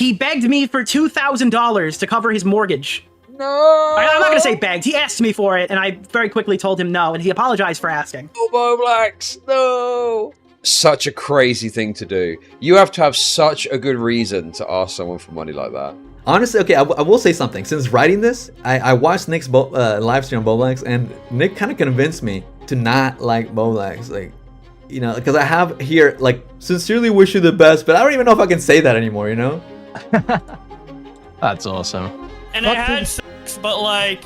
He begged me for $2,000 to cover his mortgage. No! I'm not gonna say begged. He asked me for it, and I very quickly told him no, and he apologized for asking. Oh, Bowblax, no! Such a crazy thing to do. You have to have such a good reason to ask someone for money like that. Honestly, okay, I will say something. Since writing this, I watched Nick's live stream on Bowblax, and Nick kind of convinced me to not like Bowblax. Like, you know, because I have here, like, sincerely wish you the best, but I don't even know if I can say that anymore, you know? That's awesome. And I had sex, but like,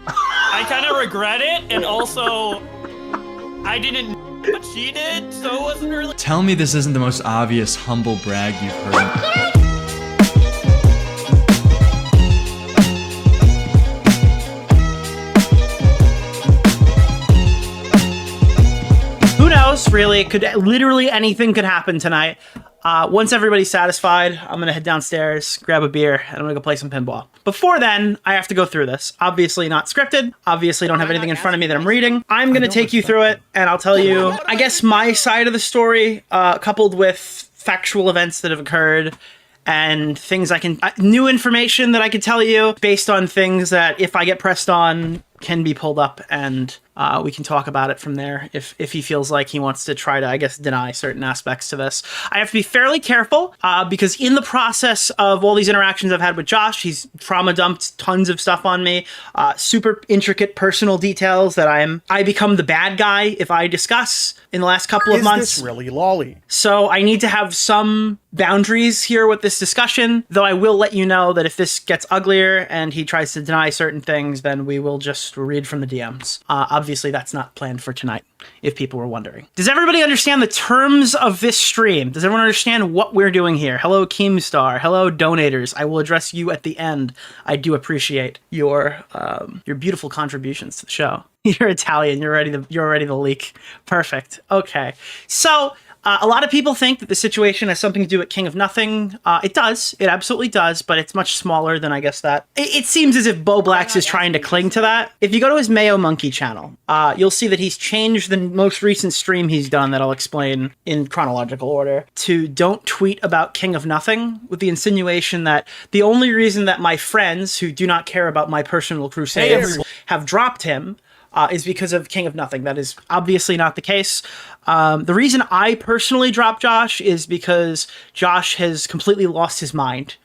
I kind of regret it, and also, I didn't know what she did, so it wasn't really. Tell me this isn't the most obvious humble brag you've heard. Who knows, really? Literally anything could happen tonight. Once everybody's satisfied, I'm gonna head downstairs, grab a beer, and I'm gonna go play some pinball. Before then, I have to go through this. Obviously not scripted. Obviously don't have anything in front of me that I'm reading. I'm gonna take you through it, and I'll tell you, I guess, my side of the story, coupled with factual events that have occurred, and things new information that I can tell you based on things that, if I get pressed on, can be pulled up, and we can talk about it from there if he feels like he wants to try to, I guess, deny certain aspects to this. I have to be fairly careful because in the process of all these interactions I've had with Josh, he's trauma dumped tons of stuff on me, super intricate personal details that I become the bad guy if I discuss in the last couple of months. Is this really lolly? So I need to have some boundaries here with this discussion, though I will let you know that if this gets uglier and he tries to deny certain things, then we will just read from the DMs. Obviously, that's not planned for tonight, if people were wondering. Does everybody understand the terms of this stream? Does everyone understand what we're doing here? Hello, Keemstar. Hello, donators. I will address you at the end. I do appreciate your beautiful contributions to the show. You're Italian. You're already the leak. Perfect. Okay. So, a lot of people think that the situation has something to do with King of Nothing. It does. It absolutely does, but it's much smaller than, I guess, that. It seems as if Bowblax is trying to cling to that. If you go to his Mayo Monkey channel, you'll see that he's changed the most recent stream he's done that I'll explain in chronological order to don't tweet about King of Nothing, with the insinuation that the only reason that my friends who do not care about my personal crusades have dropped him is because of King of Nothing. That is obviously not the case. The reason I personally dropped Josh is because Josh has completely lost his mind.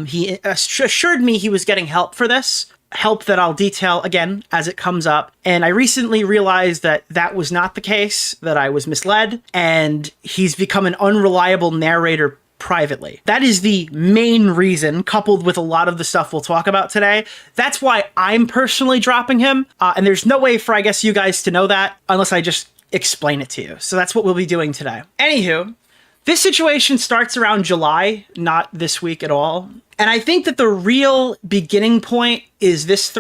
He assured me he was getting help for this, help that I'll detail again as it comes up. And I recently realized that that was not the case, that I was misled, and he's become an unreliable narrator privately. That is the main reason, coupled with a lot of the stuff we'll talk about today. That's why I'm personally dropping him. And there's no way for, I guess, you guys to know that unless I just explain it to you. So that's what we'll be doing today. Anywho, this situation starts around July, not this week at all. And I think that the real beginning point is this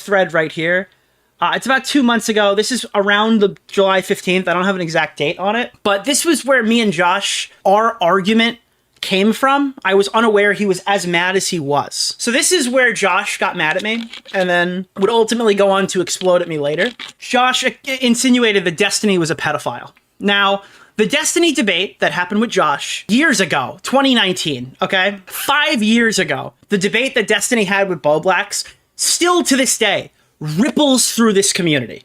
thread right here. It's about 2 months ago. This is around the July 15th. I don't have an exact date on it, but this was where me and Josh, our argument came from. I was unaware he was as mad as he was. So this is where Josh got mad at me and then would ultimately go on to explode at me later. Josh insinuated that Destiny was a pedophile. Now, the Destiny debate that happened with Josh years ago, 2019, okay? 5 years ago, the debate that Destiny had with Bowblax still to this day ripples through this community.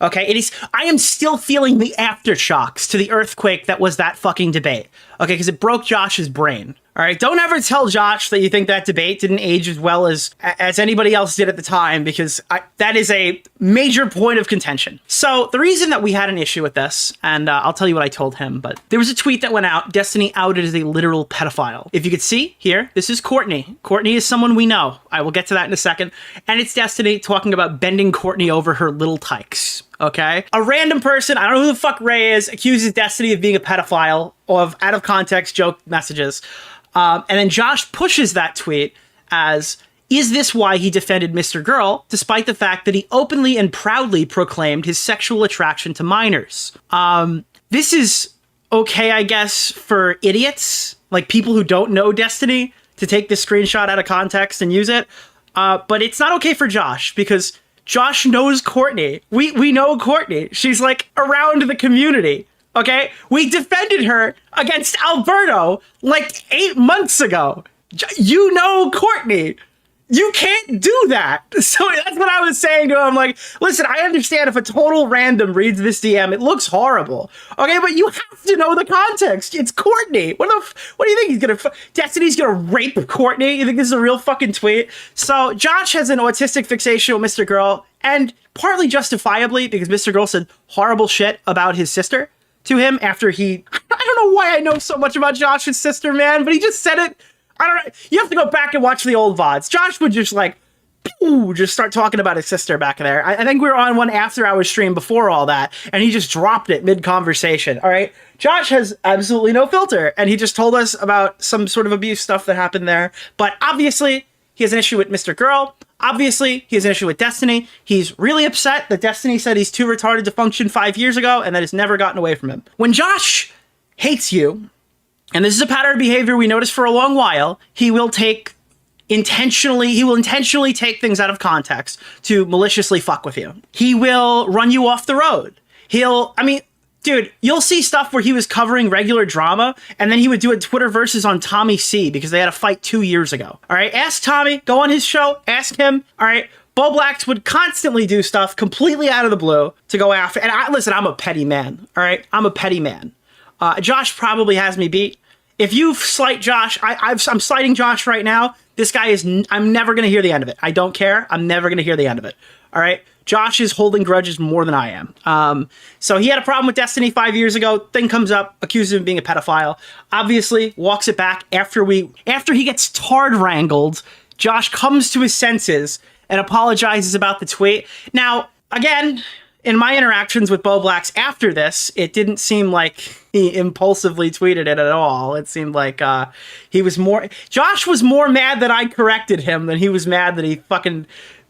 Okay, I am still feeling the aftershocks to the earthquake that was that fucking debate. Okay, because it broke Josh's brain. All right, don't ever tell Josh that you think that debate didn't age as well as anybody else did at the time, because that is a major point of contention. So the reason that we had an issue with this, and I'll tell you what I told him, but there was a tweet that went out, Destiny outed as a literal pedophile. If you could see here, this is Courtney. Courtney is someone we know. I will get to that in a second. And it's Destiny talking about bending Courtney over her little tykes. Okay? A random person, I don't know who the fuck Ray is, accuses Destiny of being a pedophile, of out of context joke messages. And then Josh pushes that tweet as, is this why he defended Mr. Girl, despite the fact that he openly and proudly proclaimed his sexual attraction to minors? This is okay, I guess, for idiots, like people who don't know Destiny, to take this screenshot out of context and use it. But it's not okay for Josh, because Josh knows Courtney. We know Courtney. She's like around the community. Okay? We defended her against Alberto like 8 months ago. You know Courtney. You can't do that. So that's what I was saying to him. I'm like, listen, I understand if a total random reads this DM, it looks horrible. Okay, but you have to know the context. It's Courtney. What do you think he's gonna? Destiny's gonna rape Courtney? You think this is a real fucking tweet? So Josh has an autistic fixation with Mr. Girl, and partly justifiably because Mr. Girl said horrible shit about his sister to him after he. I don't know why I know so much about Josh's sister, man, but he just said it. I don't know. You have to go back and watch the old VODs. Josh would just like, just start talking about his sister back there. I think we were on one after-hour stream before all that, and he just dropped it mid-conversation. All right? Josh has absolutely no filter, and he just told us about some sort of abuse stuff that happened there. But obviously, he has an issue with Mr. Girl. Obviously, he has an issue with Destiny. He's really upset that Destiny said he's too retarded to function 5 years ago, and that it's never gotten away from him. When Josh hates you, and this is a pattern of behavior we noticed for a long while, he will intentionally take things out of context to maliciously fuck with you. He will run you off the road. Dude, you'll see stuff where he was covering regular drama, and then he would do a Twitter versus on Tommy C because they had a fight 2 years ago. All right, ask Tommy, go on his show, ask him. All right, Bowblax would constantly do stuff completely out of the blue to go after. And listen, I'm a petty man. All right, I'm a petty man. Josh probably has me beat. If you slight Josh, I'm slighting Josh right now. This guy is, I'm never going to hear the end of it. I don't care. I'm never going to hear the end of it. All right. Josh is holding grudges more than I am. So he had a problem with Destiny 5 years ago. Thing comes up, accuses him of being a pedophile. Obviously, walks it back after he gets tard wrangled. Josh comes to his senses and apologizes about the tweet. Now, again, in my interactions with Bowblax after this, it didn't seem like he impulsively tweeted it at all. It seemed like Josh was more mad that I corrected him than he was mad that he fucking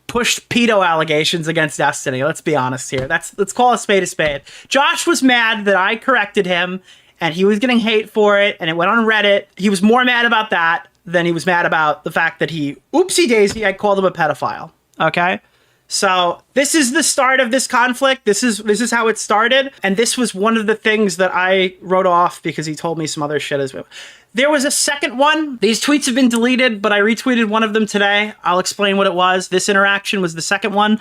pushed pedo allegations against Destiny. Let's be honest here. Let's call a spade a spade. Josh was mad that I corrected him and he was getting hate for it and it went on Reddit. He was more mad about that than he was mad about the fact that oopsie daisy, I called him a pedophile. Okay? So this is the start of this conflict. This is how it started. And this was one of the things that I wrote off because he told me some other shit as well. There was a second one. These tweets have been deleted, but I retweeted one of them today. I'll explain what it was. This interaction was the second one.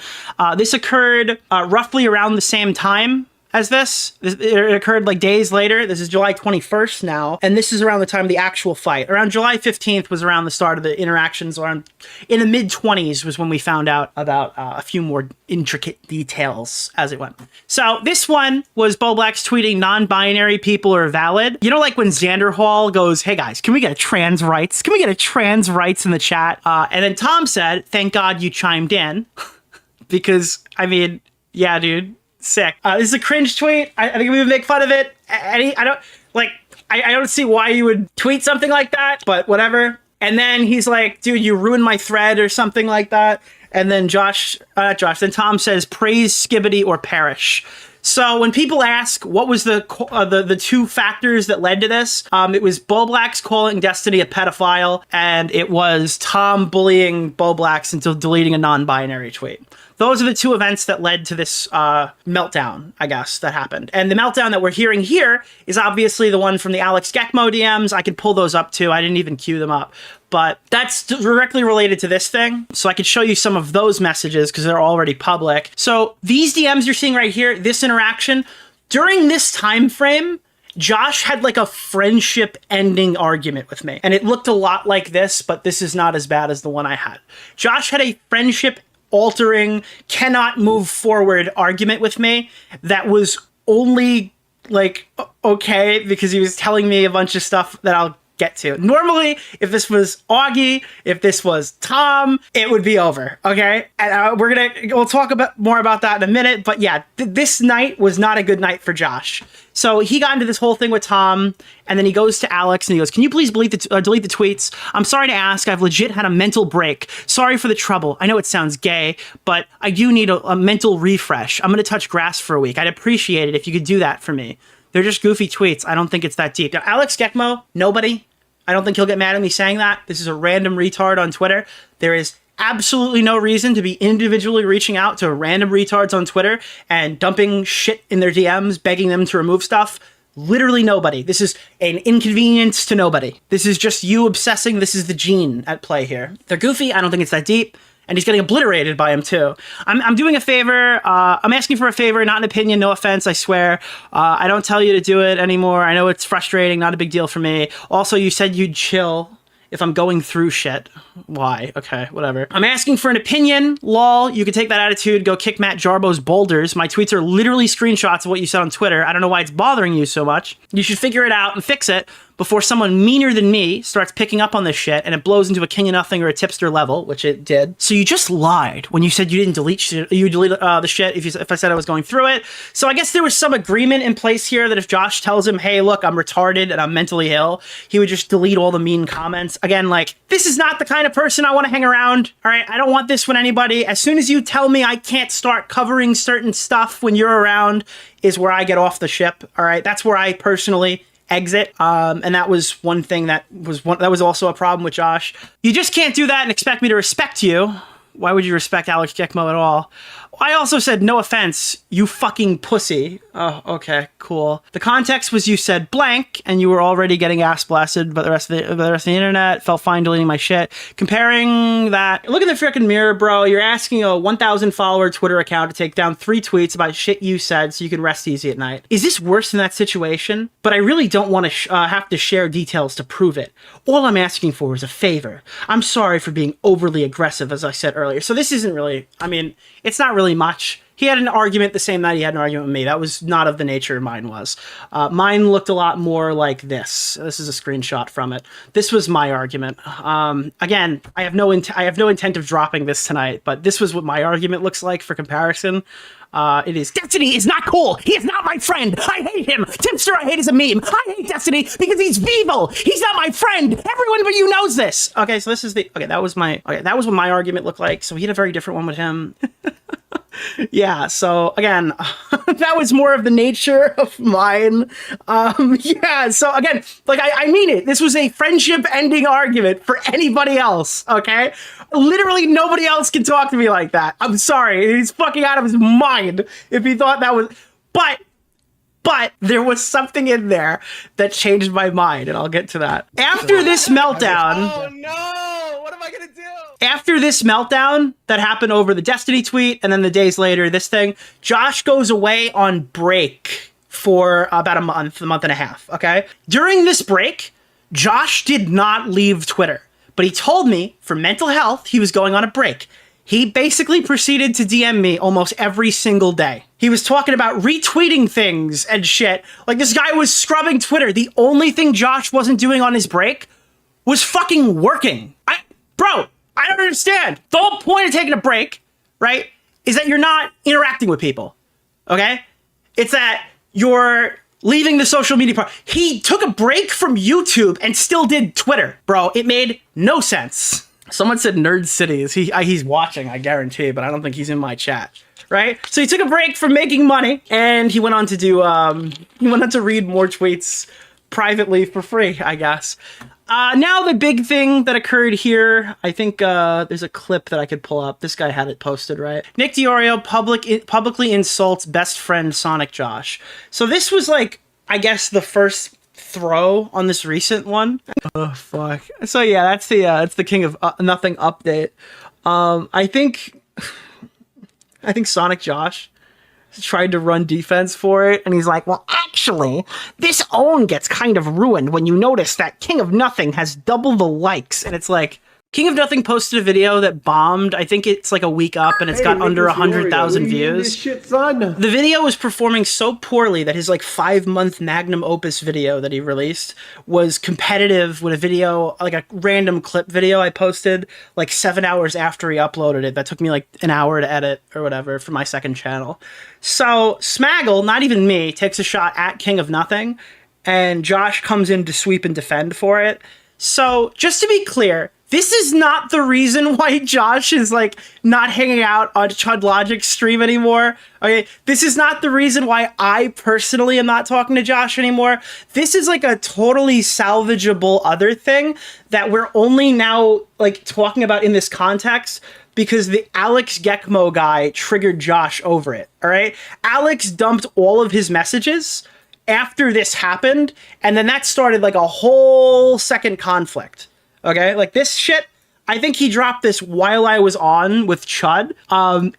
This occurred roughly around the same time as this. It occurred like days later. This is July 21st now, and this is around the time of the actual fight. Around July 15th was around the start of the interactions. Around in the mid-20s was when we found out about a few more intricate details as it went. So this one was Bowblax tweeting non-binary people are valid. You know, like when Xander Hall goes, hey guys, can we get a trans rights? Can we get a trans rights in the chat? And then Tom said, thank God you chimed in. Because, I mean, yeah, dude. Sick. This is a cringe tweet. I think we would make fun of it. I don't see why you would tweet something like that, but whatever. And then he's like, dude, you ruined my thread or something like that. And then then Tom says, praise Skibbity or perish. So when people ask what was the two factors that led to this, it was Bowblax calling Destiny a pedophile, and it was Tom bullying Bowblax into deleting a non-binary tweet. Those are the two events that led to this meltdown, I guess, that happened. And the meltdown that we're hearing here is obviously the one from the Alex Geckmo DMs. I could pull those up too. I didn't even queue them up. But that's directly related to this thing. So I could show you some of those messages because they're already public. So these DMs you're seeing right here, this interaction, during this time frame, Josh had like a friendship ending argument with me. And it looked a lot like this, but this is not as bad as the one I had. Josh had a friendship altering, cannot move forward argument with me that was only like okay because he was telling me a bunch of stuff that I'll get to. Normally, if this was Augie, if this was Tom, it would be over, okay? And we'll talk more about that in a minute, but yeah, this night was not a good night for Josh. So he got into this whole thing with Tom, and then he goes to Alex and he goes, can you please delete the tweets? I'm sorry to ask, I've legit had a mental break. Sorry for the trouble. I know it sounds gay, but I do need a mental refresh. I'm gonna touch grass for a week. I'd appreciate it if you could do that for me. They're just goofy tweets. I don't think it's that deep. Now, Alex Geckmo, nobody. I don't think he'll get mad at me saying that. This is a random retard on Twitter. There is absolutely no reason to be individually reaching out to random retards on Twitter and dumping shit in their DMs, begging them to remove stuff. Literally nobody. This is an inconvenience to nobody. This is just you obsessing. This is the gene at play here. They're goofy. I don't think it's that deep. And he's getting obliterated by him too. I'm doing a favor. I'm asking for a favor, not an opinion. No offense, I swear. I don't tell you to do it anymore. I know it's frustrating. Not a big deal for me. Also, you said you'd chill if I'm going through shit. Why? Okay, whatever. I'm asking for an opinion. Lol. You can take that attitude. Go kick Matt Jarbo's boulders. My tweets are literally screenshots of what you said on Twitter. I don't know why it's bothering you so much. You should figure it out and fix it before someone meaner than me starts picking up on this shit and it blows into a king of nothing or a tipster level, which it did. So you just lied when you said you didn't delete shit. You deleted the shit if I said I was going through it. So I guess there was some agreement in place here that if Josh tells him, hey, look, I'm retarded and I'm mentally ill, he would just delete all the mean comments. Again, like, this is not the kind of person I want to hang around. All right, I don't want this with anybody. As soon as you tell me I can't start covering certain stuff when you're around is where I get off the ship. All right, that's where I personally exit. And that was one thing that was also a problem with Josh. You just can't do that and expect me to respect you. Why would you respect Alex Geckmo at all? I also said, no offense, you fucking pussy. Oh, okay, cool. The context was you said blank, and you were already getting ass blasted by the rest of the internet. Felt fine deleting my shit. Comparing that, look at the freaking mirror, bro. You're asking a 1,000 follower Twitter account to take down 3 tweets about shit you said so you can rest easy at night. Is this worse than that situation? But I really don't want to have to share details to prove it. All I'm asking for is a favor. I'm sorry for being overly aggressive, as I said earlier. So this isn't really, I mean, it's not really much. He had an argument the same night he had an argument with me. That was not of the nature mine was. Mine looked a lot more like this. This is a screenshot from it. This was my argument. Again, I have no intent of dropping this tonight, but this was what my argument looks like for comparison. It is, Destiny is not cool. He is not my friend. I hate him. Tipster I hate is a meme. I hate Destiny because he's evil. He's not my friend. Everyone but you knows this. Okay, so this is that was what my argument looked like. So he had a very different one with him. Yeah, so again, that was more of the nature of mine. Yeah, so again, like I mean it. This was a friendship ending argument for anybody else, okay? Literally nobody else can talk to me like that. I'm sorry. He's fucking out of his mind if he thought that was... But there was something in there that changed my mind, and I'll get to that. After this meltdown... Oh no! What am I gonna do? After this meltdown that happened over the Destiny tweet, and then the days later, this thing, Josh goes away on break for about a month and a half, okay? During this break, Josh did not leave Twitter, but he told me for mental health, he was going on a break. He basically proceeded to DM me almost every single day. He was talking about retweeting things and shit. Like, this guy was scrubbing Twitter. The only thing Josh wasn't doing on his break was fucking working. Bro, I don't understand. The whole point of taking a break, right, is that you're not interacting with people, okay? It's that you're leaving the social media part. He took a break from YouTube and still did Twitter, bro. It made no sense. Someone said Nerd City. He's watching, I guarantee, but I don't think he's in my chat, right? So he took a break from making money, and he went on to do, he went on to read more tweets privately for free, I guess. Now the big thing that occurred here, I think there's a clip that I could pull up. This guy had it posted, right? Nick DeOrio publicly insults best friend Sonic Josh. So this was like, I guess, the first throw on this recent one. Oh fuck. So yeah, that's the King of Nothing update. I think Sonic Josh tried to run defense for it, and he's like, well, actually, this own gets kind of ruined when you notice that King of Nothing has double the likes. And it's like, King of Nothing posted a video that bombed. I think it's like a week up, and it's got under 100,000 views. Shit, son. The video was performing so poorly that his like 5-month magnum opus video that he released was competitive with a video, like a random clip video I posted like 7 hours after he uploaded it. That took me like an hour to edit or whatever for my second channel. So Smaggle, not even me, takes a shot at King of Nothing, and Josh comes in to sweep and defend for it. So just to be clear, this is not the reason why Josh is like not hanging out on Chud Logic's stream anymore. Okay, this is not the reason why I personally am not talking to Josh anymore. This is like a totally salvageable other thing that we're only now like talking about in this context because the Alex Geckmo guy triggered Josh over it. All right, Alex dumped all of his messages after this happened, and then that started like a whole second conflict. Okay, like this shit, I think he dropped this while I was on with Chud.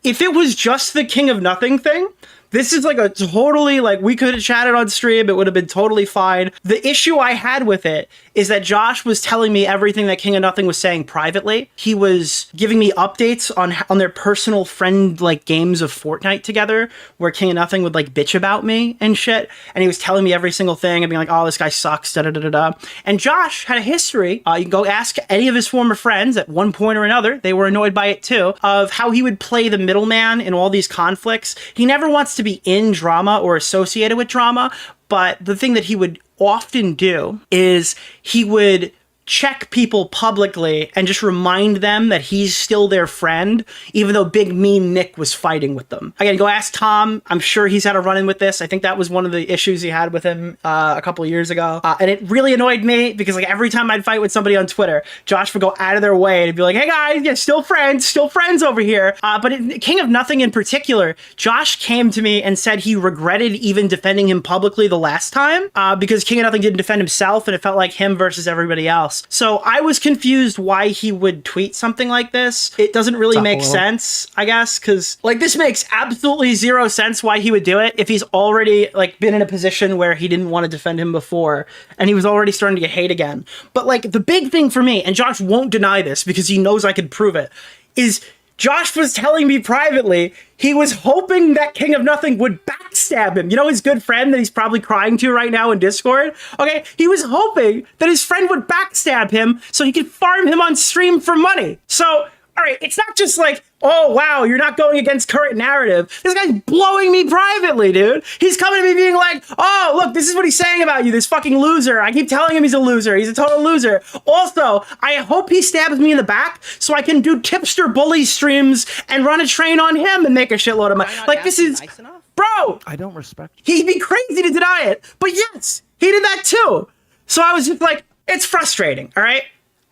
If it was just the King of Nothing thing, this is like a totally, like, we could have chatted on stream. It would have been totally fine. The issue I had with it is that Josh was telling me everything that King of Nothing was saying privately. He was giving me updates on their personal friend, like, games of Fortnite together, where King of Nothing would, like, bitch about me and shit. And he was telling me every single thing and being like, oh, this guy sucks, da-da-da-da-da. And Josh had a history, you can go ask any of his former friends at one point or another, they were annoyed by it too, of how he would play the middleman in all these conflicts. He never wants to be in drama or associated with drama, but the thing that he would often do is he would check people publicly and just remind them that he's still their friend, even though Big Mean Nick was fighting with them. Again, go ask Tom. I'm sure he's had a run-in with this. I think that was one of the issues he had with him a couple of years ago. And it really annoyed me because like every time I'd fight with somebody on Twitter, Josh would go out of their way to be like, hey guys, yeah, still friends over here. But King of Nothing in particular, Josh came to me and said he regretted even defending him publicly the last time because King of Nothing didn't defend himself and it felt like him versus everybody else. So I was confused why he would tweet something like this. It doesn't really make sense, I guess, because like this makes absolutely zero sense why he would do it if he's already like been in a position where he didn't want to defend him before and he was already starting to get hate again. But like the big thing for me, and Josh won't deny this because he knows I could prove it, is Josh was telling me privately he was hoping that King of Nothing would backstab him. You know, his good friend that he's probably crying to right now in Discord? Okay, he was hoping that his friend would backstab him so he could farm him on stream for money. So, all right, it's not just like, oh, wow, you're not going against current narrative. This guy's blowing me privately, dude. He's coming to me being like, oh, look, this is what he's saying about you, this fucking loser. I keep telling him he's a loser. He's a total loser. Also, I hope he stabs me in the back so I can do tipster bully streams and run a train on him and make a shitload of money. Like, this is... Nice enough? Bro! I don't respect you. He'd be crazy to deny it. But yes, he did that too. So I was just like, it's frustrating, all right?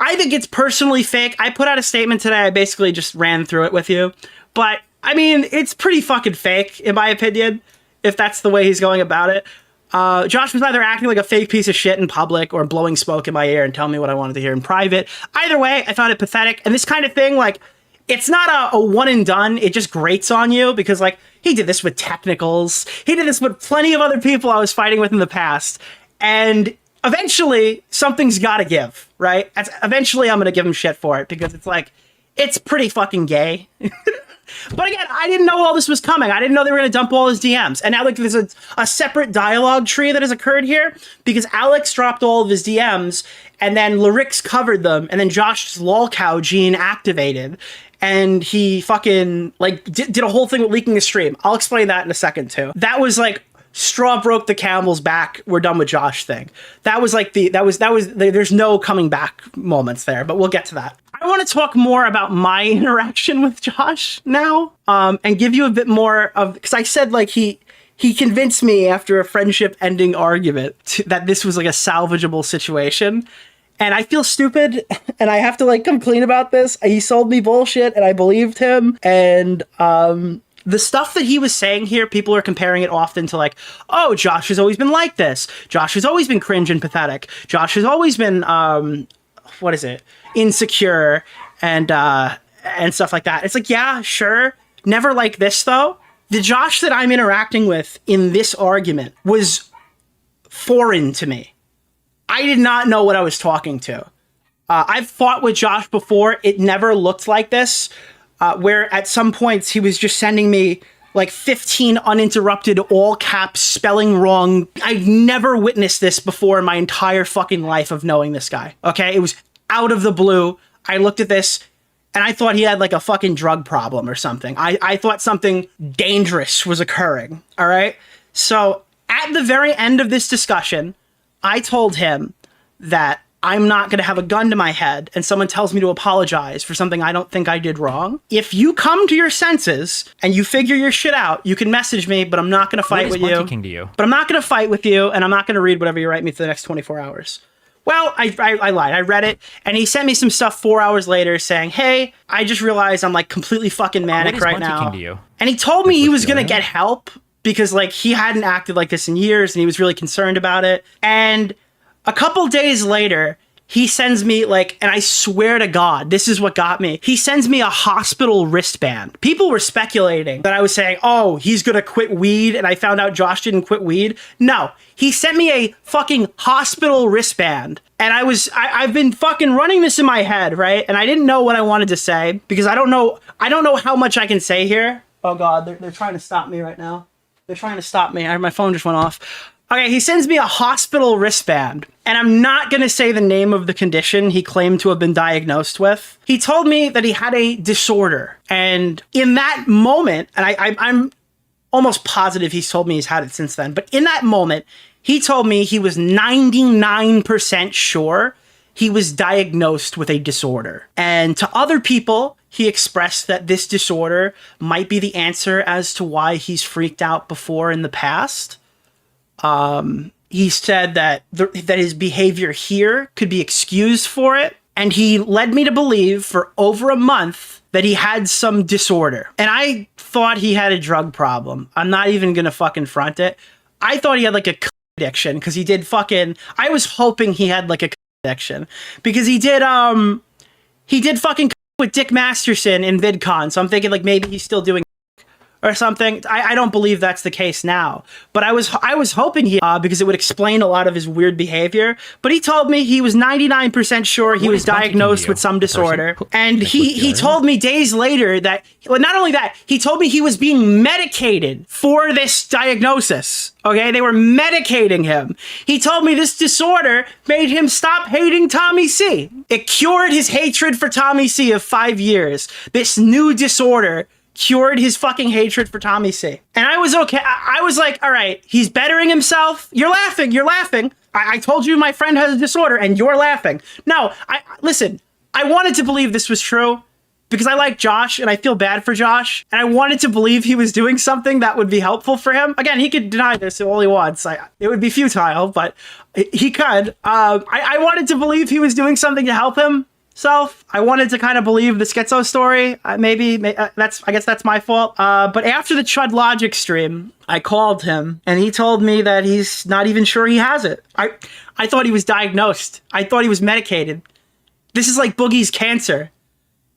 I think it's personally fake. I put out a statement today. I basically just ran through it with you. But, I mean, it's pretty fucking fake, in my opinion, if that's the way he's going about it. Josh was either acting like a fake piece of shit in public or blowing smoke in my ear and telling me what I wanted to hear in private. Either way, I found it pathetic. And this kind of thing, like, it's not a one and done. It just grates on you because, like, he did this with Technicals. He did this with plenty of other people I was fighting with in the past. And eventually, something's got to give, right? Eventually, I'm going to give him shit for it because it's like, it's pretty fucking gay. But again, I didn't know all this was coming. I didn't know they were going to dump all his DMs. And now like, there's a separate dialogue tree that has occurred here because Alex dropped all of his DMs and then Lyrix covered them and then Josh's lolcow gene activated. And he fucking like did a whole thing with leaking a stream. I'll explain that in a second too. That was like straw broke the camel's back. We're done with Josh thing. That was like there's no coming back moments there, but we'll get to that. I want to talk more about my interaction with Josh now, and give you a bit more of, because I said like he convinced me after a friendship ending argument that this was like a salvageable situation. And I feel stupid and I have to like complain about this. He sold me bullshit and I believed him. And the stuff that he was saying here, people are comparing it often to like, oh, Josh has always been like this. Josh has always been cringe and pathetic. Josh has always been, insecure and stuff like that. It's like, yeah, sure. Never like this though. The Josh that I'm interacting with in this argument was foreign to me. I did not know what I was talking to. I've fought with Josh before. It never looked like this, where at some points he was just sending me like 15 uninterrupted all caps spelling wrong. I've never witnessed this before in my entire fucking life of knowing this guy. Okay, it was out of the blue. I looked at this and I thought he had like a fucking drug problem or something. I thought something dangerous was occurring. All right. So at the very end of this discussion, I told him that I'm not going to have a gun to my head and someone tells me to apologize for something I don't think I did wrong. If you come to your senses and you figure your shit out, you can message me, but I'm not going to fight with you. King to you. But I'm not going to fight with you, and I'm not going to read whatever you write me for the next 24 hours. Well, I lied. I read it, and he sent me some stuff 4 hours later saying, hey, I just realized I'm like completely fucking manic right now. King to you? And he told me he was going to get help because like he hadn't acted like this in years and he was really concerned about it. And a couple days later, he sends me like, and I swear to God, this is what got me. He sends me a hospital wristband. People were speculating that I was saying, oh, he's gonna quit weed, and I found out Josh didn't quit weed. No, he sent me a fucking hospital wristband. And I've been fucking running this in my head, right? And I didn't know what I wanted to say because I don't know how much I can say here. Oh God, they're trying to stop me right now. They're trying to stop me. My phone just went off. Okay, he sends me a hospital wristband, and I'm not going to say the name of the condition he claimed to have been diagnosed with. He told me that he had a disorder, and in that moment, and I'm almost positive he's told me he's had it since then, but in that moment, he told me he was 99% sure he was diagnosed with a disorder. And to other people, he expressed that this disorder might be the answer as to why he's freaked out before in the past. He said that his behavior here could be excused for it. And he led me to believe for over a month that he had some disorder. And I thought he had a drug problem. I'm not even going to fucking front it. I thought he had like a addiction because he did fucking, I was hoping he had like a addiction because he did fucking with Dick Masterson in VidCon. So I'm thinking like maybe he's still doing or something. I don't believe that's the case now, but I was hoping he because it would explain a lot of his weird behavior. But he told me he was 99% sure he was diagnosed with some disorder, and he told me days later that, well, not only that, he told me he was being medicated for this diagnosis. Okay, they were medicating him. He told me this disorder made him stop hating Tommy C. It cured his hatred for Tommy C of 5 years. This new disorder cured his fucking hatred for Tommy C. And I was okay. I was like, all right, he's bettering himself. You're laughing. I told you my friend has a disorder and you're laughing. No, listen, I wanted to believe this was true because I like Josh and I feel bad for Josh. And I wanted to believe he was doing something that would be helpful for him. Again, he could deny this all he wants. It would be futile, but he could. I wanted to believe he was doing something to help him. I wanted to kind of believe the schizo story. I guess that's my fault. But after the Chud Logic stream, I called him and he told me that he's not even sure he has it. I thought he was diagnosed. I thought he was medicated. This is like Boogie's cancer.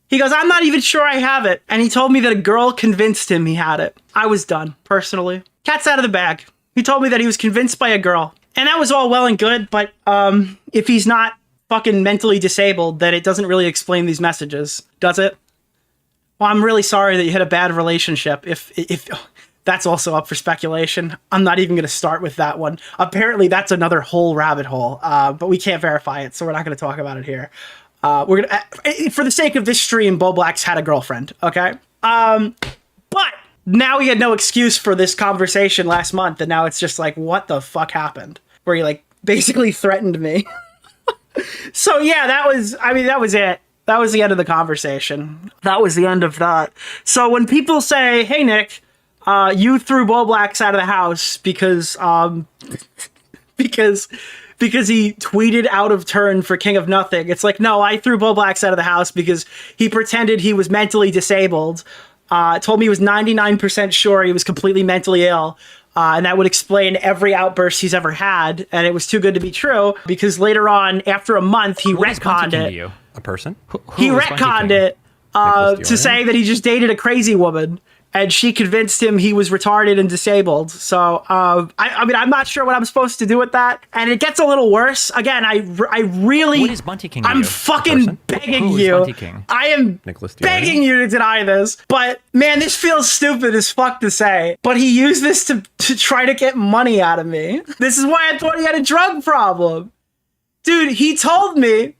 He goes, I'm not even sure I have it. And he told me that a girl convinced him he had it. I was done, personally. Cat's out of the bag. He told me that he was convinced by a girl. And that was all well and good, but if he's not fucking mentally disabled, that it doesn't really explain these messages, does it? Well, I'm really sorry that you had a bad relationship. If that's also up for speculation. I'm not even going to start with that one. Apparently that's another whole rabbit hole, but we can't verify it, so we're not going to talk about it here. We're gonna, for the sake of this stream, Bowblax had a girlfriend, okay? But now he had no excuse for this conversation last month, and now it's just like, what the fuck happened? Where he like basically threatened me. So yeah, that was it. That was the end of the conversation. That was the end of that. So when people say, hey Nick, you threw Bowblax out of the house because he tweeted out of turn for King of Nothing, it's like, no, I threw Bowblax out of the house because he pretended he was mentally disabled, told me he was 99% sure he was completely mentally ill, and that would explain every outburst he's ever had, and it was too good to be true, because later on, after a month, he retconned it. You? A person? He retconned it to say that he just dated a crazy woman, and she convinced him he was retarded and disabled. So, I mean, I'm not sure what I'm supposed to do with that. And it gets a little worse. Again, I really... What is Bunty King? I'm fucking begging you. I am begging you to deny this. But, man, this feels stupid as fuck to say. But he used this to try to get money out of me. This is why I thought he had a drug problem. Dude, he told me,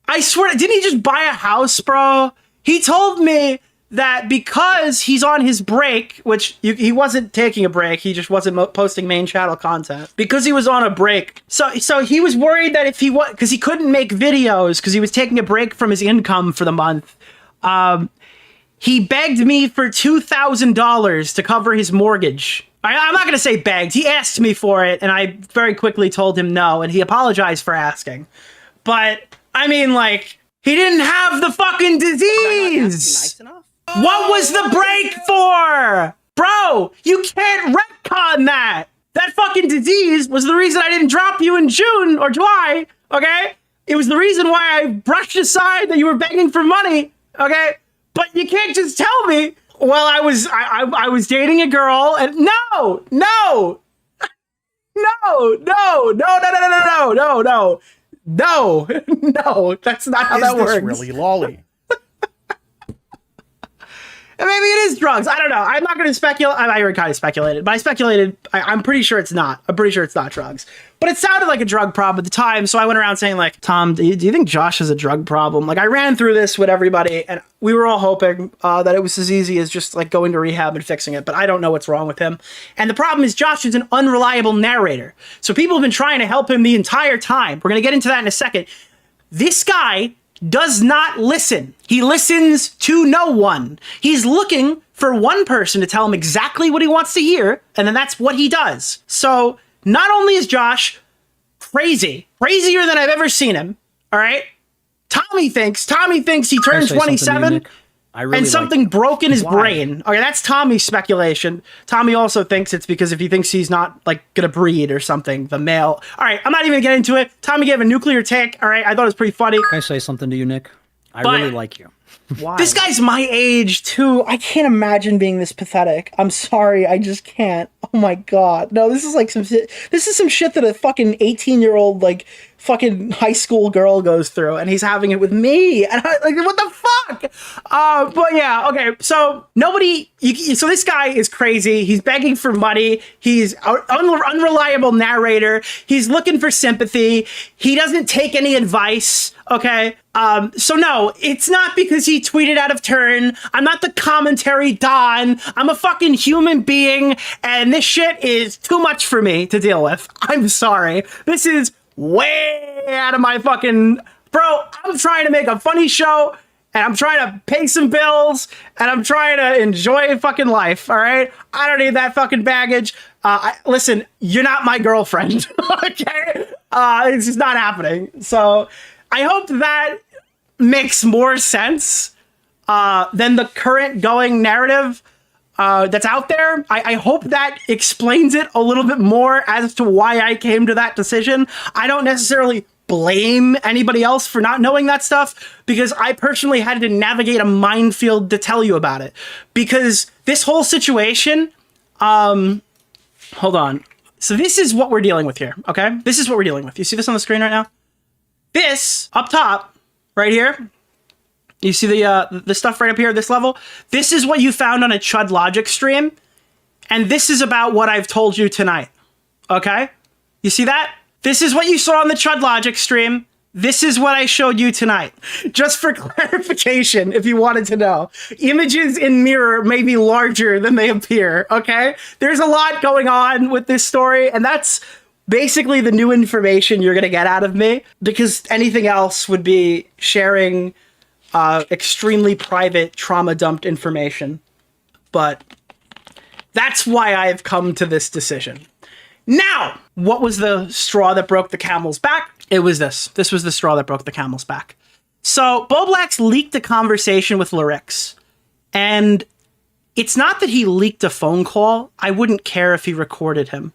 I swear, didn't he just buy a house, bro? He told me that because he's on his break, which he wasn't taking a break, he just wasn't posting main channel content. Because he was on a break. So he was worried that if he was, because he couldn't make videos because he was taking a break from his income for the month. He begged me for $2,000 to cover his mortgage. I'm not going to say begged. He asked me for it, and I very quickly told him no, and he apologized for asking. But, I mean, like... he didn't have the fucking disease! Nice enough? What was the break for? Bro, you can't retcon that. That fucking disease was the reason I didn't drop you in June or July, okay? It was the reason why I brushed aside that you were begging for money, okay? But you can't just tell me, well, I was dating a girl and no, that's not how that works. Really lolly? And maybe it is drugs. I don't know. I'm not going to speculate. I already kind of speculated, but I speculated. I'm pretty sure it's not. I'm pretty sure it's not drugs. But it sounded like a drug problem at the time, so I went around saying, like, Tom, do you think Josh has a drug problem? Like, I ran through this with everybody, and we were all hoping that it was as easy as just, like, going to rehab and fixing it, but I don't know what's wrong with him. And the problem is Josh is an unreliable narrator. So people have been trying to help him the entire time. We're going to get into that in a second. This guy does not listen. He listens to no one. He's looking for one person to tell him exactly what he wants to hear, and then that's what he does. So not only is Josh crazier than I've ever seen him, all right? Tommy thinks he turned 27 and something broke in his brain. Okay, that's Tommy's speculation. Tommy also thinks it's because if he thinks he's not, like, gonna breed or something, the male. All right, I'm not even gonna get into it. Tommy gave a nuclear take, all right? I thought it was pretty funny. Can I say something to you, Nick? I really like you. Why? This guy's my age, too. I can't imagine being this pathetic. I'm sorry, I just can't. Oh my god. No, this is like some shit. This is some shit that a fucking 18-year-old, like, fucking high school girl goes through, and he's having it with me. And I, like, what the fuck? But yeah, okay. So so this guy is crazy. He's begging for money. He's an unreliable narrator. He's looking for sympathy. He doesn't take any advice. Okay. So no, it's not because he tweeted out of turn. I'm not the commentary Don. I'm a fucking human being, and this shit is too much for me to deal with. I'm sorry. This is way out of my fucking... Bro, I'm trying to make a funny show, and I'm trying to pay some bills, and I'm trying to enjoy fucking life, all right? I don't need that fucking baggage. Listen, you're not my girlfriend, okay? It's just not happening. So I hope that makes more sense than the current going narrative that's out there. I hope that explains it a little bit more as to why I came to that decision. I don't necessarily blame anybody else for not knowing that stuff, because I personally had to navigate a minefield to tell you about it. Because this whole situation, hold on. So this is what we're dealing with here, okay? This is what we're dealing with. You see this on the screen right now? This, up top, right here, you see the stuff right up here at this level? This is what you found on a Chud Logic stream, and this is about what I've told you tonight, okay? You see that? This is what you saw on the Chud Logic stream. This is what I showed you tonight. Just for clarification, if you wanted to know. Images in mirror may be larger than they appear, okay? There's a lot going on with this story, and that's basically the new information you're gonna get out of me, because anything else would be sharing extremely private, trauma-dumped information. But that's why I've come to this decision. Now, what was the straw that broke the camel's back? It was this. This was the straw that broke the camel's back. So, Bowblax leaked a conversation with Larix. And it's not that he leaked a phone call. I wouldn't care if he recorded him.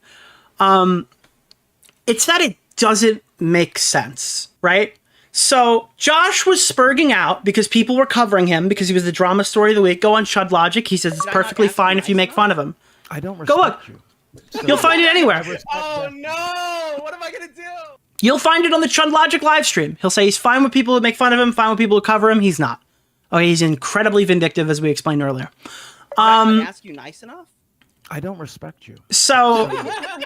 It's that it doesn't make sense, right? So, Josh was spurging out because people were covering him because he was the drama story of the week. Go on Chud Logic. He says it's perfectly fine if you make fun of him. I don't respect Go look. you. You'll find it anywhere. Oh no! What am I gonna do? You'll find it on the Chud Logic live stream. He'll say he's fine with people who make fun of him, fine with people who cover him. He's not. Okay, he's incredibly vindictive, as we explained earlier. Ask you nice enough? I don't respect you. So,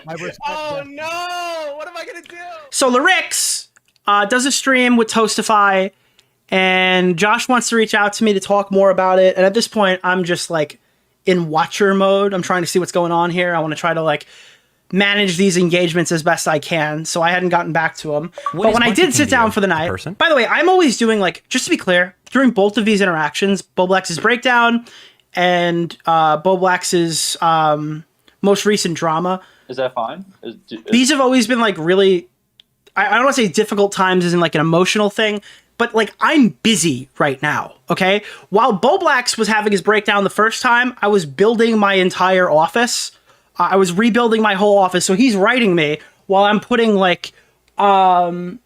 I respect Oh them. no! What am I gonna do? so Larix does a stream with Toastify, and Josh wants to reach out to me to talk more about it. And at this point, I'm just like in watcher mode. I'm trying to see what's going on here. I want to try to like manage these engagements as best I can. So I hadn't gotten back to him. But when I did sit down for the night, by the way, I'm always doing like, just to be clear, during both of these interactions, Bowblax's breakdown and Bowblax's most recent drama. Is that fine? These have always been like really, I don't want to say difficult times as in like an emotional thing. but like I'm busy right now, okay? While Bowblax was having his breakdown the first time, I was building my entire office. I was rebuilding my whole office. So he's writing me while I'm putting like, I'm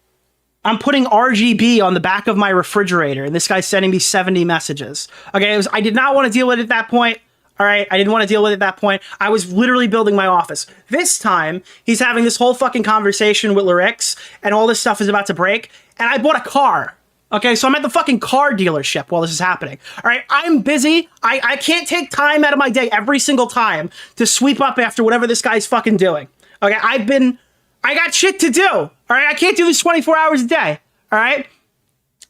putting RGB on the back of my refrigerator, and this guy's sending me 70 messages. Okay, I did not want to deal with it at that point. All right, I didn't want to deal with it at that point. I was literally building my office. This time, he's having this whole fucking conversation with Lyrix, and all this stuff is about to break, and I bought a car. Okay, so I'm at the fucking car dealership while this is happening. All right, I'm busy. I can't take time out of my day every single time to sweep up after whatever this guy's fucking doing. Okay, I got shit to do. All right, I can't do this 24 hours a day. All right,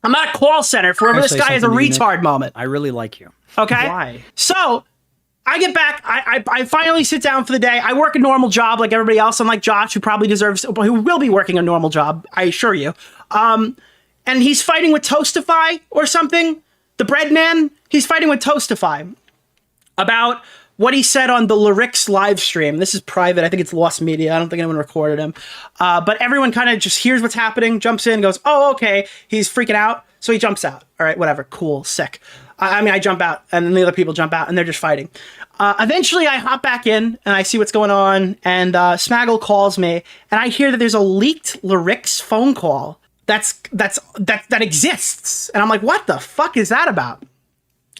I'm at a call center for wherever this guy has a retard moment. I really like you. Okay, Why? So I get back. I finally sit down for the day. I work a normal job like everybody else, unlike Josh, who probably deserves, who will be working a normal job, I assure you. And he's fighting with Toastify or something. The bread man, he's fighting with Toastify about what he said on the Lyrix live stream. This is private. I think it's lost media. I don't think anyone recorded him. But everyone kind of just hears what's happening, jumps in, goes, oh, okay. He's freaking out. So he jumps out. All right, whatever. Cool. Sick. I jump out, and then the other people jump out, and they're just fighting. Eventually, I hop back in, and I see what's going on, and Smaggle calls me, and I hear that there's a leaked Lyrix phone call that exists. And I'm like, what the fuck is that about?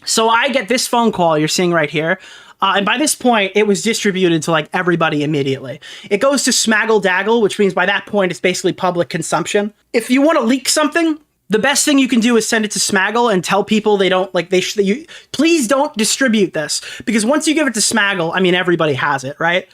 So I get this phone call you're seeing right here. And by this point, it was distributed to like everybody immediately. It goes to Smaggle Daggle, which means by that point, it's basically public consumption. If you want to leak something, the best thing you can do is send it to Smaggle and tell people they don't like please don't distribute this, because once you give it to Smaggle, I mean, everybody has it, right?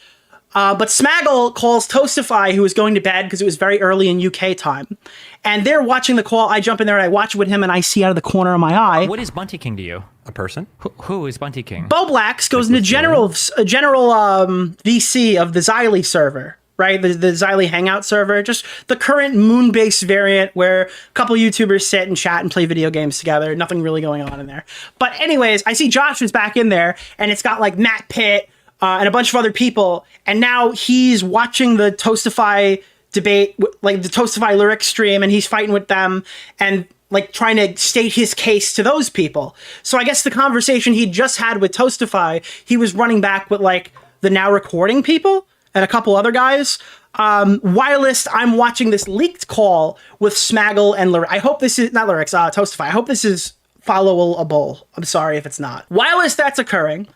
But Smaggle calls Toastify, who was going to bed because it was very early in UK time. And they're watching the call. I jump in there and I watch it with him, and I see out of the corner of my eye. What is Bunty King to you? A person? Who is Bunty King? Bowblax goes into general VC of the Xylee server, right? The Xylee Hangout server, just the current moon-based variant where a couple YouTubers sit and chat and play video games together. Nothing really going on in there. But anyways, I see Josh is back in there, and it's got like Matt Pitt, and a bunch of other people, and now he's watching the Toastify debate, like the Toastify Lyrix stream, and he's fighting with them and like trying to state his case to those people. So I guess the conversation he just had with Toastify, he was running back with like the now recording people and a couple other guys. Whilst I'm watching this leaked call with Smaggle and Lyrix. I hope this is not Lyrix, Toastify. I hope this is followable. I'm sorry if it's not. Whilst that's occurring,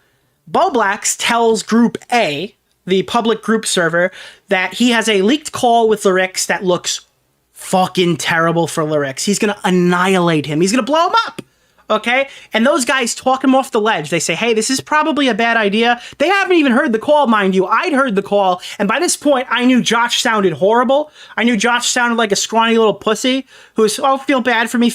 Bowblax tells Group A, the public group server, that he has a leaked call with Lyrix that looks fucking terrible for Lyrix. He's gonna annihilate him. He's gonna blow him up. Okay? And those guys talk him off the ledge. They say, hey, this is probably a bad idea. They haven't even heard the call, mind you. I'd heard the call, and by this point, I knew Josh sounded horrible. I knew Josh sounded like a scrawny little pussy who's, oh, feel bad for me,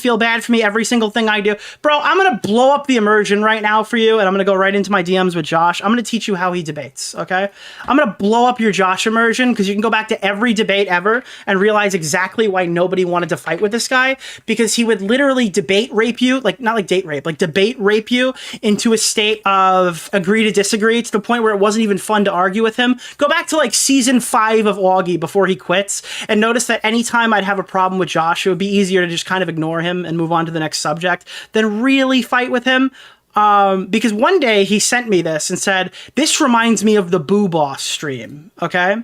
every single thing I do. Bro, I'm gonna blow up the immersion right now for you, and I'm gonna go right into my DMs with Josh. I'm gonna teach you how he debates, okay? I'm gonna blow up your Josh immersion, because you can go back to every debate ever and realize exactly why nobody wanted to fight with this guy, because he would literally debate rape you, like, not like date rape, like debate rape you into a state of agree to disagree, to the point where it wasn't even fun to argue with him. Go back to like season 5 of Augie before he quits, and notice that anytime I'd have a problem with Josh, it would be easier to just kind of ignore him and move on to the next subject than really fight with him. Because one day he sent me this and said, this reminds me of the Boo Boss stream, okay?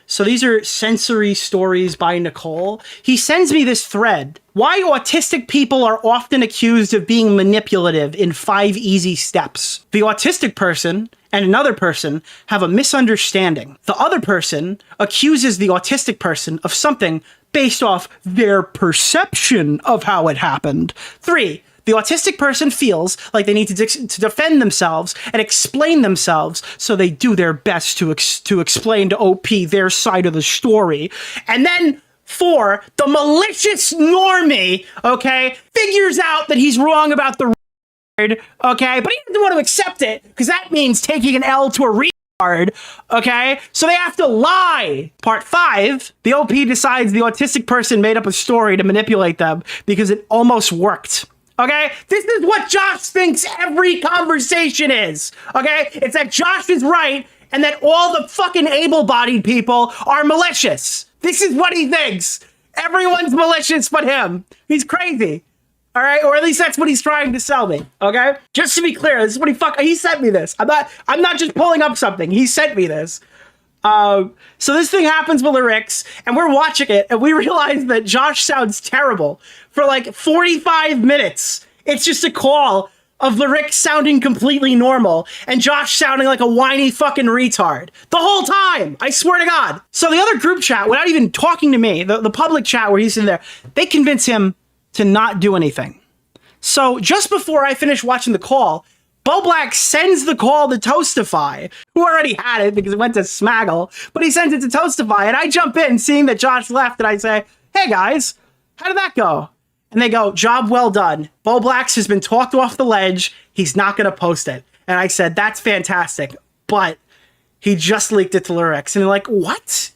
So these are sensory stories by Nicole. He sends me this thread. Why autistic people are often accused of being manipulative in 5 easy steps. The autistic person and another person have a misunderstanding. The other person accuses the autistic person of something based off their perception of how it happened. 3, the autistic person feels like they need to defend themselves and explain themselves, so they do their best to explain to OP their side of the story. And then 4, the malicious normie, okay, figures out that he's wrong about the okay, but he doesn't want to accept it, because that means taking an L to a retard, okay? So they have to lie. Part 5, the OP decides the autistic person made up a story to manipulate them because it almost worked. Okay? This is what Josh thinks every conversation is. Okay? It's that Josh is right and that all the fucking able-bodied people are malicious. This is what he thinks. Everyone's malicious but him. He's crazy. All right, or at least that's what he's trying to sell me. Okay, just to be clear, this is what he sent me this. I'm not just pulling up something. He sent me this. So this thing happens with lyrics, and we're watching it, and we realize that Josh sounds terrible for like 45 minutes. It's just a call of lyrics sounding completely normal, and Josh sounding like a whiny fucking retard the whole time. I swear to God. So the other group chat, without even talking to me, the public chat where he's in there, they convince him to not do anything. So just before I finish watching the call, Bowblax sends the call to Toastify, who already had it because it went to Smaggle, but he sends it to Toastify, and I jump in seeing that Josh left, and I say, hey guys, how did that go? And they go, job well done. Bowblax has been talked off the ledge. He's not going to post it. And I said, that's fantastic, but he just leaked it to lyrics. And they're like, what?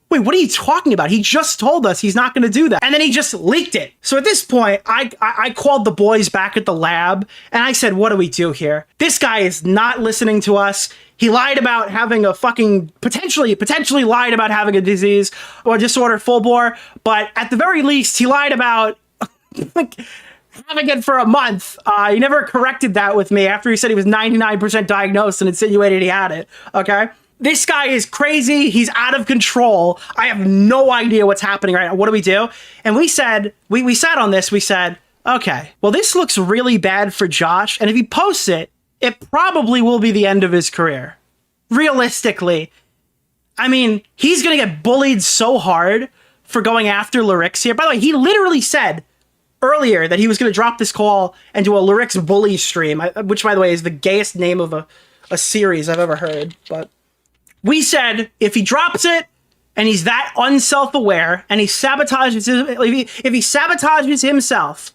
Wait, what are you talking about? He just told us he's not going to do that. And then he just leaked it. So at this point, I called the boys back at the lab and I said, what do we do here? This guy is not listening to us. He lied about having a fucking, potentially lied about having a disease or disorder full bore. But at the very least, he lied about like having it for a month. He never corrected that with me after he said he was 99% diagnosed and insinuated he had it. Okay. This guy is crazy. He's out of control. I have no idea what's happening right now. What do we do? And we said, we sat on this. We said, okay, well, this looks really bad for Josh. And if he posts it, it probably will be the end of his career. Realistically. I mean, he's going to get bullied so hard for going after lyrics here. By the way, he literally said earlier that he was going to drop this call and do a lyrics bully stream, which, by the way, is the gayest name of a series I've ever heard. But we said if he drops it and he's that unself-aware and he sabotages, if he sabotages himself,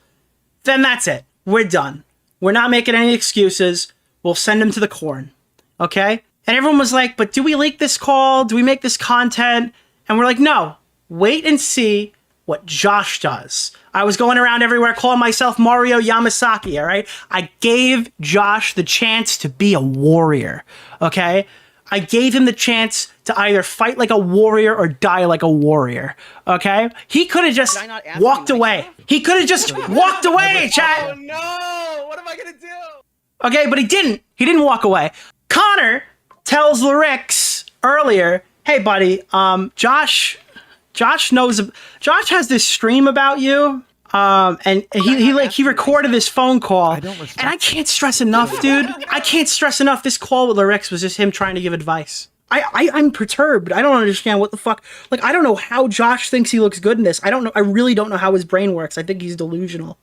then that's it. We're done. We're not making any excuses. We'll send him to the corn. Okay? And everyone was like, but do we leak this call? Do we make this content? And we're like, no. Wait and see what Josh does. I was going around everywhere calling myself Mario Yamasaki, all right? I gave Josh the chance to be a warrior, okay? I gave him the chance to either fight like a warrior or die like a warrior, okay? He could have just walked away. He could have just walked away, chat. Oh no! What am I gonna do? Okay, but he didn't. He didn't walk away. Connor tells Lyrics earlier, hey buddy, Josh has this stream about you. And he recorded this phone call, and I can't stress enough, dude. I can't stress enough. This call with Lyrics was just him trying to give advice. I'm perturbed. I don't understand what the fuck. Like, I don't know how Josh thinks he looks good in this. I don't know. I really don't know how his brain works. I think he's delusional.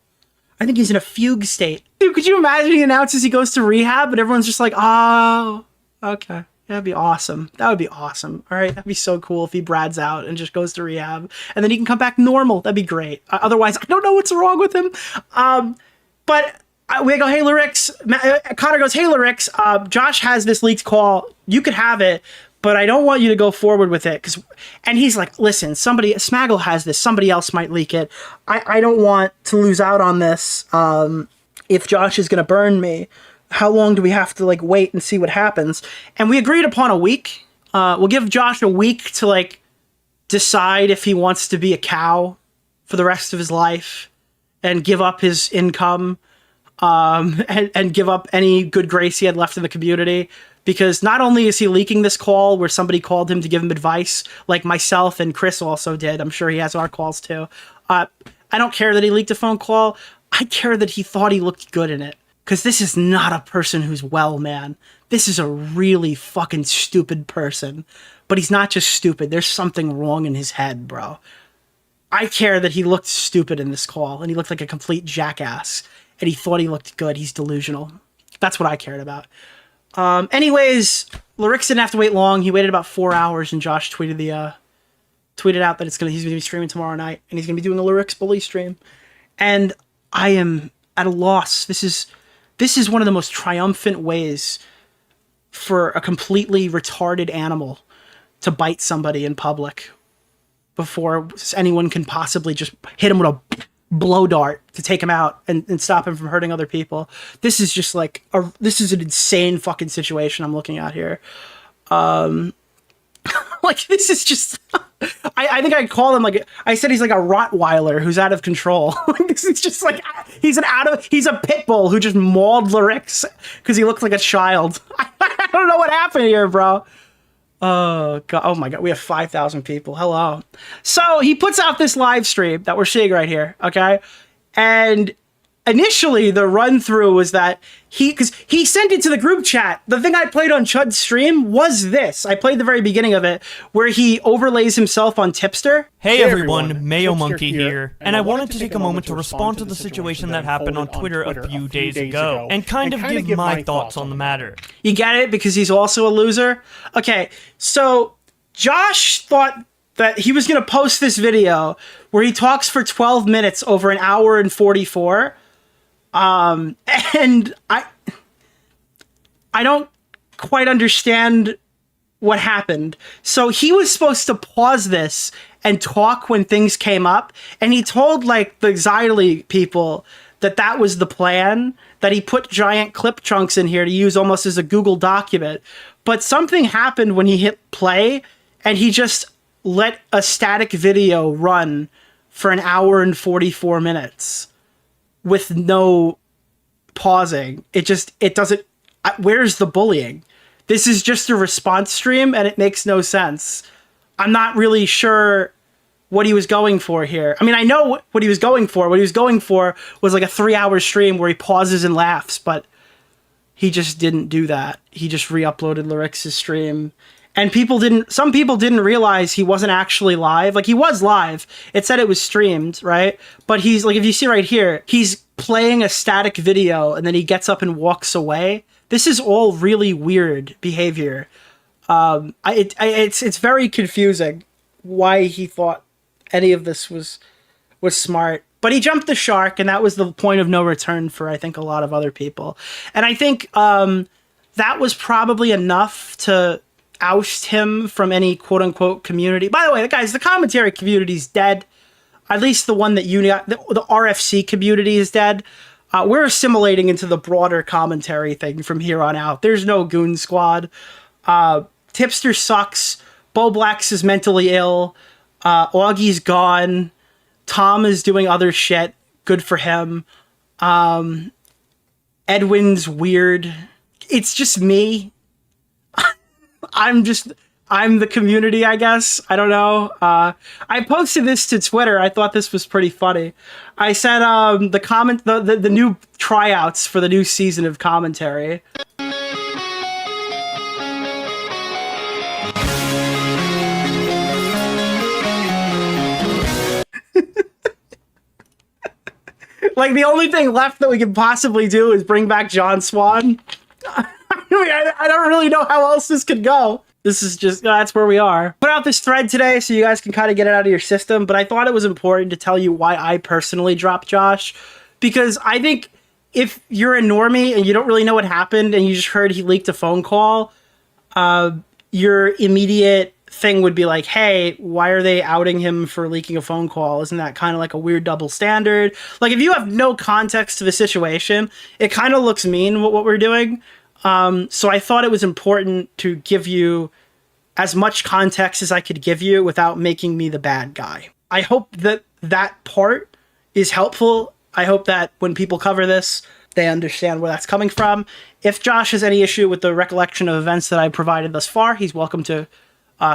I think he's in a fugue state. Dude, could you imagine he announces he goes to rehab, and everyone's just like, oh, okay. That'd be awesome. That would be awesome. All right. That'd be so cool if he brads out and just goes to rehab and then he can come back normal. That'd be great. Otherwise, I don't know what's wrong with him. But we go, hey, Lyrics. Connor goes, hey, Lyrics. Josh has this leaked call. You could have it, but I don't want you to go forward with it. And he's like, listen, Smaggle has this. Somebody else might leak it. I don't want to lose out on this if Josh is going to burn me. How long do we have to like wait and see what happens? And we agreed upon a week. We'll give Josh a week to like decide if he wants to be a cow for the rest of his life and give up his income and give up any good grace he had left in the community. Because not only is he leaking this call where somebody called him to give him advice, like myself and Chris also did. I'm sure he has our calls too. I don't care that he leaked a phone call. I care that he thought he looked good in it. Because this is not a person who's well, man. This is a really fucking stupid person. But he's not just stupid. There's something wrong in his head, bro. I care that he looked stupid in this call, and he looked like a complete jackass. And he thought he looked good. He's delusional. That's what I cared about. Anyways, Lyrics didn't have to wait long. He waited about 4 hours, and Josh tweeted out that he's gonna be streaming tomorrow night, and he's gonna be doing a Lyrics bully stream. And I am at a loss. This is one of the most triumphant ways for a completely retarded animal to bite somebody in public before anyone can possibly just hit him with a blow dart to take him out and stop him from hurting other people. This is just like, this is an insane fucking situation I'm looking at here. Like, this is just, I think I call him like, I said he's like a Rottweiler who's out of control. It's just like, he's a pit bull who just mauled Larix because he looked like a child. I don't know what happened here, bro. Oh god! Oh my god! We have 5,000 people. Hello. So he puts out this live stream that we're seeing right here. Okay, and initially the run through was that because he sent it to the group chat. The thing I played on Chud's stream was this. I played the very beginning of it where he overlays himself on Tipster. Hey everyone, Mayo Monkey here, and I wanted to take a moment to respond to the situation that happened on Twitter a few days ago, and kind of give my thoughts on the matter. You get it? Because he's also a loser? Okay, so Josh thought that he was going to post this video where he talks for 12 minutes over an hour and 44. And I don't quite understand what happened. So he was supposed to pause this and talk when things came up, and he told like the Xylee people that was the plan, that he put giant clip chunks in here to use almost as a Google document. But something happened when he hit play, and he just let a static video run for an hour and 44 minutes with no pausing. It doesn't, where's the bullying? This is just a response stream and it makes no sense. I'm not really sure what he was going for here. I mean, I know what he was going for. What he was going for was like a 3-hour stream where he pauses and laughs, but he just didn't do that. He just re-uploaded Larix's stream. And some people didn't realize he wasn't actually live. Like, he was live. It said it was streamed, right? But he's, like, if you see right here, he's playing a static video and then he gets up and walks away. This is all really weird behavior. It's very confusing why he thought any of this was smart. But he jumped the shark, and that was the point of no return for, I think, a lot of other people. And I think that was probably enough to oust him from any quote-unquote community. By the way, guys, the commentary community is dead. At least the one that the RFC community is dead. We're assimilating into the broader commentary thing from here on out. There's no Goon Squad. Tipster sucks. Bowblax is mentally ill. Augie's gone. Tom is doing other shit. Good for him. Edwin's weird. It's just me. I'm the community, I guess. I don't know. I posted this to Twitter. I thought this was pretty funny. I said the new tryouts for the new season of commentary. Like, the only thing left that we can possibly do is bring back John Swan. I don't really know how else this could go. This is just, that's where we are. Put out this thread today so you guys can kind of get it out of your system, but I thought it was important to tell you why I personally dropped Josh, because I think if you're a normie and you don't really know what happened and you just heard he leaked a phone call, your immediate thing would be like, hey, why are they outing him for leaking a phone call? Isn't that kind of like a weird double standard? Like, if you have no context to the situation, it kind of looks mean what we're doing. So I thought it was important to give you as much context as I could give you without making me the bad guy. I hope that part is helpful. I hope that when people cover this, they understand where that's coming from. If Josh has any issue with the recollection of events that I provided thus far, he's welcome to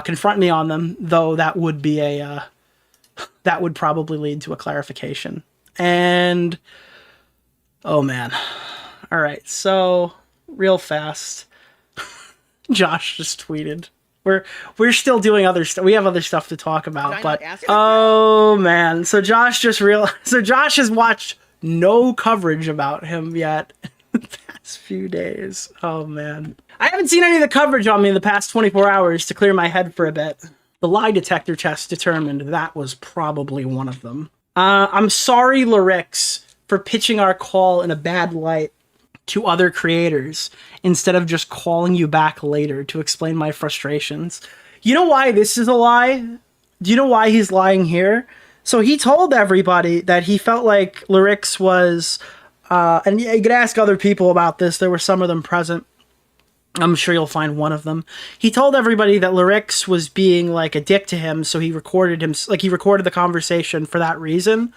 confront me on them, though that would be that would probably lead to a clarification. And, oh man. All right, so real fast. Josh just tweeted. We're still doing other stuff. We have other stuff to talk about, but oh man. So Josh has watched no coverage about him yet in the past few days. Oh man. I haven't seen any of the coverage on me in the past 24 hours to clear my head for a bit. The lie detector test determined that was probably one of them. I'm sorry, Larix, for pitching our call in a bad light to other creators instead of just calling you back later to explain my frustrations. You know why this is a lie? Do you know why he's lying here? So he told everybody that he felt like Larix was, and you could ask other people about this, there were some of them present, I'm sure you'll find one of them. He told everybody that Larix was being like a dick to him, so he recorded the conversation for that reason.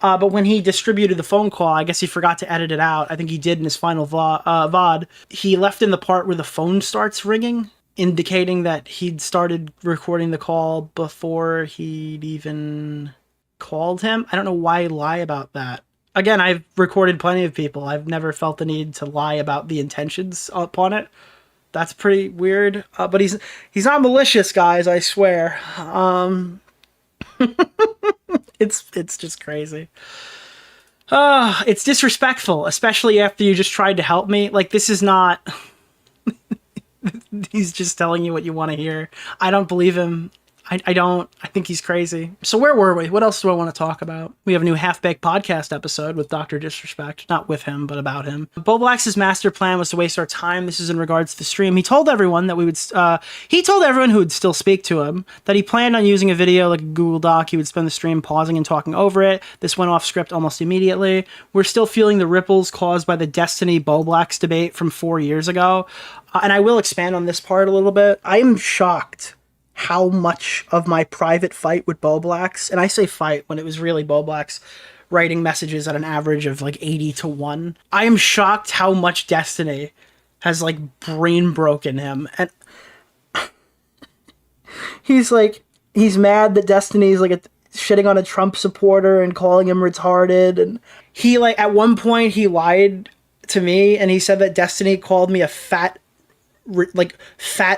But when he distributed the phone call, I guess he forgot to edit it out. I think he did in his final VOD. He left in the part where the phone starts ringing, indicating that he'd started recording the call before he'd even called him. I don't know why lie about that. Again, I've recorded plenty of people. I've never felt the need to lie about the intentions upon it. That's pretty weird. But he's not malicious, guys, I swear. It's just crazy. It's disrespectful, especially after you just tried to help me. Like, this is not... He's just telling you what you want to hear. I don't believe him. I don't. I think he's crazy. So where were we? What else do I want to talk about? We have a new Half-Baked podcast episode with Dr. Disrespect. Not with him, but about him. Bowblax's master plan was to waste our time. This is in regards to the stream. He told everyone that we would... he told everyone who would still speak to him that he planned on using a video like a Google Doc. He would spend the stream pausing and talking over it. This went off script almost immediately. We're still feeling the ripples caused by the Destiny Bowblax debate from 4 years ago. And I will expand on this part a little bit. I am shocked how much of my private fight with Bowblax, and I say fight when it was really Bowblax writing messages at an average of like 80-1. I am shocked how much Destiny has like brain broken him. And he's mad that Destiny's like shitting on a Trump supporter and calling him retarded. And he like, at one point he lied to me and he said that Destiny called me a fat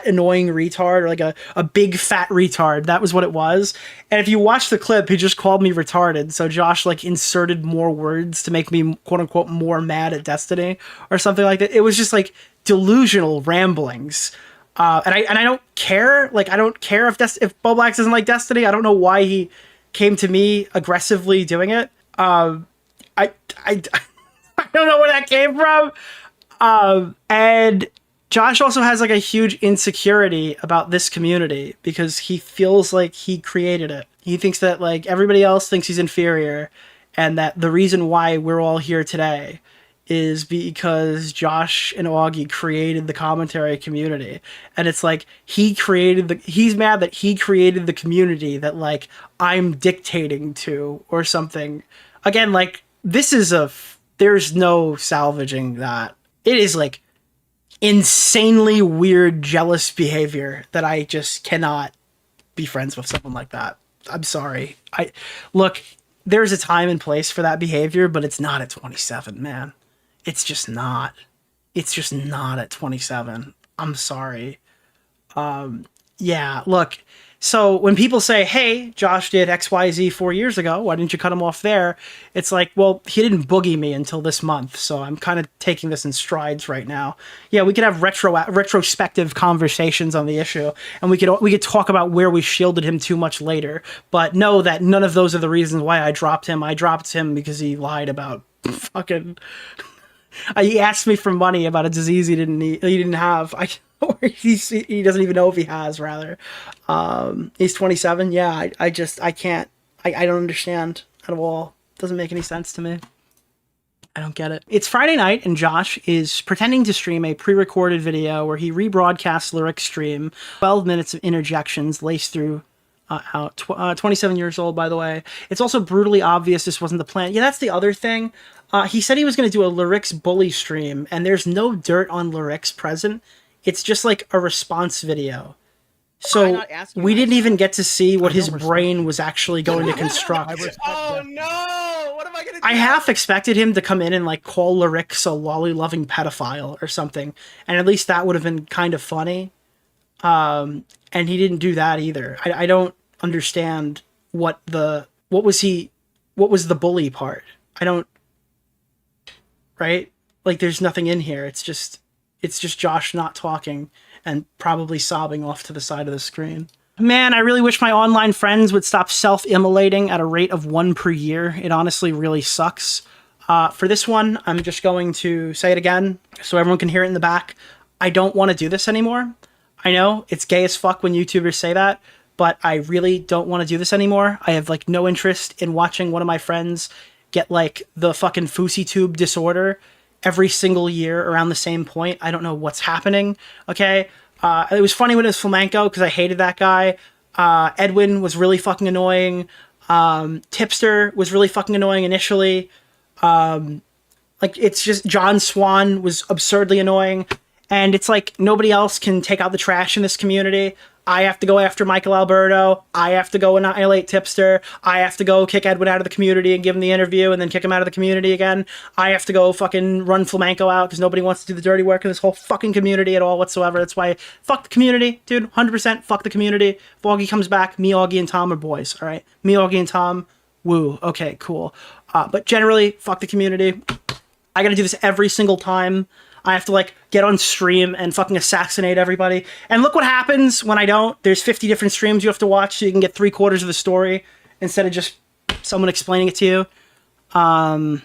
annoying retard, or like a big fat retard. That was what it was. And if you watch the clip, he just called me retarded. So Josh like inserted more words to make me quote unquote more mad at Destiny or something like that. It was just like delusional ramblings. And I don't care. Like, I don't care if Bowblax doesn't like Destiny. I don't know why he came to me aggressively doing it. I don't know where that came from. And Josh also has like a huge insecurity about this community because he feels like he created it. He thinks that like everybody else thinks he's inferior, and that the reason why we're all here today is because Josh and Augie created the commentary community. And it's like he's mad that he created the community that like I'm dictating to or something. Again, like there's no salvaging that. It is like insanely weird, jealous behavior that I just cannot be friends with someone like that. I'm sorry. Look, there's a time and place for that behavior, but it's not at 27, man. It's just not. It's just not at 27. I'm sorry. Yeah, look. So when people say, hey, Josh did XYZ 4 years ago, why didn't you cut him off there? It's like, well, he didn't boogie me until this month, so I'm kind of taking this in strides right now. Yeah, we could have retrospective conversations on the issue, and we could talk about where we shielded him too much later, but know that none of those are the reasons why I dropped him. I dropped him because he lied about fucking... He asked me for money about a disease he didn't have. He doesn't even know if he has, rather. He's 27. Yeah, I can't. I don't understand at all. Doesn't make any sense to me. I don't get it. It's Friday night, and Josh is pretending to stream a pre-recorded video where he rebroadcasts Lyric's stream. 12 minutes of interjections laced through out. 27 years old, by the way. It's also brutally obvious this wasn't the plan. Yeah, that's the other thing. He said he was going to do a Lyric's bully stream, and there's no dirt on Lyric's present. It's just like a response video. So we didn't even get to see what his brain was actually going to construct. Oh no! What am I gonna do? I half expected him to come in and like call Lyrix a lolly-loving pedophile or something, and at least that would have been kind of funny. And he didn't do that either. I don't understand what was the bully part. I don't. Right? Like, there's nothing in here. It's just Josh not talking and probably sobbing off to the side of the screen. Man, I really wish my online friends would stop self-immolating at a rate of 1 per year. It honestly really sucks. For this one, I'm just going to say it again so everyone can hear it in the back. I don't want to do this anymore. I know it's gay as fuck when YouTubers say that, but I really don't want to do this anymore. I have like no interest in watching one of my friends get like the fucking Fousey tube disorder every single year around the same point. I don't know what's happening. Okay. It was funny when it was Flamenco because I hated that guy. Edwin was really fucking annoying. Tipster was really fucking annoying initially. Like, it's just John Swan was absurdly annoying. And it's like nobody else can take out the trash in this community. I have to go after Michael Alberto. I have to go annihilate Tipster. I have to go kick Edwin out of the community and give him the interview and then kick him out of the community again. I have to go fucking run Flamenco out because nobody wants to do the dirty work in this whole fucking community at all whatsoever. That's why, fuck the community, dude. 100% fuck the community. If Augie comes back, me, Augie, and Tom are boys, all right? Me, Augie, and Tom, woo. Okay, cool. But generally, fuck the community. I gotta do this every single time. I have to, like, get on stream and fucking assassinate everybody. And look what happens when I don't. There's 50 different streams you have to watch so you can get 3/4 of the story instead of just someone explaining it to you. And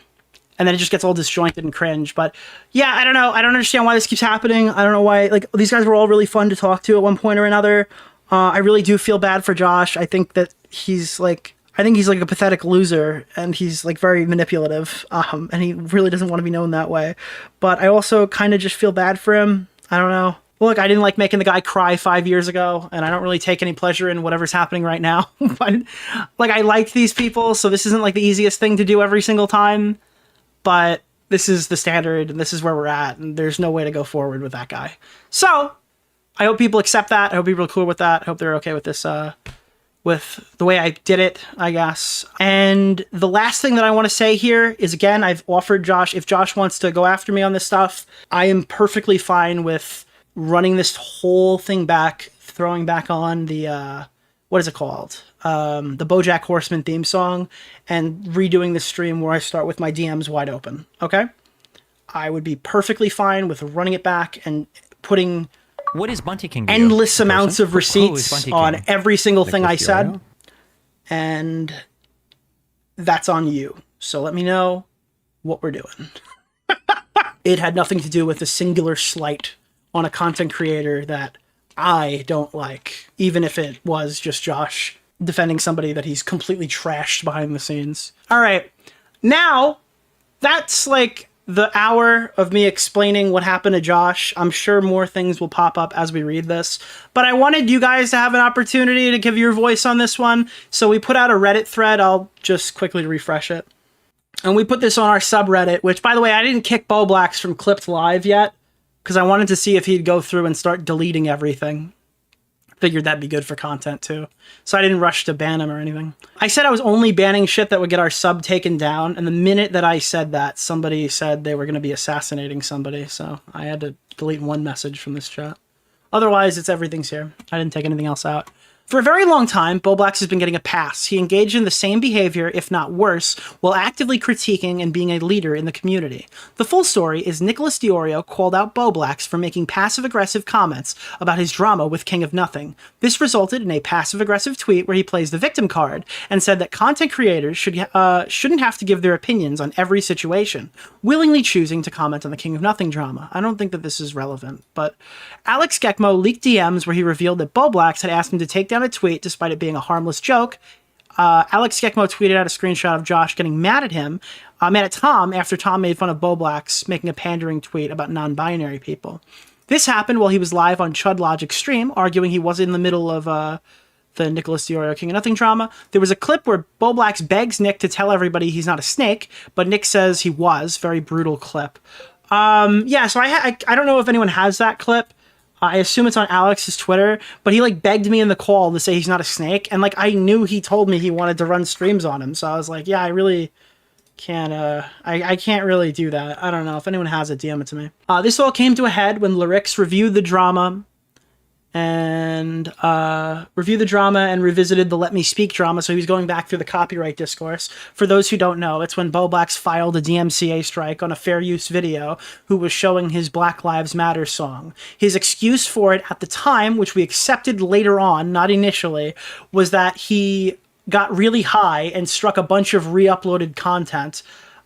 then it just gets all disjointed and cringe. But, yeah, I don't know. I don't understand why this keeps happening. I don't know why. Like, these guys were all really fun to talk to at one point or another. I really do feel bad for Josh. I think that he's, like... I think he's like a pathetic loser and he's like very manipulative. And he really doesn't want to be known that way. But I also kind of just feel bad for him. I don't know. Look, I didn't like making the guy cry 5 years ago and I don't really take any pleasure in whatever's happening right now. But like, I like these people. So this isn't like the easiest thing to do every single time, but this is the standard and this is where we're at. And there's no way to go forward with that guy. So I hope people accept that. I hope people are cool with that. I hope they're okay with this, with the way I did it, I guess. And the last thing that I want to say here is, again, I've offered Josh, if Josh wants to go after me on this stuff, I am perfectly fine with running this whole thing back, throwing back on the, what is it called? The BoJack Horseman theme song and redoing the stream where I start with my DMs wide open, okay? I would be perfectly fine with running it back and putting... What is Bunty King to you? Endless amounts of receipts on every single thing I Nicholas said. DeOrio? And that's on you. So let me know what we're doing. It had nothing to do with a singular slight on a content creator that I don't like, even if it was just Josh defending somebody that he's completely trashed behind the scenes. All right. Now, that's like the hour of me explaining what happened to Josh. I'm sure more things will pop up as we read this, but I wanted you guys to have an opportunity to give your voice on this one. So we put out a Reddit thread. I'll just quickly refresh it. And we put this on our subreddit, which, by the way, I didn't kick Bowblax from Clipped Live yet because I wanted to see if he'd go through and start deleting everything. Figured that'd be good for content too. So I didn't rush to ban him or anything. I said I was only banning shit that would get our sub taken down. And the minute that I said that, somebody said they were going to be assassinating somebody. So I had to delete one message from this chat. Otherwise, everything's here. I didn't take anything else out. For a very long time, Bowblax has been getting a pass. He engaged in the same behavior, if not worse, while actively critiquing and being a leader in the community. The full story is Nicholas DeOrio called out Bowblax for making passive-aggressive comments about his drama with King of Nothing. This resulted in a passive-aggressive tweet where he plays the victim card and said that content creators shouldn't have to give their opinions on every situation, willingly choosing to comment on the King of Nothing drama. I don't think that this is relevant, but Alex Geckmo leaked DMs where he revealed that Bowblax had asked him to take down a tweet despite it being a harmless joke. Alex Geckmo tweeted out a screenshot of Josh getting mad at Tom after Tom made fun of Bowblax making a pandering tweet about non-binary people. This happened while he was live on Chud Logic's stream, arguing he was in the middle of the Nicholas DeOrio King of Nothing drama. There was a clip where Bowblax begs Nick to tell everybody he's not a snake, but Nick says he was. Very brutal clip. Yeah, so I don't know if anyone has that clip. I assume it's on Alex's Twitter, but he like begged me in the call to say he's not a snake. And like, I knew he told me he wanted to run streams on him. So I was like, yeah, I really can't, I can't really do that. I don't know if anyone has it, DM it to me. This all came to a head when Lyrics reviewed the drama and revisited the Let Me Speak drama. So he was going back through the copyright discourse. For those who don't know, it's when Bowblax filed a DMCA strike on a fair use video who was showing his Black Lives Matter song. His excuse for it at the time, which we accepted later on, not initially, was that he got really high and struck a bunch of re-uploaded content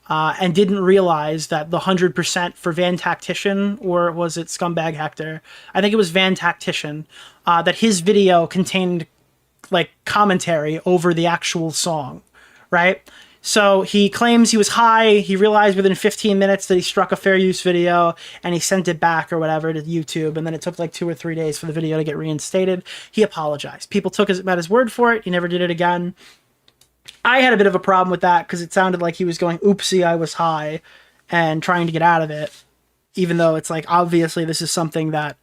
and didn't realize that the 100% for Van Tactician, or was it Scumbag Hector? I think it was Van Tactician, that his video contained like commentary over the actual song, right? So he claims he was high. He realized within 15 minutes that he struck a fair use video, and he sent it back or whatever to YouTube. And then it took like 2 or 3 days for the video to get reinstated. He apologized. People took him at his word for it. He never did it again. I had a bit of a problem with that because it sounded like he was going, oopsie, I was high, and trying to get out of it. Even though it's like, obviously this is something that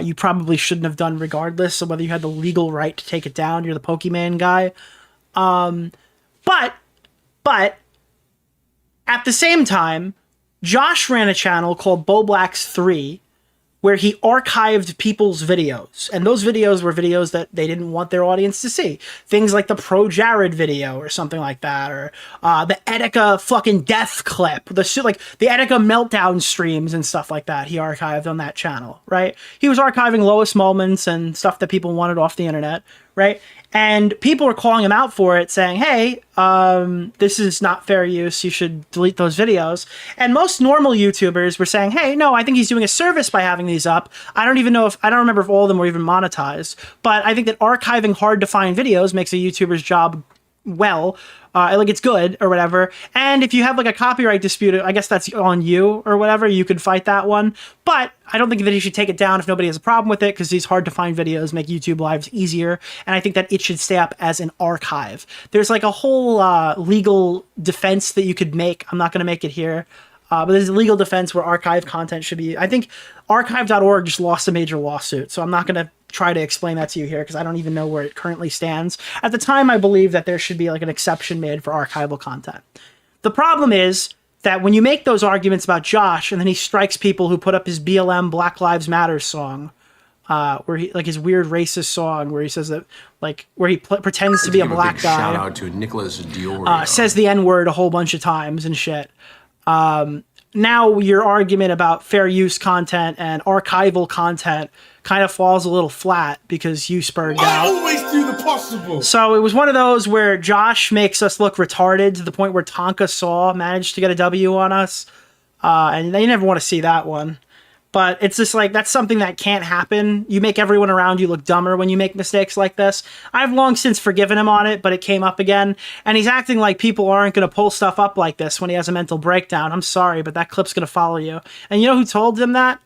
you probably shouldn't have done regardless. So whether you had the legal right to take it down, you're the Pokemon guy. But at the same time, Josh ran a channel called Bowblax 3 where he archived people's videos. And those videos were videos that they didn't want their audience to see. Things like the Pro Jared video or something like that, or the Etika fucking death clip, the Etika meltdown streams and stuff like that he archived on that channel, right? He was archiving lowest moments and stuff that people wanted off the internet, right? And people were calling him out for it, saying, hey, this is not fair use. You should delete those videos. And most normal YouTubers were saying, hey, no, I think he's doing a service by having these up. I don't remember if all of them were even monetized. But I think that archiving hard to find videos makes a YouTuber's job well, like it's good or whatever. And if you have like a copyright dispute, I guess that's on you or whatever. You could fight that one. But I don't think that he should take it down if nobody has a problem with it, because these hard to find videos make YouTube lives easier. And I think that it should stay up as an archive. There's like a whole legal defense that you could make. I'm not going to make it here. But there's a legal defense where archive content should be, I think archive.org just lost a major lawsuit. So I'm not going to try to explain that to you here because I don't even know where it currently stands. At the time, I believe that there should be like an exception made for archival content. The problem is that when you make those arguments about Josh and then he strikes people who put up his BLM Black Lives Matter song, where he, like his weird racist song where he says that, like, where he pretends to be a black guy. Shout out to Nicholas DeOrio. Says the N-word a whole bunch of times and shit. Now your argument about fair use content and archival content kind of falls a little flat because you spurred out. I always do the possible. So it was one of those where Josh makes us look retarded to the point where Tonka Saw managed to get a W on us. And they never want to see that one. But it's just like, that's something that can't happen. You make everyone around you look dumber when you make mistakes like this. I've long since forgiven him on it, but it came up again. And he's acting like people aren't going to pull stuff up like this when he has a mental breakdown. I'm sorry, but that clip's going to follow you. And you know who told him that?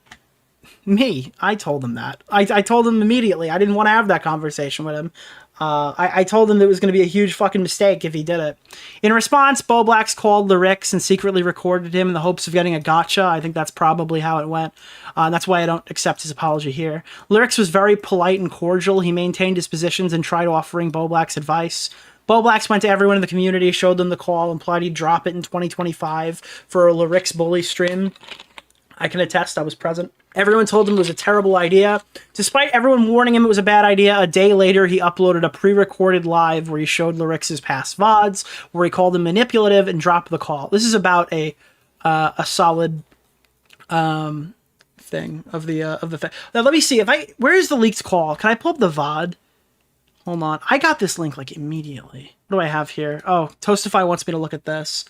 Me. I told him that. I told him immediately. I didn't want to have that conversation with him. I told him that it was going to be a huge fucking mistake if he did it. In response, Bowblax called Lyrics and secretly recorded him in the hopes of getting a gotcha. I think that's probably how it went. That's why I don't accept his apology here. Lyrics was very polite and cordial. He maintained his positions and tried offering Bowblax advice. Bowblax went to everyone in the community, showed them the call, implied he'd drop it in 2025 for a Lyrics bully stream. I can attest, I was present. Everyone told him it was a terrible idea. Despite everyone warning him it was a bad idea, a day later he uploaded a pre-recorded live where he showed Lyrics' past VODs, where he called him manipulative and dropped the call. This is about a solid thing of the thing. Now, let me see where is the leaked call? Can I pull up the VOD? Hold on. I got this link like immediately. What do I have here? Oh, Toastify wants me to look at this.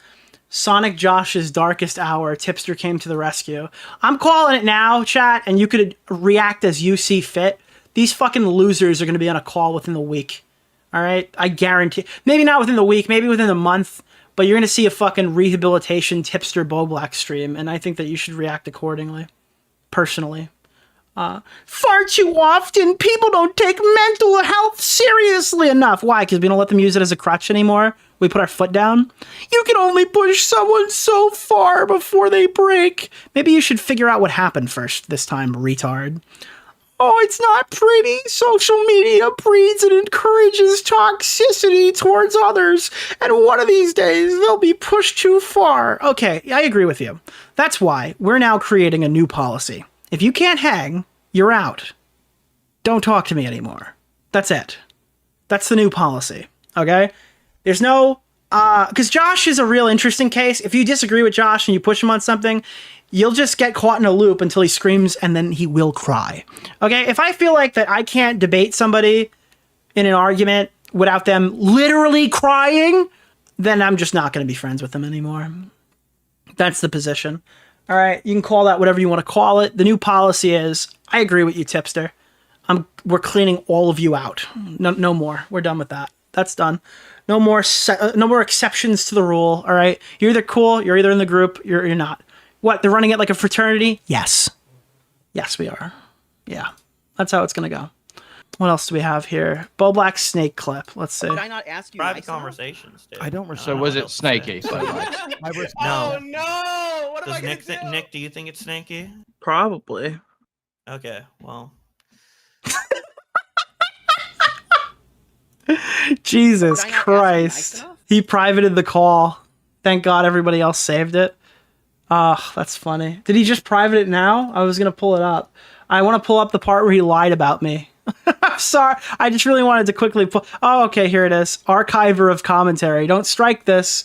Sonic Josh's darkest hour. Tipster came to the rescue. I'm calling it now, chat, and you could react as you see fit. These fucking losers are going to be on a call within the week. All right? I guarantee. Maybe not within the week, maybe within the month, but you're going to see a fucking rehabilitation Tipster Bowblax stream, and I think that you should react accordingly. Personally. Far too often, people don't take mental health seriously enough. Why? Because we don't let them use it as a crutch anymore? We put our foot down? You can only push someone so far before they break. Maybe you should figure out what happened first this time, retard. Oh, it's not pretty. Social media breeds and encourages toxicity towards others. And one of these days, they'll be pushed too far. Okay, I agree with you. That's why we're now creating a new policy. If you can't hang, you're out. Don't talk to me anymore. That's it. That's the new policy. Okay? There's no... Because Josh is a real interesting case. If you disagree with Josh and you push him on something, you'll just get caught in a loop until he screams and then he will cry. Okay? If I feel like that I can't debate somebody in an argument without them literally crying, then I'm just not going to be friends with them anymore. That's the position. All right, you can call that whatever you want to call it. The new policy is, I agree with you, Tipster. We're cleaning all of you out. No more. We're done with that. That's done. No more no more exceptions to the rule. All right, you're either cool, you're either in the group, you're not. What? They're running it like a fraternity? Yes, yes, we are. Yeah, that's how it's gonna go. What else do we have here? Bowblax snake clip. Let's see. Did I not ask you? Private conversations, dude. I don't respect. So was it snaky? I respect. Oh no! What am I Does gonna Nick, do? Nick, do you think it's snaky? Probably. Okay, well. Jesus Did I not ask you Christ. nice enough? He privated the call. Thank God everybody else saved it. Oh, that's funny. Did he just private it now? I was going to pull it up. I want to pull up the part where he lied about me. I'm sorry. I just really wanted to quickly pull. Oh, okay, here it is. Archiver of commentary. Don't strike this.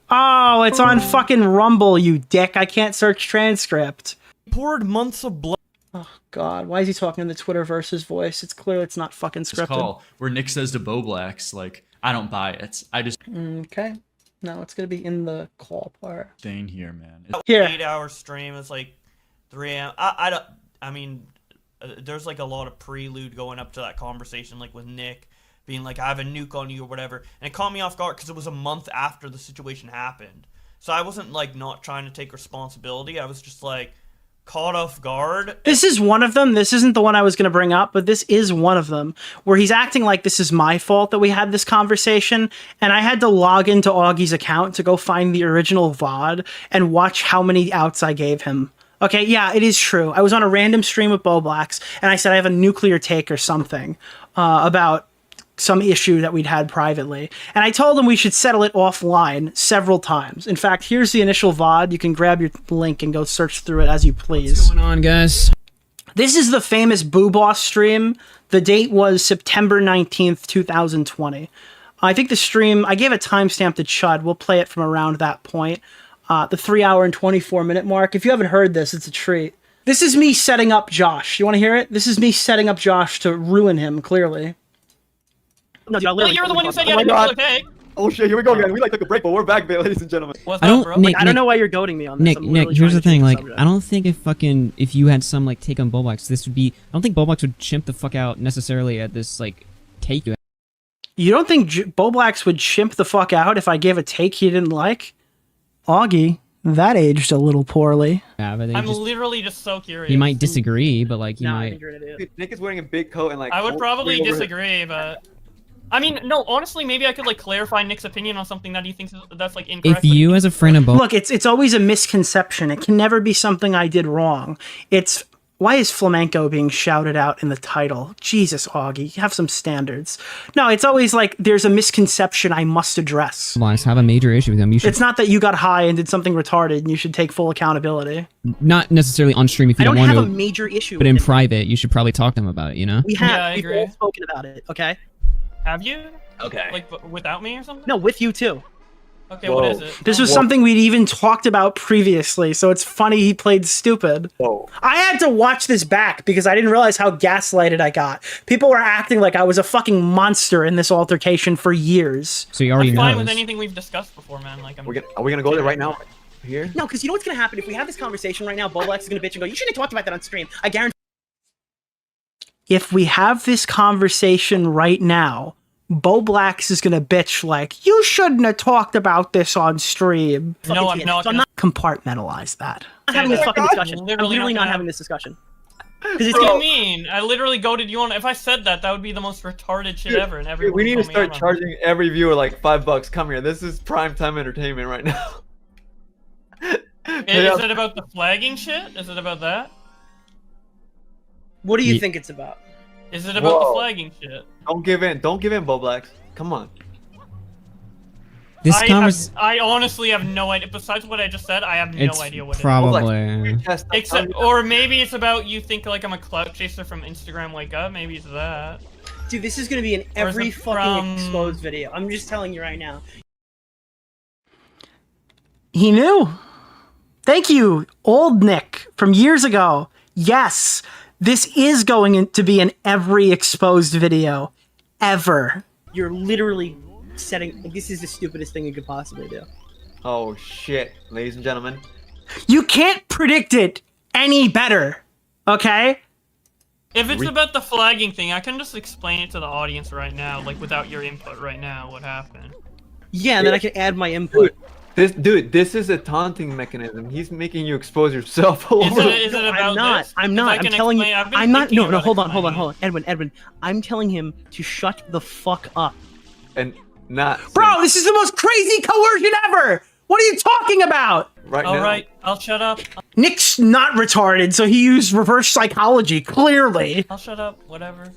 Oh, it's on fucking Rumble, you dick. I can't search transcript. Poured months of blood. Oh, God. Why is he talking in the Twitterverse's voice? It's clear it's not fucking This scripted. call where Nick says to Bowblax, like, I don't buy it. I just Okay. No, it's going to be in the call part. staying here, man. Here. 8-hour stream is like 3 a.m. I mean, there's like a lot of prelude going up to that conversation, like with Nick being like, I have a nuke on you or whatever. And it caught me off guard because it was a month after the situation happened. So I wasn't like not trying to take responsibility. I was just like caught off guard. This is one of them. This isn't the one I was going to bring up, but this is one of them where he's acting like this is my fault that we had this conversation. And I had to log into Augie's account to go find the original VOD and watch how many outs I gave him. Okay, yeah, it is true. I was on a random stream with Bowblax, and I said I have a nuclear take or something about some issue that we'd had privately. And I told him we should settle it offline several times. In fact, here's the initial VOD. You can grab your link and go search through it as you please. What's going on, guys? This is the famous Boo Boss stream. The date was September 19th, 2020. I think the stream, I gave a timestamp to Chud. We'll play it from around that point. The 3 hour and 24 minute mark. If you haven't heard this, it's a treat. This is me setting up Josh. You want to hear it? This is me setting up Josh to ruin him, clearly. No, dude, Well, you're the one who said you had a nuclear take. Oh shit, here we go again. We like took a break, but we're back, ladies and gentlemen. What's I up, don't- bro? Nick- I don't know why you're goading me on this. Nick, I'm literally here's the trying to thing. change Like, subject. I don't think if you had some like take on Bowblax, this would be. I don't think Bowblax would chimp the fuck out necessarily at this like take you. You don't think Bowblax would chimp the fuck out if I gave a take he didn't like? Augie, that aged a little poorly. have. I think I'm just, literally just so curious. he might disagree, but like he Nah, I might. think you're an idiot. Nick is wearing a big coat and like. I would probably disagree, but I mean, no. Honestly, maybe I could like clarify Nick's opinion on something that he thinks that's like incorrect. If you, as a friend of Bowblax, Look, it's always a misconception. It can never be something I did wrong. It's why is flamenco being shouted out in the title? Jesus, Augie, have some standards. No, it's always like there's a misconception I must address. have a major issue with him, you should It's not that you got high and did something retarded and you should take full accountability. not necessarily on stream if you I don't want have a to, major issue but with in it. private, you should probably talk to him about it. You know. We have. Yeah, I We've agree. all spoken about it, okay? Have you? Okay. Like without me or something? No, with you too. Okay, what is it? This was something we'd even talked about previously, so it's funny he played stupid. Whoa. I had to watch this back because I didn't realize how gaslighted I got. People were acting like I was a fucking monster in this altercation for years. So you already I'm know. fine with anything we've discussed before, man. Like, Are we gonna go there right now? Here? No, because you know what's going to happen? If we have this conversation right now, Bowblax is going to bitch and go, you shouldn't have talked about that on stream. I guarantee. If we have this conversation right now, Bowblax is going to bitch like, you shouldn't have talked about this on stream. No, I'm not So I'm gonna- not compartmentalize that. I'm not having Oh this my fucking God. discussion. I'm Literally literally not not gonna having this discussion. Because it's What do going you mean? I literally goaded you on. If I said that, that would be the most retarded shit ever, and everyone. We need to would call me start out on it. charging every viewer like $5. Come here. This is prime time entertainment right now. Is it about the flagging shit? Is it about that? What do you Ye- think it's about? Is it about Whoa. the flagging shit? Don't give in. Don't give in, Bowblax. Come on. This I honestly have no idea. Besides what I just said, I have It's no idea what it is. probably. Except, or maybe it's about you think like I'm a clout chaser from Instagram Wake Up. Maybe it's that. Dude, this is going to be in Or is every it fucking from- exposed video. I'm just telling you right now. He knew. Thank you, old Nick from years ago. Yes, this is going to be in every exposed video ever. You're literally setting. This is the stupidest thing you could possibly do. Oh shit, ladies and gentlemen. You can't predict it any better. Okay? If it's about the flagging thing, I can just explain it to the audience right now, like without your input right now, what happened. Yeah, and then I can add my input. This is a taunting mechanism. He's making you expose yourself. All over. Is it about I'm not. this? I'm 'Cause not. I I'm can telling you. explain- I've been I'm not. thinking No, no. about Hold on. explaining it. Edwin. I'm telling him to shut the fuck up. And not. Bro, this is the most crazy coercion ever! What are you talking about? Right All now. right, I'll shut up. Nick's not retarded, so he used reverse psychology, clearly. I'll shut up. Whatever.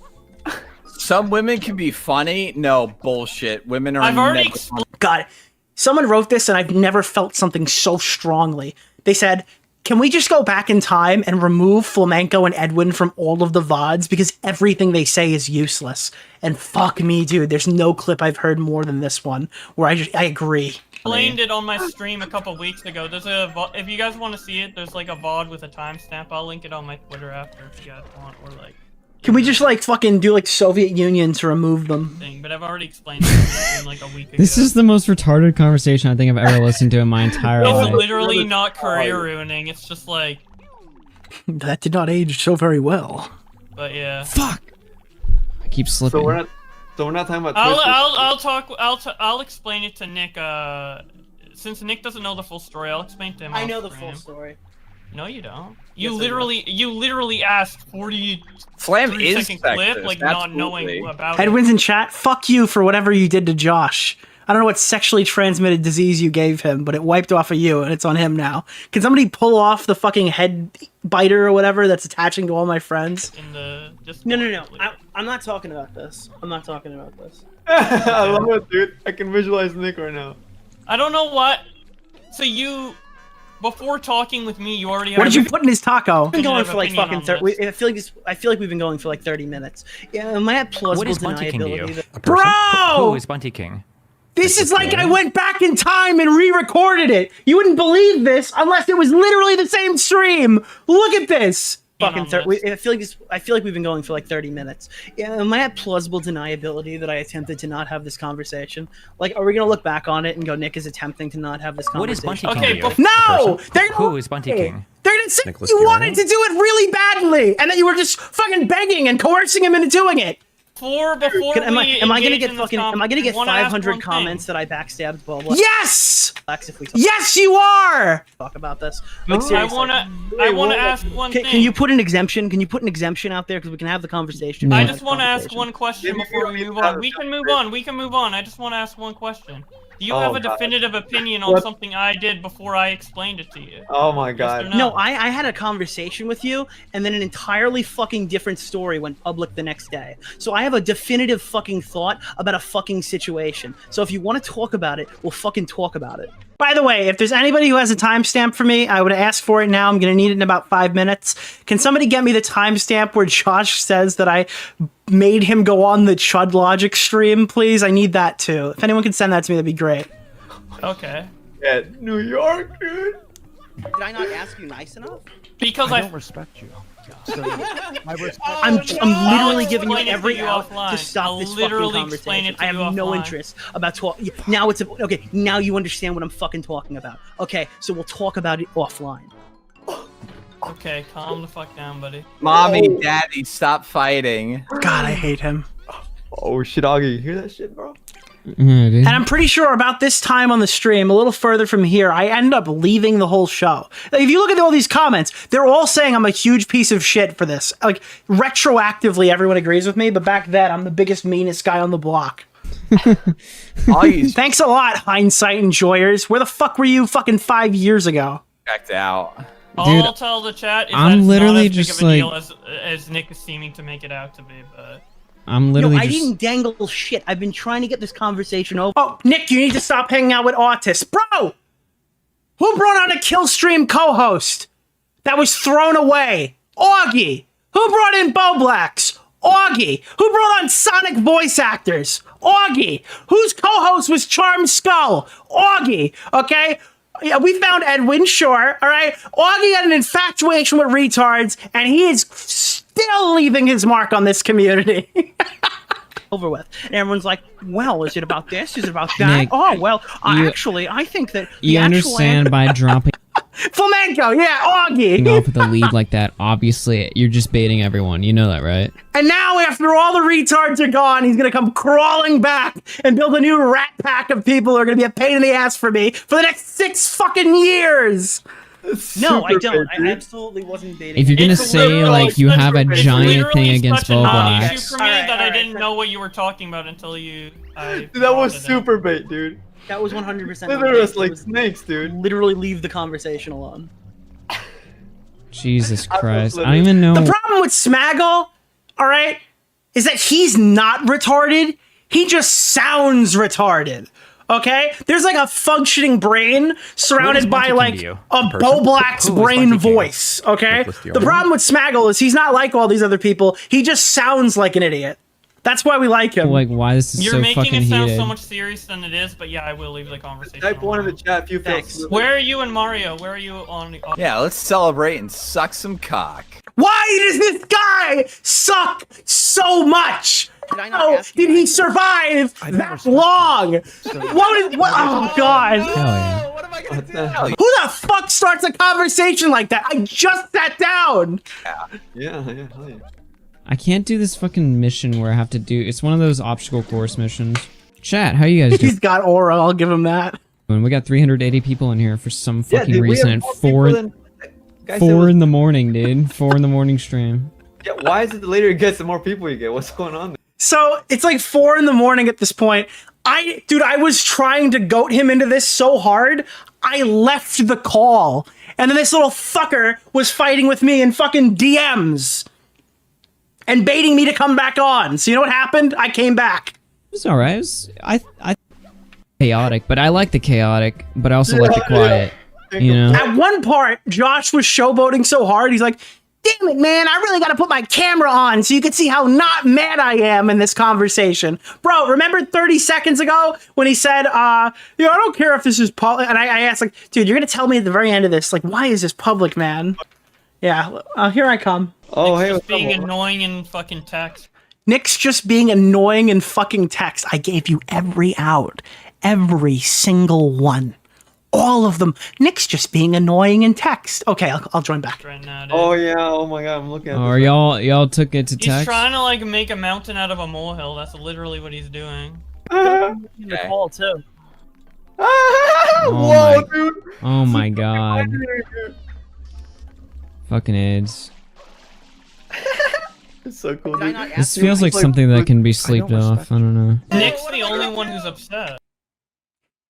Some women can be funny. No, bullshit. Women are I've already never explained. God, someone wrote this and I've never felt something so strongly. They said, can we just go back in time and remove Flamenco and Edwin from all of the VODs because everything they say is useless? And fuck me, dude, there's no clip I've heard more than this one where I agree. Explained it on my stream a couple weeks ago. There's a if you guys want to see it, there's like a VOD with a timestamp. I'll link it on my Twitter after if you guys want, or like. Can we just like fucking do like Soviet Union to remove them? Thing, but I've already explained it on the stream like a week ago. This is the most retarded conversation I think I've ever listened to in my entire It's life. literally not career ruining. It's just like. That did not age so very well. But yeah. Fuck. I keep slipping. So we're not talking about. I'll explain it to Nick. Since Nick doesn't know the full story, I'll explain to him. I off know the stream. full story. No, you don't. Yes, You literally asked 40 Flam is second clip, sexist, like not absolutely. knowing about Edwin's in chat. Fuck you for whatever you did to Josh. I don't know what sexually transmitted disease you gave him, but it wiped off of you and it's on him now. Can somebody pull off the fucking head biter or whatever that's attaching to all my friends? it in the No. I'm not talking about this. I'm not talking about this. I love it, dude. I can visualize Nick right now. I don't know what. So you, before talking with me, you already. What did you put in his taco? We've been going for like opinion fucking on 30. this. I feel like we've been going for like 30 minutes. Yeah, am I at plausible What is Bunty King to you? deniability? A person? Bro! Who is Bunty King? This is like I went back in time and re-recorded it. You wouldn't believe this unless it was literally the same stream. Look at this. Fucking 30. I feel like we've been going for like 30 minutes. Yeah, am I at plausible deniability that I attempted to not have this conversation? Like, are we gonna look back on it and go, Nick is attempting to not have this What is conversation? Bunty King to you? No! A person? They're Who is Bunty King? They're gonna say Nicholas you DeOrio? wanted to do it really badly, and that you were just fucking begging and coercing him into doing it. Before Am I gonna engage get in fucking? this Am I gonna get wanna ask 500 one comments thing. that I backstabbed Bowblax? Yes! If we Yes, you are. talk about this, like I seriously. wanna ask one thing. Can you put an exemption? Can you put an exemption out there because we can have the conversation? No. I Have just the want to ask conversation. one question Maybe before we we don't move need on. to We have can a move on. We can move on. I just want to ask one question. Do you Oh, have a God. definitive opinion on What? something I did before I explained it to you? Oh my Yes or god. no? No, I had a conversation with you, and then an entirely fucking different story went public the next day. So I have a definitive fucking thought about a fucking situation. So if you want to talk about it, we'll fucking talk about it. By the way, if there's anybody who has a timestamp for me, I would ask for it now. I'm going to need it in about 5 minutes. Can somebody get me the timestamp where Josh says that I made him go on the Chud Logic stream, please? I need that too. If anyone can send that to me, that'd be great. Okay. Yeah, New York, dude. Did I not ask you nice enough? Because I I don't respect you. So, I respect I'm literally giving you explain it to every you out offline. to stop I'll this fucking literally explain conversation. it to I have you no offline. interest about talking. Now it's okay. Now you understand what I'm fucking talking about. Okay, so we'll talk about it offline. Okay, calm the fuck down, buddy. Mommy, daddy, stop fighting. God, I hate him. Oh shit, Augie, you hear that shit, bro? And I'm pretty sure about this time on the stream, a little further from here, I end up leaving the whole show. Like, if you look at all these comments, they're all saying I'm a huge piece of shit for this. Like, retroactively, everyone agrees with me, but back then, I'm the biggest, meanest guy on the block. Augie's Thanks a lot, hindsight enjoyers. Where the fuck were you fucking 5 years ago? checked out. Dude, I'll tell the chat is I'm that it's literally not as just big of a deal like- as Nick is seeming to make it out to be, but I'm No, literally I just. didn't dangle shit. I've been trying to get this conversation over. Oh, Nick, you need to stop hanging out with autists. Bro! Who brought on a Killstream co-host that was thrown away? Augie! Who brought in Bowblax? Augie! Who brought on Sonic voice actors? Augie! Whose co-host was Charm Skull? Augie! Okay? Yeah, we found Edwin, sure, alright? Augie had an infatuation with retards, and he is still leaving his mark on this community. Over with. And everyone's like, well, is it about this? Is it about that? Nick, oh, well, you- actually, I think that You the actual understand by dropping. Flamenco, yeah, Augie. Off with a lead like that, obviously you're just baiting everyone. You know that, right? And now, after all the retards are gone, he's gonna come crawling back and build a new rat pack of people who are gonna be a pain in the ass for me for the next 6 fucking years. No, I don't. I absolutely wasn't dating. If you're gonna say like you have a giant thing against Bowblax, For me, that I didn't know what you were talking about until you. Dude, that was super bait, dude. That was 100%. There was like snakes, dude. Literally leave the conversation alone. Jesus Christ, I don't even know. The problem with Smaggle, all right, is that he's not retarded. He just sounds retarded. Okay, there's like a functioning brain surrounded by like a Bowblax brain voice. Okay, the problem with Smaggle is he's not like all these other people. He just sounds like an idiot. That's why we like him. Like, why this is You're so making fucking it sound heated. so much serious than it is, but yeah, I will leave the conversation. Type 1 in the chat if you feel. Where are you and Mario? Where are you on? Yeah, let's celebrate and suck some cock. Why does this guy suck so much? How did he survive that long? What? Oh God! What am I gonna do? Who the fuck starts a conversation like that? I just sat down. Yeah. I can't do this fucking mission where I have to do. It's one of those obstacle course missions. Chat, how you guys doing? He's got aura. I'll give him that. We got 380 people in here for some fucking dude, we reason. have At more four, people than- Guys, four in the morning, dude. 4 in the morning stream. Yeah, why is it the later it gets, the more people you get? What's going on there? So it's like 4 in the morning at this point. I was trying to goat him into this so hard, I left the call. And then this little fucker was fighting with me in fucking DMs. And baiting me to come back on. So you know what happened? I came back. It's alright. I chaotic, but I like the chaotic, but I also like the quiet. You know? At one part, Josh was showboating so hard, he's like, damn it, man, I really gotta put my camera on so you can see how not mad I am in this conversation. Bro, remember 30 seconds ago when he said, I don't care if this is public, and I asked, like, dude, you're gonna tell me at the very end of this, like, why is this public, man? Yeah, here I come. Oh, hey, Just being annoying in fucking text. Nick's just being annoying in fucking text. I gave you every out. Every single one. All of them. Nick's just being annoying in text. Okay, I'll join back. Right now, Oh yeah, oh my god, I'm looking at Or y'all took it to He's text? trying to like make a mountain out of a molehill. That's literally what he's doing. In the call too. Whoa, dude. Oh my god. Fucking AIDS. It's so cool, dude. This feels like something that can be sleeped off. I don't know. Nick's the only one who's upset.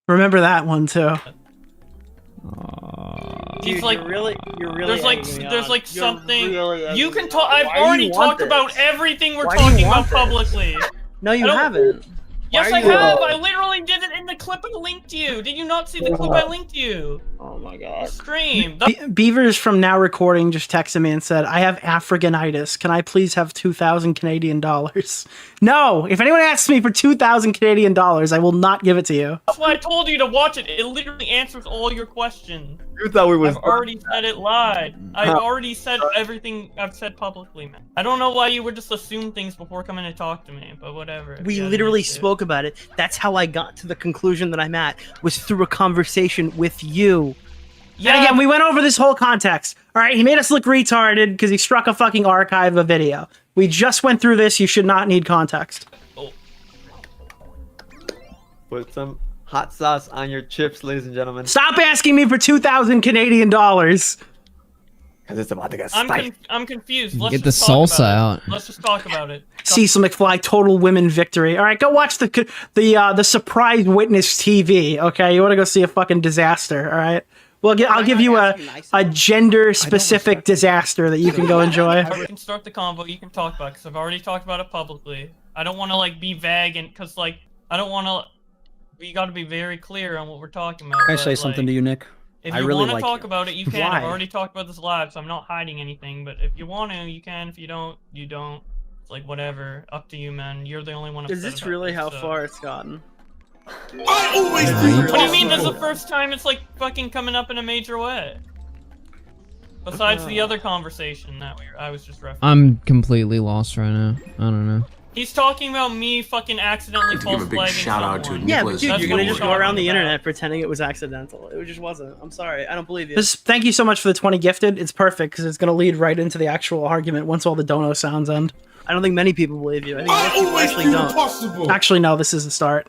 Remember that one too. He's Dude, like, you're really there's like egging me there's on. like You're something really you can talk. I've Why do you already want talked this? about everything we're Why do you talking want about this? publicly. No, you I don't- haven't. Yes, Why I are you- have. I literally did it in the clip I linked to you. Did you not see the clip I linked to you? Oh my god. Stream. Beavers from Now Recording just texted me and said, I have Africanitis. Can I please have 2,000 Canadian dollars? No! If anyone asks me for 2,000 Canadian dollars, I will not give it to you. That's why I told you to watch it. It literally answers all your questions. You thought we was. I've already said it live. I've already said everything I've said publicly, man. I don't know why you would just assume things before coming to talk to me, but whatever. We Yeah, literally that's it. spoke about it. That's how I got to the conclusion that I'm at, was through a conversation with you. Yeah. And again, we went over this whole context. All right, he made us look retarded because he struck a fucking archive of video. We just went through this. You should not need context. Put some hot sauce on your chips, ladies and gentlemen. Stop asking me for 2,000 Canadian dollars. Because it's about to get I'm confused. Let's Get the just talk salsa about out. it. Let's just talk about it. Cecil McFly, total women victory. All right, go watch the surprise witness TV. Okay, you want to go see a fucking disaster? All right. Well, I'll give you a gender specific disaster that you can go enjoy. We can start the convo. You can talk about it because I've already talked about it publicly. I don't want to like be vague and because like I don't want to. We got to be very clear on what we're talking about. Can I say something to you, Nick? If I you really want to like talk you. about it, you can. Why? I've already talked about this live, so I'm not hiding anything. But if you want to, you can. If you don't, you don't. It's like whatever. Up to you, man. You're the only one. Is upset this about really this, how so. far it's gotten? I always What do you mean? This is the first time it's like fucking coming up in a major way. Besides the other conversation that I was just referencing. I'm completely lost right now. I don't know. He's talking about me fucking accidentally false flagging someone. Yeah, but dude, That's you're what gonna he's just go talking around the about. internet pretending it was accidental. It just wasn't. I'm sorry. I don't believe you. Just thank you so much for the 20 gifted. It's perfect because it's going to lead right into the actual argument once all the dono sounds end. I don't think many people believe you. I think most people actually don't. Actually, no, this is the start.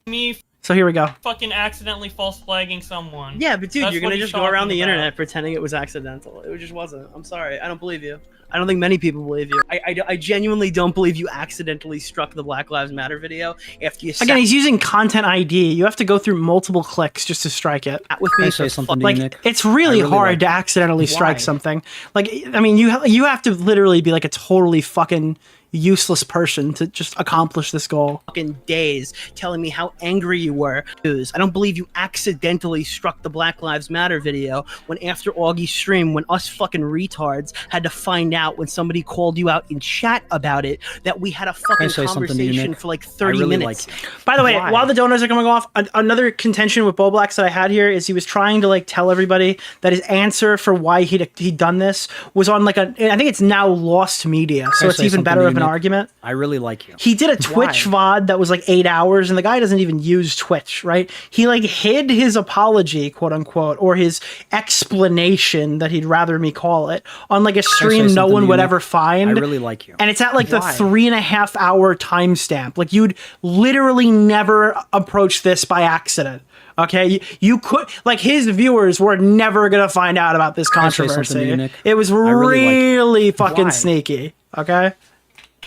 Me So here we go. fucking accidentally false flagging someone. Yeah, but dude, That's you're what gonna he's just go around talking the about. internet pretending it was accidental. It just wasn't. I'm sorry. I don't believe you. I don't think many people believe you. I genuinely don't believe you accidentally struck the Black Lives Matter video after you Again, he's using content ID. You have to go through multiple clicks just to strike it. with me. Can I say something to you, Like, Nick? it's really, I really hard like to accidentally strike Why? something. Like, I mean, you have to literally be like a totally fucking useless person to just accomplish this goal. Fucking days telling me how angry you were. I don't believe you accidentally struck the Black Lives Matter video when after Augie's stream, when us fucking retards had to find out when somebody called you out in chat about it, that we had a fucking say something to you, conversation Nick? for like I 30 really minutes. like you. By the way, Why? while the donuts are coming off, another contention with Bowblax that I had here is he was trying to like tell everybody that his answer for why he'd done this was on like I think it's now lost media, so Can I it's say even something better to you, of an Nick? argument. I really like you. He did a Twitch VOD that was like 8 hours, and the guy doesn't even use Twitch, right? He like hid his apology, quote unquote, or his explanation that he'd rather me call it, on like a stream no something one to you, would Nick? ever find. I really like you. And it's at like the Why? 3.5 hour timestamp. Like you'd literally never approach this by accident. Okay, you could like his viewers were never gonna find out about this I say something to controversy. you, Nick? It was really like you. really fucking Why? sneaky. Okay.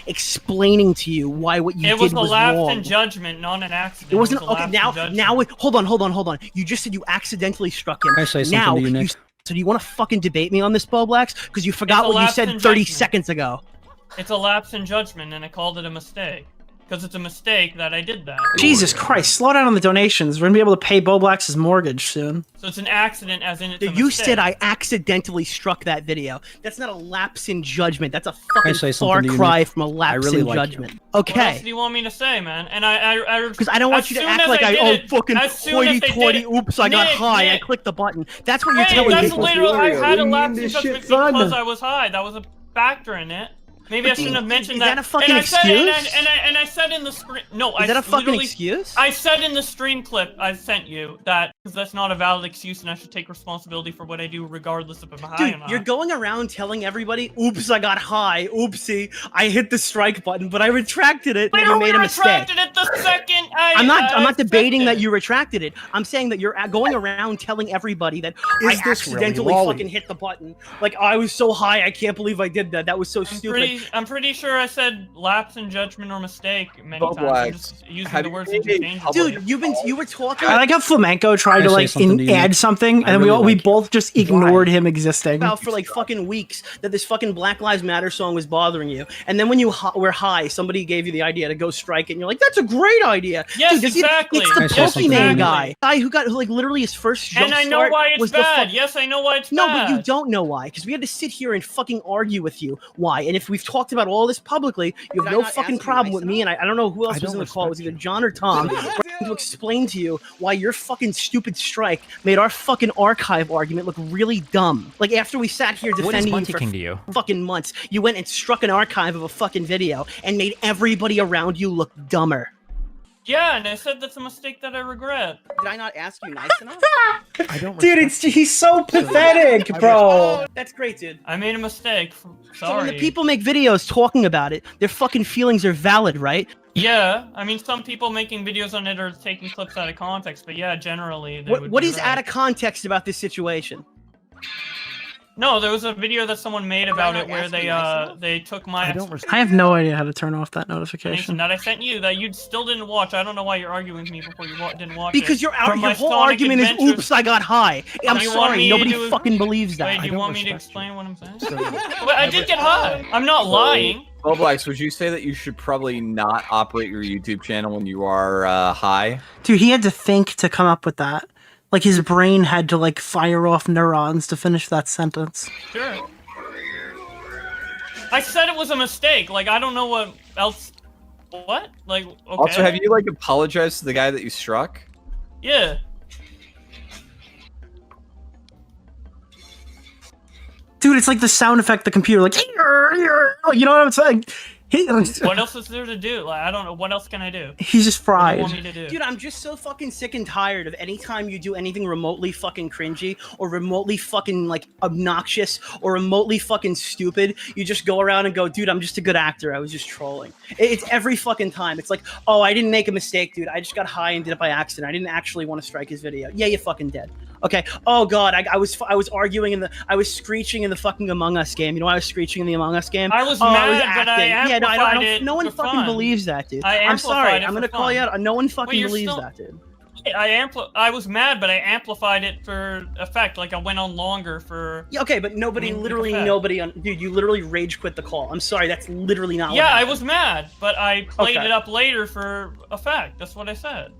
Explaining to you why what you It did was a lapse wrong. in judgment, not an accident. It wasn't was a okay. lapse Now, in judgment. hold on. You just said you accidentally struck him. Can I say something now, to you, Nick? so do you want to fucking debate me on this, Bowblax? Because you forgot a what you lapse said in 30 judgment. seconds ago. It's a lapse in judgment, and I called it a mistake. Because it's a mistake that I did that. Jesus Christ, slow down on the donations. We're gonna be able to pay Bowblax's mortgage soon. So it's an accident, as in it's a You mistake. said I accidentally struck that video. That's not a lapse in judgment. That's a I fucking say far something to you, cry Nick? from a lapse really in like you. judgment. What else Okay. do you want me to say, man? And I Because I don't want as you to soon act as like I did oh it- fucking as soon as they did hoity-toity. it- Oops, I got Nick, high. I Nick. clicked the button. That's what you're Hey, telling that's me. literally, I had a We lapse need in this judgment shit, son. because I was high. That was a factor in it. Maybe I shouldn't have mentioned is that. that a fucking and I said, excuse? And I said in the screen. No, Is that a fucking literally- excuse? I said in the stream clip I sent you that because that's not a valid excuse, and I should take responsibility for what I do, regardless if I'm high Dude, or not. you're going around telling everybody, oops, I got high. Oopsie, I hit the strike button, but I retracted it and you Literally made a mistake. retracted it the second I'm not I debating fixed that it. you retracted it. I'm saying that you're going around telling everybody that Is I this really accidentally Wally? fucking hit the button. Like I was so high, I can't believe I did that. That was so stupid. I'm pretty sure I said lapse in judgment or mistake many times. I'm Bowblax, just using have the you words made a interchangeably. Dude, you were talking I like how Flamenco tried Can I to say like something to you, add Nick? something, I and really we like you. both just ignored him existing. about for like fucking weeks that this fucking Black Lives Matter song was bothering you, and then when you were high, somebody gave you the idea to go strike it, and you're like, "That's a great idea." Yes, Dude, exactly. It's the Can I say something to you, Pokemon Nick? guy who got like literally his first jump And I know start why it's was bad. the Yes, I know why it's No, bad. but you don't know why, because we had to sit here and fucking argue with you why. And if we've talked about all this publicly, you have no fucking problem with me. And I don't know who else was in the call. It was either John or Tom to explain to you why your fucking stupid strike made our fucking archive argument look really dumb. Like after we sat here What is defending you Monte for King to you? fucking months, you went and struck an archive of a fucking video and made everybody around you look dumber. Yeah, and I said that's a mistake that I regret. Did I not ask you nice enough? I don't. Dude, he's so pathetic, bro. That's great, dude. I made a mistake. So when Sorry. the people make videos talking about it, their fucking feelings are valid, right? Yeah, I mean, some people making videos on it are taking clips out of context, but yeah, generally. They would What be is right. out of context about this situation? No, there was a video that someone made about it where they took my I have no idea how to turn off that explanation notification. that I sent you that you still didn't watch. I don't know why you're arguing with me before you didn't watch Because it. your From my whole Sonic argument is, Adventures- oops, I got high. I'm Do you want sorry, me nobody to- fucking believes that. Wait, do you want me to respect explain what I'm saying? But I did get high. I'm not lying. Bowblax, would you say that you should probably not operate your YouTube channel when you are high? Dude, he had to think to come up with that. Like his brain had to like fire off neurons to finish that sentence. Sure. I said it was a mistake. Like, I don't know what else. What? Like, okay. Also, have you like apologized to the guy that you struck? Yeah. Dude, it's like the sound effect the computer, like, you know what I'm saying? What else is there to do? Like, I don't know. What else can I do? He's just What do fried. you want me to do? Dude, I'm just so fucking sick and tired of any time you do anything remotely fucking cringy or remotely fucking like obnoxious or remotely fucking stupid. You just go around and go, dude, I'm just a good actor. I was just trolling. It's every fucking time. It's like, oh, I didn't make a mistake, dude. I just got high and did it by accident. I didn't actually want to strike his video. Yeah, you fucking did. Okay. Oh god, I was arguing I was screeching in the fucking Among Us game. You know why I was screeching in the Among Us game? I was oh, mad, I was but I acting. Yeah, no, I amplified don't. it No one for fucking fun. believes that, dude. I I'm sorry. amplified it I'm gonna for call you fun. out. No one fucking you're believes still- that, dude. I was mad, but I amplified it for effect. Like I went on longer for. Yeah, okay, but nobody, literally nobody, dude, you literally rage quit the call. I'm sorry, that's literally not. Yeah, what I happened. was mad, but I played Okay. it up later for effect. That's what I said.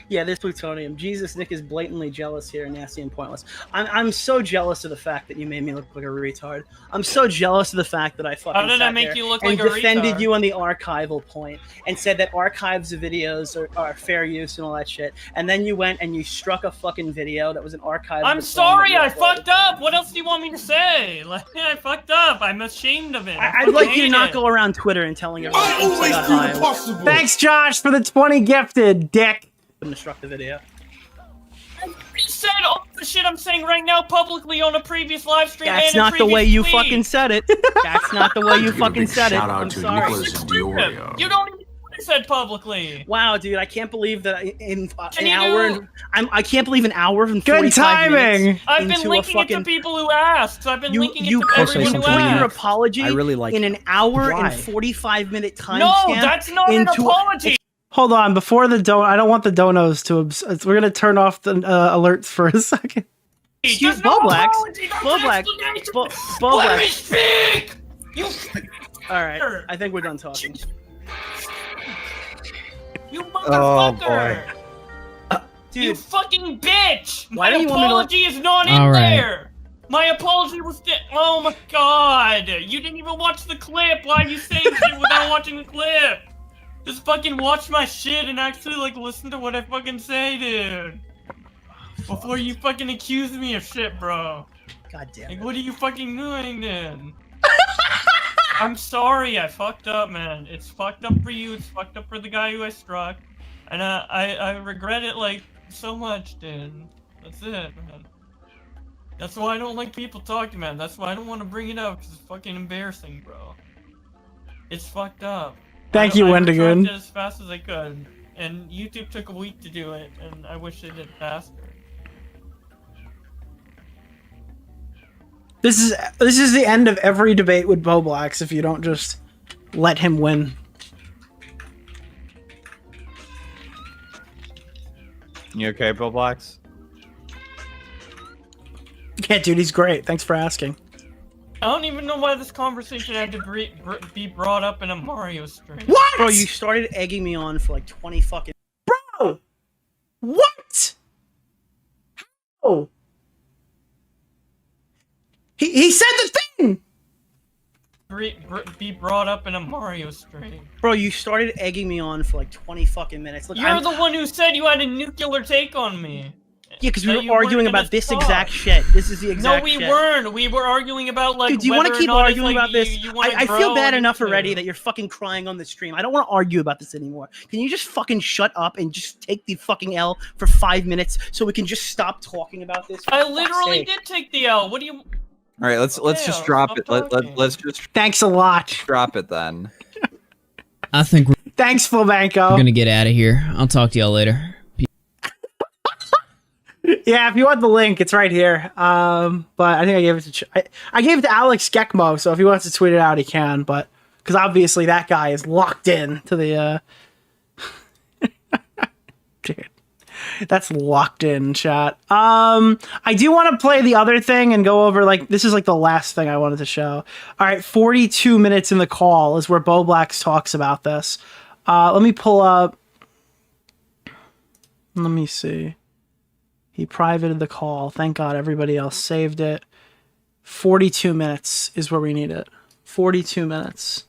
Yeah, this plutonium. Jesus, Nick is blatantly jealous here, nasty and pointless. I'm so jealous of the fact that you made me look like a retard. I'm so jealous of the fact that I fucking How did I sat make there you look and like a defended retard? you on the archival point and said that archives of videos are fair use and all that shit. And then you went and you struck a fucking video that was an archive. I'm sorry, I fucked up. What else do you want me to say? Like I fucked up. I'm ashamed of it. I'd like you to not go around Twitter and telling everyone. I always got do high the possible. Thanks, Josh, for the 20 gifted, dick. and struck the video. You said all the shit I'm saying right now publicly on a previous live stream. That's and a not the way previous you tweet. fucking said it. That's not the way you fucking said it. Shout out I'm to sorry. Nicholas DeOrio. You don't even know what I said publicly. Wow, dude, I can't believe that in Can an you hour. do- I can't believe an hour and Good 45 timing. minutes I've been into a linking it to fucking. people who asked. I've been linking You it to could say everyone who something put your asked. apology I really like in an hour Why? and 45-minute time No, stamp that's not an into apology. Hold on, before the I don't want the donos to. We're gonna turn off the alerts for a second. Excuse There's no Bowblax. apology, that's Bowblax. explanation. Bo- Let me Bowblax. speak. You, All right, I think we're done talking. you Oh, motherfucker. You Dude, fucking bitch! Why My do you want me to- apology is not in All right. there! My apology was oh my god! You didn't even watch the clip! Why are you saying shit without watching the clip? Just fucking watch my shit and actually like listen to what I fucking say, dude! Before you fucking accuse me of shit, bro. God damn Like it. what are you fucking doing then? I'm sorry, I fucked up, man. It's fucked up for you, it's fucked up for the guy who I struck. And I regret it like so much, dude. That's it, man. That's why I don't like people talking, man. That's why I don't want to bring it up, because it's fucking embarrassing, bro. It's fucked up. Thank you, I Wendigoon. retracted as fast as I could, and YouTube took a week to do it, and I wish they did it faster. This is the end of every debate with Bowblax if you don't just let him win. You okay, Bowblax? Yeah, dude, he's great. Thanks for asking. I don't even know why this conversation had to be brought up in a Mario stream. What? Bro, you started egging me on for like 20 fucking. Bro! What? How? He said the thing! Be brought up in a Mario stream. Bro, you started egging me on for like 20 fucking minutes. Look, You're the one who said you had a nuclear take on me. Yeah, because we that were you weren't arguing gonna about this talk. exact shit. This is the exact No, we shit. weren't. We were arguing about like. Dude, do you want to whether or keep not it's, arguing like, about this? You wanna I grow feel bad on enough YouTube. already that you're fucking crying on the stream. I don't want to argue about this anymore. Can you just fucking shut up and just take the fucking L for 5 minutes so we can just stop talking about this? For I fuck's literally sake? did take the L. What do you? All right, let's just Damn, drop stop it. Let's just Thanks a lot. drop it then. I think we're Thanks, Flamanco. gonna get out of here. I'll talk to y'all later. Yeah, if you want the link, it's right here. But I think I gave it to I gave it to Alex Geckmo, so if he wants to tweet it out, he can. But because obviously that guy is locked in to the. Dude, that's locked in, chat. I do want to play the other thing and go over like this is like the last thing I wanted to show. All right, 42 minutes in the call is where Bowblax talks about this. Let me pull up. Let me see. He privated the call. Thank God everybody else saved it. 42 minutes is where we need it. 42 minutes.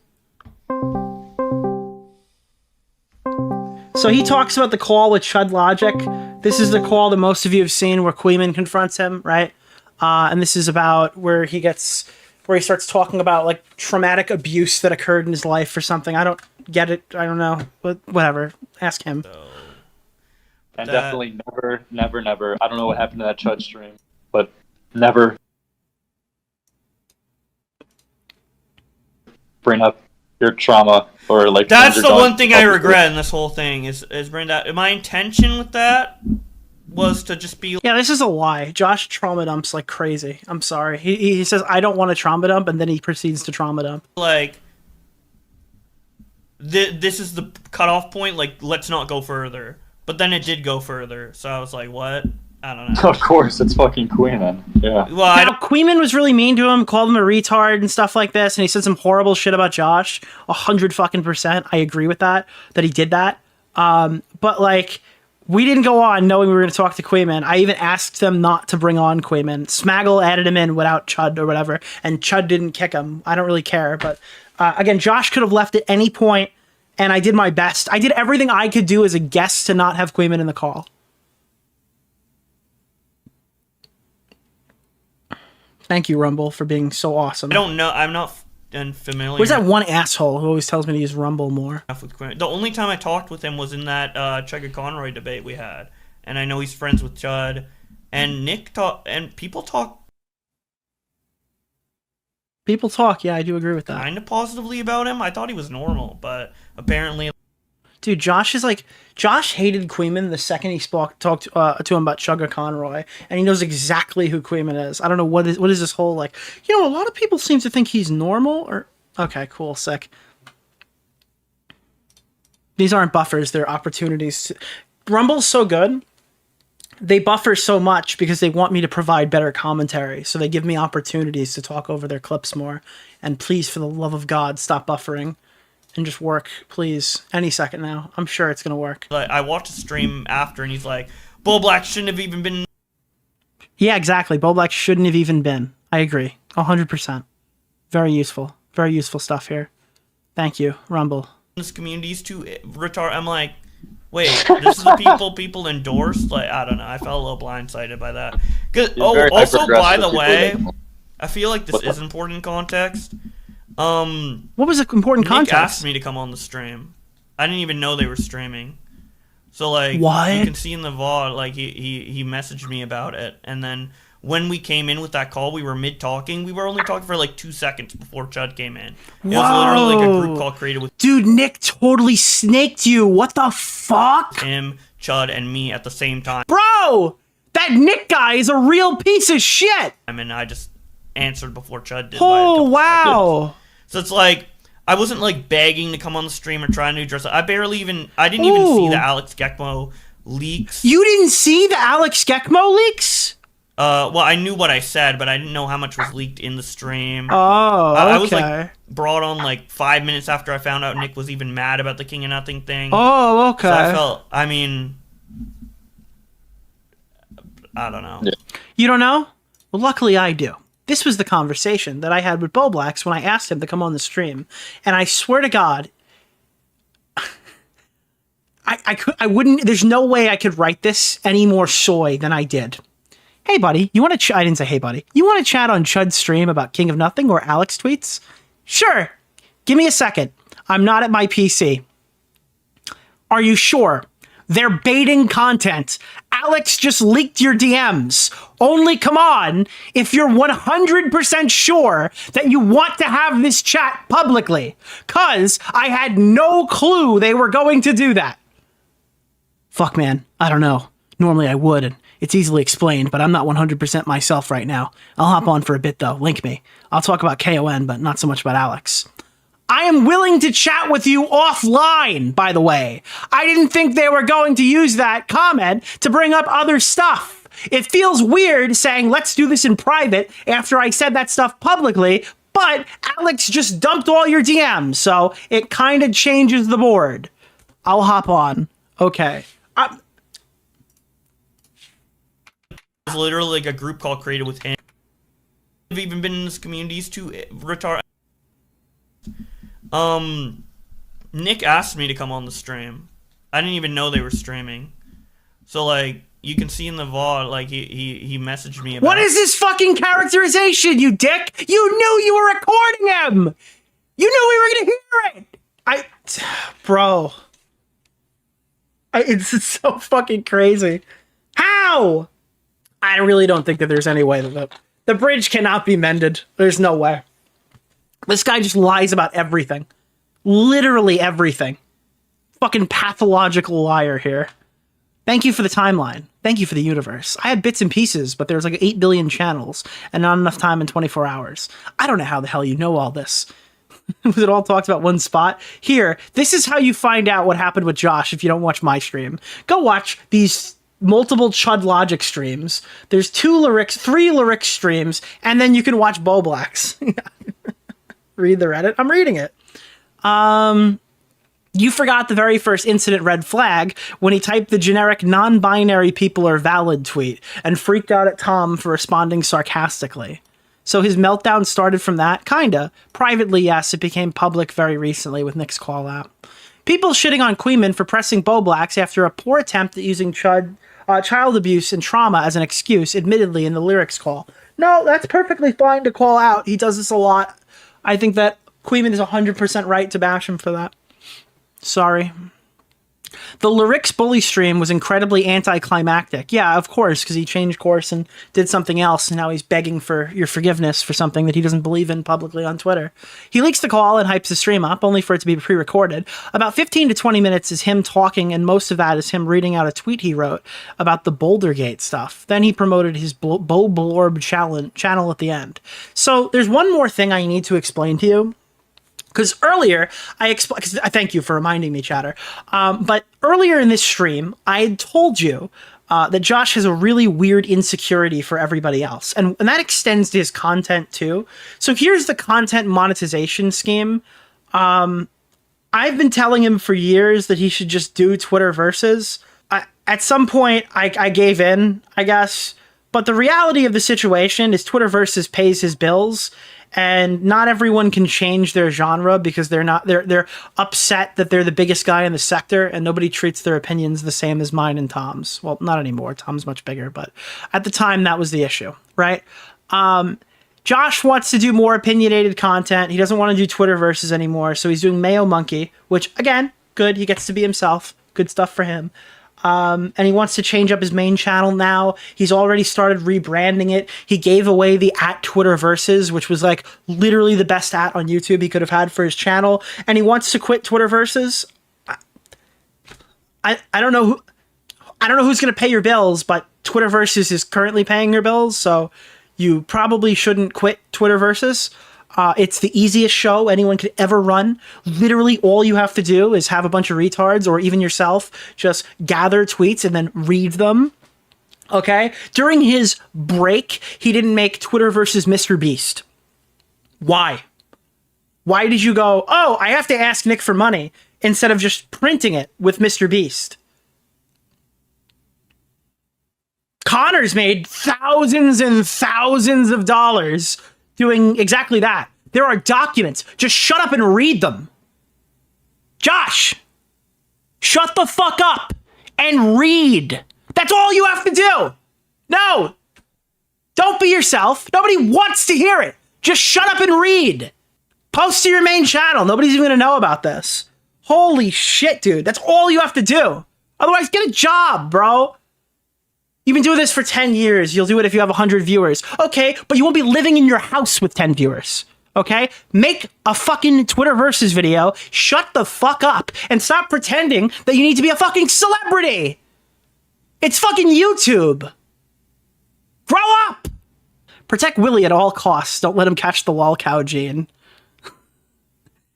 So he talks about the call with Chud Logic. This is the call that most of you have seen where Queeman confronts him, right? And this is about where he gets where he starts talking about like traumatic abuse that occurred in his life or something. I don't get it. I don't know. But whatever. Ask him. And definitely never. I don't know what happened to that Chud stream, but never bring up your trauma or like. That's the one thing I regret in this whole thing is bring that. My intention with that was to just be. Yeah, this is a lie. Josh trauma dumps like crazy. I'm sorry. He says I don't want to trauma dump, and then he proceeds to trauma dump. Like, this is the cutoff point. Like, let's not go further. But then it did go further, so I was like, what? I don't know. Of course, it's fucking Queenman. Yeah. Well, now, Queenman was really mean to him, called him a retard and stuff like this, and he said some horrible shit about Josh. 100%. I agree with that he did that. But like, we didn't go on knowing we were going to talk to Queenman. I even asked them not to bring on Queenman. Smaggle added him in without Chud or whatever, and Chud didn't kick him. I don't really care, but again, Josh could have left at any point. And I did my best. I did everything I could do as a guest to not have Queenman in the call. Thank you, Rumble, for being so awesome. I don't know. I'm not familiar. Where's that one asshole who always tells me to use Rumble more? The only time I talked with him was in that Chugga Conroy debate we had. And I know he's friends with Chud. And Nick talk, and people talk. People talk, yeah, I do agree with that. Kind of positively about him. I thought he was normal, but apparently... Dude, Josh hated Queenman the second he talked to him about Chugga Conroy, and he knows exactly who Queenman is. I don't know what is this whole, like, a lot of people seem to think he's normal, or... Okay, cool, sick. These aren't buffers, they're opportunities. Rumble's so good. They buffer so much because they want me to provide better commentary. So they give me opportunities to talk over their clips more. And please, for the love of God, stop buffering and just work, please. Any second now. I'm sure it's going to work. Like, I watched a stream after and he's like, Bowblax shouldn't have even been... Yeah, exactly. Bowblax shouldn't have even been. I agree. 100%. Very useful. Very useful stuff here. Thank you, Rumble. This community's too retarded. I'm like... Wait, this is the people endorsed? Like, I don't know. I felt a little blindsided by that. Also, by the way, I feel like this is important context. What was the important context? Nick asked me to come on the stream. I didn't even know they were streaming. So, like, what? You can see in the VOD, like, he messaged me about it. And then when we came in with that call, we were mid-talking. We were only talking for, like, 2 seconds before Chud came in. It was literally, like, a group call created with... Dude, Nick totally snaked you. What the fuck? Him, Chud, and me at the same time. Bro! That Nick guy is a real piece of shit! I mean, I just answered before Chud did. Oh, wow! So it's like... I wasn't, like, begging to come on the stream or trying to address it. I didn't even see the Alex Geckmo leaks. You didn't see the Alex Geckmo leaks? Well, I knew what I said, but I didn't know how much was leaked in the stream. Oh, okay. I was, like, brought on, like, 5 minutes after I found out Nick was even mad about the King of Nothing thing. Oh, okay. So I felt, I mean... I don't know. Yeah. You don't know? Well, luckily I do. This was the conversation that I had with Bowblax when I asked him to come on the stream. And I swear to God... I wouldn't... There's no way I could write this any more soy than I did. Hey, buddy, you want to I didn't say hey, buddy. You want to chat on Chud's stream about King of Nothing or Alex tweets? Sure. Give me a second. I'm not at my PC. Are you sure? They're baiting content. Alex just leaked your DMs. Only come on if you're 100% sure that you want to have this chat publicly. 'Cause I had no clue they were going to do that. Fuck, man. I don't know. Normally I would, and it's easily explained, but I'm not 100% myself right now. I'll hop on for a bit, though. Link me. I'll talk about KON, but not so much about Alex. I am willing to chat with you offline, by the way. I didn't think they were going to use that comment to bring up other stuff. It feels weird saying, let's do this in private after I said that stuff publicly, but Alex just dumped all your DMs, so it kind of changes the board. I'll hop on. Okay. It was literally like a group call created with him. I've even been in this community's too retarded. Nick asked me to come on the stream. I didn't even know they were streaming. So, like, you can see in the VOD, like he messaged me about. What is this fucking characterization, you dick? You knew you were recording him. You knew we were gonna hear it. Bro, it's so fucking crazy. How? I really don't think that there's any way that the bridge cannot be mended. There's no way. This guy just lies about everything. Literally everything. Fucking pathological liar here. Thank you for the timeline. Thank you for the universe. I had bits and pieces, but there's like 8 billion channels and not enough time in 24 hours. I don't know how the hell you know all this. Was it all talked about one spot? Here, this is how you find out what happened with Josh if you don't watch my stream. Go watch these multiple Chud Logic streams. There's 3 lyrics streams, and then you can watch Bowblax. Read the Reddit. I'm reading it. You forgot the very first incident red flag when he typed the generic non-binary people are valid tweet and freaked out at Tom for responding sarcastically. So his meltdown started from that? Kinda. Privately, yes, it became public very recently with Nick's call out. People shitting on Queeman for pressing Bowblax after a poor attempt at using child abuse and trauma as an excuse, admittedly in the lyrics call. No, that's perfectly fine to call out. He does this a lot. I think that Queeman is 100% right to bash him for that. Sorry. The lyrics bully stream was incredibly anticlimactic. Yeah, of course, because he changed course and did something else, and now he's begging for your forgiveness for something that he doesn't believe in publicly on Twitter. He leaks the call and hypes the stream up, only for it to be pre-recorded. About 15 to 20 minutes is him talking, and most of that is him reading out a tweet he wrote about the Bouldergate stuff. Then he promoted his Bowblorb channel at the end. So there's one more thing I need to explain to you. Because earlier, I thank you for reminding me, chatter. But earlier in this stream, I had told you that Josh has a really weird insecurity for everybody else. And that extends to his content too. So here's the content monetization scheme. I've been telling him for years that he should just do Twitter versus. At some point, I gave in, I guess. But the reality of the situation is Twitter versus pays his bills. And not everyone can change their genre because they're upset that they're the biggest guy in the sector and nobody treats their opinions the same as mine and Tom's. Well, not anymore. Tom's much bigger, but at the time that was the issue, right? Josh wants to do more opinionated content. He doesn't want to do Twitter versus anymore, so he's doing Mayo Monkey, which again, good. He gets to be himself. Good stuff for him. And he wants to change up his main channel now. He's already started rebranding it. He gave away the @Twitterverses, which was like literally the best @ on YouTube he could have had for his channel. And he wants to quit Twitterverses. I don't know who's going to pay your bills, but Twitterverses is currently paying your bills, so you probably shouldn't quit Twitterverses. It's the easiest show anyone could ever run. Literally all you have to do is have a bunch of retards or even yourself just gather tweets and then read them. Okay? During his break, he didn't make Twitter versus Mr. Beast. Why? Why did you go, oh, I have to ask Nick for money instead of just printing it with Mr. Beast? Connor's made thousands and thousands of dollars doing exactly that. There are documents. Just shut up and read them. Josh, shut the fuck up and read. That's all you have to do. No, don't be yourself. Nobody wants to hear it. Just shut up and read. Post to your main channel. Nobody's even gonna know about this. Holy shit, dude. That's all you have to do. Otherwise, get a job, bro. You've been doing this for 10 years. You'll do it if you have 100 viewers. Okay, but you won't be living in your house with 10 viewers. Okay? Make a fucking Twitterverses video. Shut the fuck up and stop pretending that you need to be a fucking celebrity. It's fucking YouTube. Grow up. Protect Willie at all costs. Don't let him catch the lolcow gene.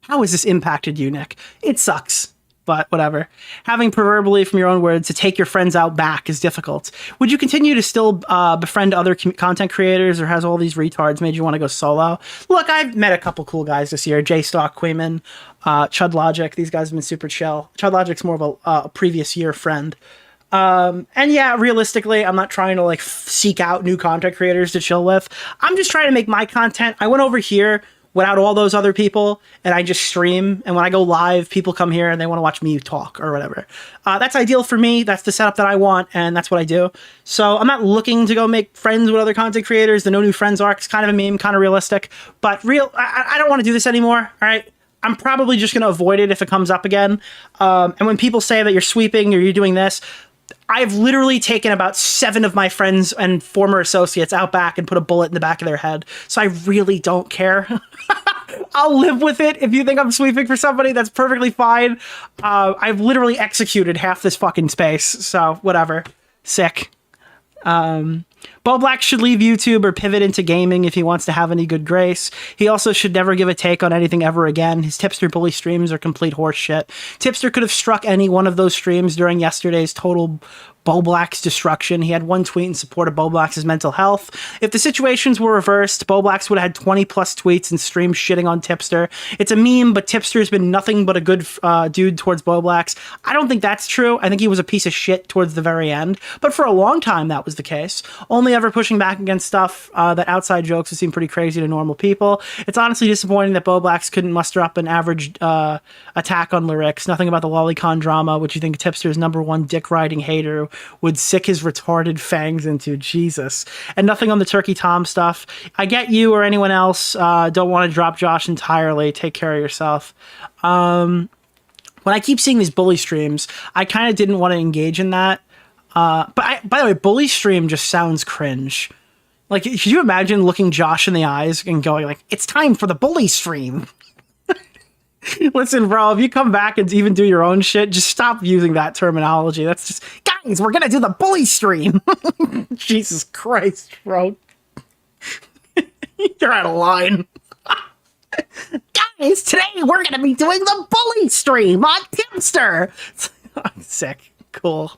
How has this impacted you, Nick? It sucks. But whatever. Having proverbially, from your own words, to take your friends out back is difficult. Would you continue to still befriend other content creators, or has all these retards made you want to go solo? Look, I've met a couple cool guys this year. J-Stock, Queeman, Chud Logic. These guys have been super chill. Chud Logic's more of a previous year friend. And yeah, realistically, I'm not trying to like seek out new content creators to chill with. I'm just trying to make my content. I went over here without all those other people, and I just stream. And when I go live, people come here and they want to watch me talk or whatever. That's ideal for me. That's the setup that I want, and that's what I do. So I'm not looking to go make friends with other content creators. The no new friends arc is kind of a meme, kind of realistic, but I don't want to do this anymore. All right. I'm probably just going to avoid it if it comes up again. And when people say that you're sweeping or you're doing this, I've literally taken about 7 of my friends and former associates out back and put a bullet in the back of their head. So I really don't care. I'll live with it. If you think I'm sweeping for somebody, that's perfectly fine. I've literally executed half this fucking space. So whatever. Sick. Bowblax should leave YouTube or pivot into gaming if he wants to have any good grace. He also should never give a take on anything ever again. His Tipster bully streams are complete horseshit. Tipster could have struck any one of those streams during yesterday's total Bowblax destruction. He had one tweet in support of Bowblax's mental health. If the situations were reversed, Bowblax would have had 20 plus tweets and streams shitting on Tipster. It's a meme, but Tipster's been nothing but a good dude towards Bowblax. I don't think that's true. I think he was a piece of shit towards the very end, but for a long time that was the case. Only ever pushing back against stuff that outside jokes would seem pretty crazy to normal people. It's honestly disappointing that Bowblax couldn't muster up an average attack on lyrics. Nothing about the lolicon drama, which you think Tipster's #1 dick-riding hater would sick his retarded fangs into. Jesus. And nothing on the Turkey Tom stuff. I get you or anyone else don't want to drop Josh entirely. Take care of yourself. When I keep seeing these bully streams, I kind of didn't want to engage in that. By the way, bully stream just sounds cringe. Like, could you imagine looking Josh in the eyes and going like, it's time for the bully stream? Listen, bro, if you come back and even do your own shit, just stop using that terminology. That's just, guys, we're gonna do the bully stream. Jesus Christ, bro. You're out of line. Guys, today we're gonna be doing the bully stream on Tipster. Sick. Cool.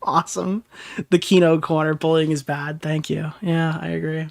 Awesome. The Kino corner, bullying is bad. Thank you. Yeah, I agree.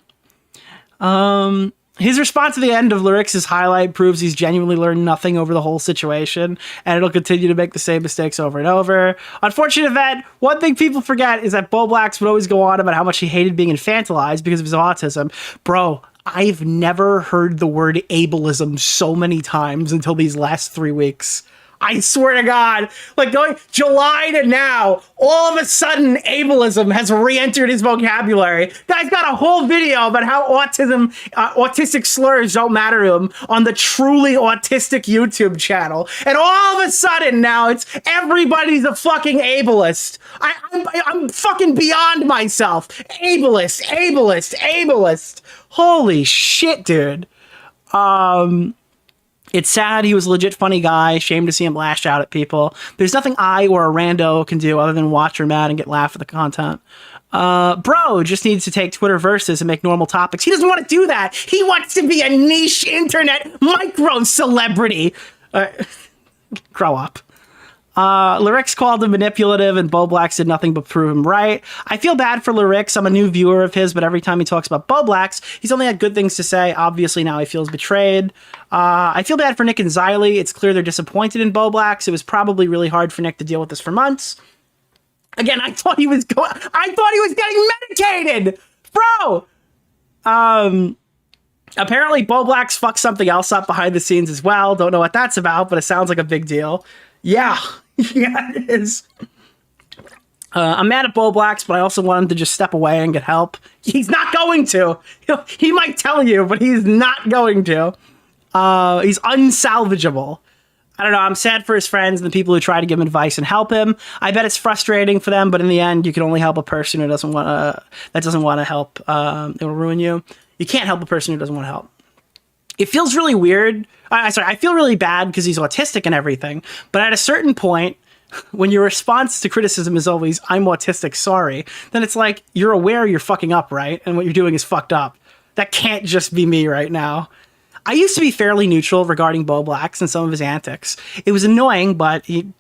His response to the end of Lyrics' highlight proves he's genuinely learned nothing over the whole situation, and it'll continue to make the same mistakes over and over. Unfortunate event, one thing people forget is that Bowblax would always go on about how much he hated being infantilized because of his autism. Bro, I've never heard the word ableism so many times until these last 3 weeks. I swear to God, like going July to now, all of a sudden ableism has re-entered his vocabulary. Guy's got a whole video about how autistic slurs don't matter to him on the Truly Autistic YouTube channel. And all of a sudden now it's everybody's a fucking ableist. I'm fucking beyond myself. Ableist. Holy shit, dude. It's sad. He was a legit funny guy. Shame to see him lash out at people. There's nothing I or a rando can do other than watch her mad and get laugh at the content. Bro just needs to take Twitter verses and make normal topics. He doesn't want to do that. He wants to be a niche internet micro celebrity. Grow up. Lyrics called him manipulative and Bowblax did nothing but prove him right. I feel bad for Lyrics. I'm a new viewer of his, but every time he talks about Bowblax, he's only had good things to say. Obviously now he feels betrayed. I feel bad for Nick and Xylee. It's clear they're disappointed in Bowblax. It was probably really hard for Nick to deal with this for months. Again, I thought he was getting medicated, bro. Apparently Bowblax fucked something else up behind the scenes as well. Don't know what that's about, but it sounds like a big deal. Yeah, it is. I'm mad at Bowblax, but I also want him to just step away and get help. He's not going to. He might tell you, but he's not going to. He's unsalvageable. I don't know. I'm sad for his friends and the people who try to give him advice and help him. I bet it's frustrating for them, but in the end, you can only help a person who doesn't want to help. It will ruin you. You can't help a person who doesn't want to help. It feels really weird. I feel really bad because he's autistic and everything. But at a certain point, when your response to criticism is always, I'm autistic, sorry, then it's like, you're aware you're fucking up, right? And what you're doing is fucked up. That can't just be me right now. I used to be fairly neutral regarding Bowblax and some of his antics. It was annoying, but he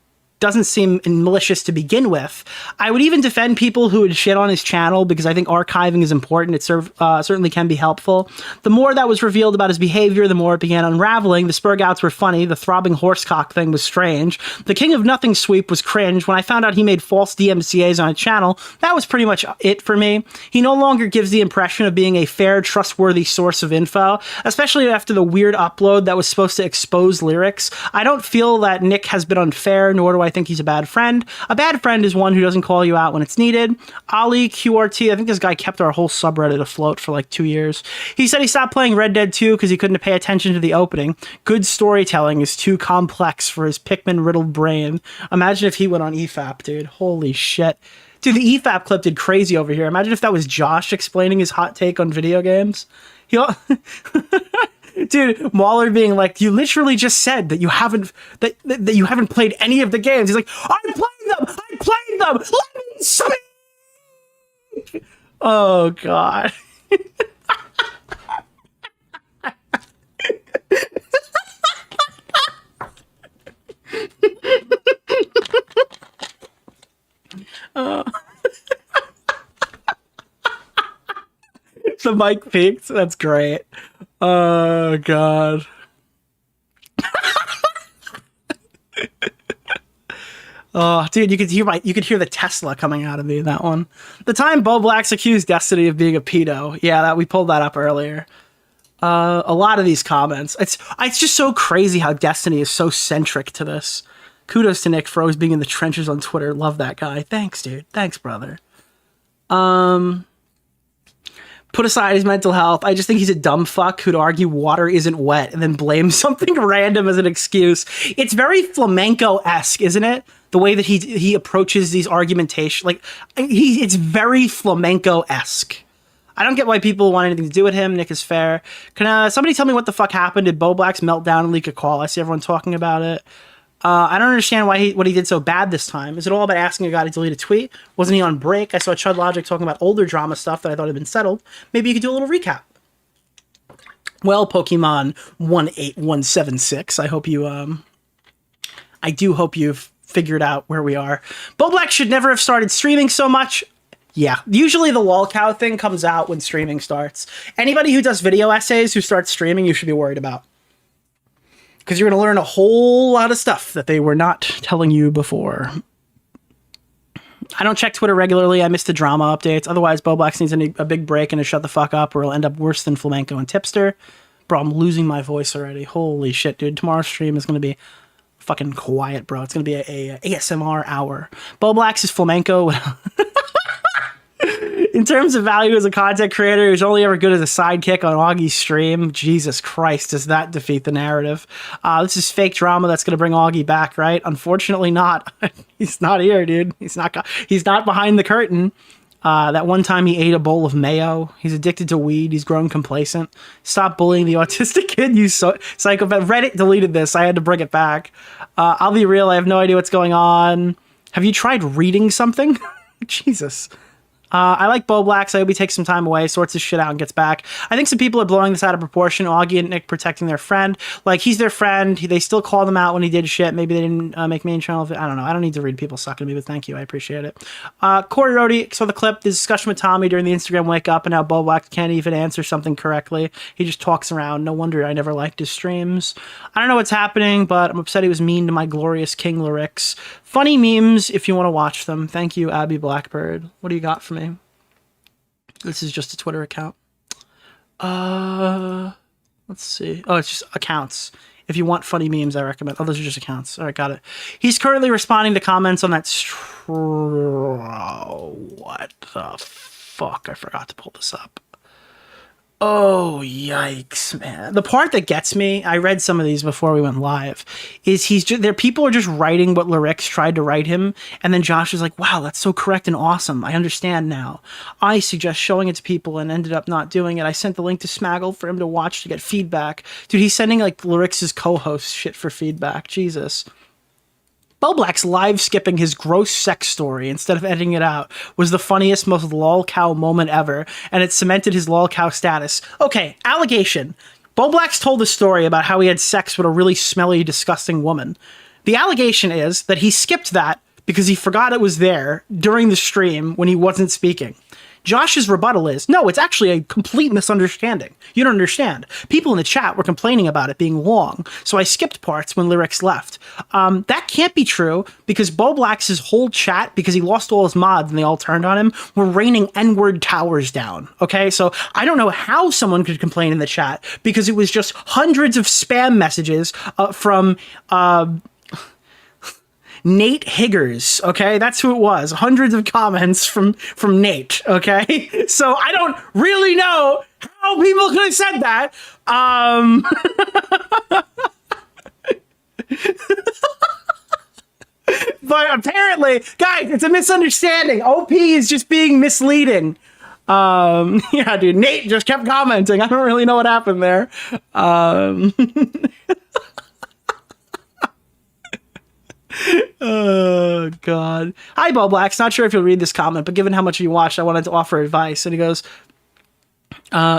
doesn't seem malicious to begin with. I would even defend people who would shit on his channel because I think archiving is important. It certainly can be helpful. The more that was revealed about his behavior, the more it began unraveling. The Spurgouts were funny. The throbbing horsecock thing was strange. The King of Nothing sweep was cringe. When I found out he made false DMCAs on a channel, that was pretty much it for me. He no longer gives the impression of being a fair, trustworthy source of info, especially after the weird upload that was supposed to expose lyrics. I don't feel that Nick has been unfair, nor do I think he's a bad friend. A bad friend is one who doesn't call you out when it's needed. Ali QRT, I think this guy kept our whole subreddit afloat for like 2 years. He said he stopped playing Red Dead 2 because he couldn't pay attention to the opening. Good storytelling is too complex for his Pikmin-riddled brain. Imagine if he went on EFAP, dude. Holy shit. Dude, the EFAP clip did crazy over here. Imagine if that was Josh explaining his hot take on video games. Dude, Waller being like, you literally just said that you haven't that you haven't played any of the games. He's like, I played them. Let me speak. Oh god. The mic peaked. That's great. Oh god. Oh, dude, you could hear the Tesla coming out of me in that one. The time Bowblax accused Destiny of being a pedo. Yeah, we pulled that up earlier. A lot of these comments. It's just so crazy how Destiny is so centric to this. Kudos to Nick for always being in the trenches on Twitter. Love that guy. Thanks, dude. Thanks, brother. Put aside his mental health, I just think he's a dumb fuck who'd argue water isn't wet and then blame something random as an excuse. It's very flamenco-esque, isn't it? The way that he approaches these argumentation, like it's very flamenco-esque. I don't get why people want anything to do with him. Nick is fair. Can somebody tell me what the fuck happened? Did Bowblax melt down and leak a call? I see everyone talking about it. I don't understand what he did so bad this time. Is it all about asking a guy to delete a tweet? Wasn't he on break? I saw Chud Logic talking about older drama stuff that I thought had been settled. Maybe you could do a little recap. Well, Pokemon 18176, I hope you I do hope you've figured out where we are. Bowblax should never have started streaming so much. Yeah, usually the lolcow thing comes out when streaming starts. Anybody who does video essays who starts streaming, you should be worried about. Because you're going to learn a whole lot of stuff that they were not telling you before. I don't check Twitter regularly. I miss the drama updates. Otherwise, Bowblax needs a big break and to shut the fuck up or it'll end up worse than Flamenco and Tipster. Bro, I'm losing my voice already. Holy shit, dude. Tomorrow's stream is going to be fucking quiet, bro. It's going to be a ASMR hour. Bowblax is Flamenco. In terms of value as a content creator who's only ever good as a sidekick on Augie's stream, Jesus Christ, does that defeat the narrative? This is fake drama that's going to bring Augie back, right? Unfortunately not. He's not here, dude. He's not behind the curtain. That one time he ate a bowl of mayo. He's addicted to weed. He's grown complacent. Stop bullying the autistic kid, you psychopath. Reddit deleted this. I had to bring it back. I'll be real. I have no idea what's going on. Have you tried reading something? Jesus. I like Bowblax. I hope he takes some time away, sorts his shit out, and gets back. I think some people are blowing this out of proportion. Augie and Nick protecting their friend. Like, he's their friend. They still call them out when he did shit. Maybe they didn't make main channel. I don't know. I don't need to read people sucking at me, but thank you. I appreciate it. Corey Rohde saw the clip, the discussion with Tommy during the Instagram wake up, and now Bowblax can't even answer something correctly. He just talks around. No wonder I never liked his streams. I don't know what's happening, but I'm upset he was mean to my glorious King lyrics. Funny memes if you want to watch them. Thank you, Abby Blackbird. What do you got for me? This is just a Twitter account. Let's see. Oh, it's just accounts. If you want funny memes, I recommend. Oh, those are just accounts. All right, got it. He's currently responding to comments on that. What the fuck? I forgot to pull this up. Oh, yikes, man. The part that gets me, I read some of these before we went live, is people are just writing what lyrics tried to write him, and then Josh is like, wow, that's so correct and awesome. I understand now. I suggest showing it to people and ended up not doing it. I sent the link to Smaggle for him to watch to get feedback. Dude, he's sending like lyrics' co-host shit for feedback. Jesus. Bowblax live skipping his gross sex story instead of editing it out was the funniest, most lolcow moment ever, and it cemented his lolcow status. Okay, allegation. Bowblax told a story about how he had sex with a really smelly, disgusting woman. The allegation is that he skipped that because he forgot it was there during the stream when he wasn't speaking. Josh's rebuttal is, no, it's actually a complete misunderstanding. You don't understand. People in the chat were complaining about it being long, so I skipped parts when Lyrics left. That can't be true because Bowblax's whole chat, because he lost all his mods and they all turned on him, were raining N-word towers down, okay? So I don't know how someone could complain in the chat because it was just hundreds of spam messages from... Nate Higgers, okay? That's who it was. Hundreds of comments from Nate, okay? So I don't really know how people could have said that. But apparently, guys, it's a misunderstanding. OP is just being misleading. Yeah, dude, Nate just kept commenting. I don't really know what happened there. Oh, God. Hi, Bowblax. Not sure if you'll read this comment, but given how much you watched, I wanted to offer advice. And he goes,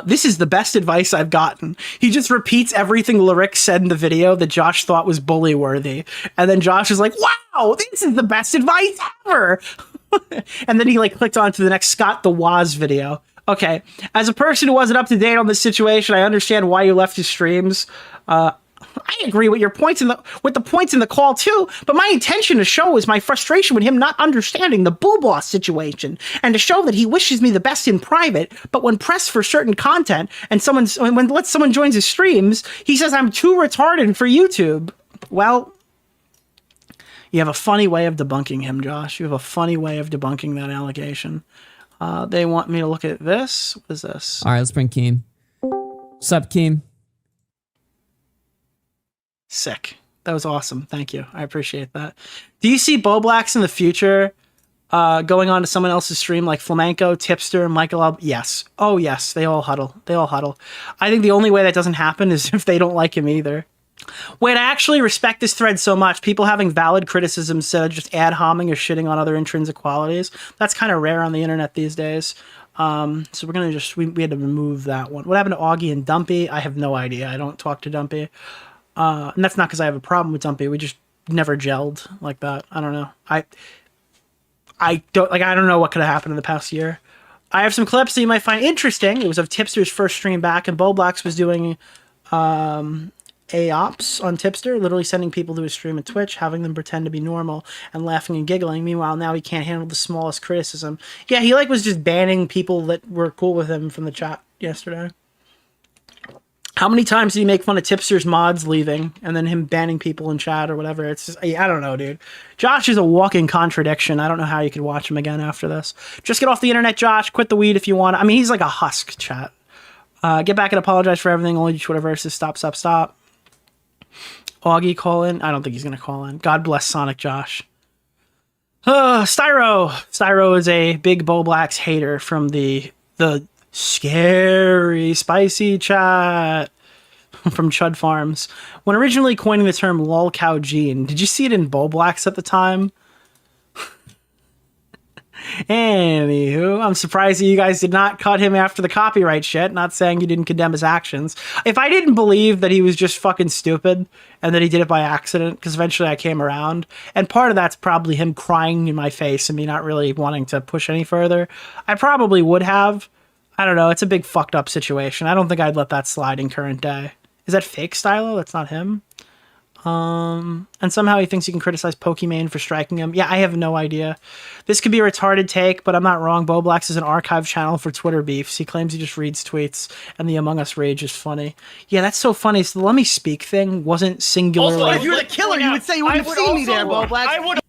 this is the best advice I've gotten. He just repeats everything Lyric said in the video that Josh thought was bully worthy. And then Josh is like, wow, this is the best advice ever. And then he like clicked on to the next Scott the Waz video. Okay. As a person who wasn't up to date on this situation, I understand why you left his streams. I agree with your points with the points in the call too, but my intention to show is my frustration with him not understanding the Boo Boss situation, and to show that he wishes me the best in private, but when pressed for certain content and when someone joins his streams, he says I'm too retarded for YouTube. Well, you have a funny way of debunking him, Josh. You have a funny way of debunking that allegation. They want me to look at this. What is this? All right, let's bring Keem. What's up, Keem? Sick. That was awesome. Thank you. I appreciate that. Do you see Bowblax in the future going on to someone else's stream like Flamenco, Tipster, Michael Yes. Oh, yes. They all huddle. They all huddle. I think the only way that doesn't happen is if they don't like him either. Wait, I actually respect this thread so much. People having valid criticisms instead of just ad homming or shitting on other intrinsic qualities. That's kind of rare on the internet these days. So we're going to just... We had to remove that one. What happened to Augie and Dumpy? I have no idea. I don't talk to Dumpy. And that's not because I have a problem with Dumpy. We just never gelled like that. I don't know. I don't know what could have happened in the past year. I have some clips that you might find interesting. It was of Tipster's first stream back, and Bowblax was doing AOPS on Tipster, literally sending people to his stream at Twitch, having them pretend to be normal and laughing and giggling. Meanwhile, now he can't handle the smallest criticism. Yeah, he was just banning people that were cool with him from the chat yesterday. How many times did he make fun of Tipster's mods leaving and then him banning people in chat or whatever? It's just, I don't know, dude. Josh is a walking contradiction. I don't know how you could watch him again after this. Just get off the internet, Josh. Quit the weed if you want. I mean, he's like a husk, chat. Get back and apologize for everything. Only Twitter versus stop. Augie, call in. I don't think he's going to call in. God bless Sonic Josh. Styro. Styro is a big Bowblax hater from the scary spicy chat from Chud Farms. When originally coining the term lol cow gene, did you see it in Bowblax at the time? Anywho, I'm surprised that you guys did not cut him after the copyright shit. Not saying you didn't condemn his actions. If I didn't believe that he was just fucking stupid and that he did it by accident, because eventually I came around, and part of that's probably him crying in my face and me not really wanting to push any further, I probably would have. I don't know. It's a big fucked up situation. I don't think I'd let that slide in current day. Is that fake Stylo? That's not him. And somehow he thinks he can criticize Pokimane for striking him. Yeah, I have no idea. This could be a retarded take, but I'm not wrong. Bowblax is an archive channel for Twitter beefs. He claims he just reads tweets, and the Among Us rage is funny. Yeah, that's so funny. So the Let Me Speak thing wasn't singular. Also, if you were the killer, you would say you wouldn't have seen me there, Bowblax. I would.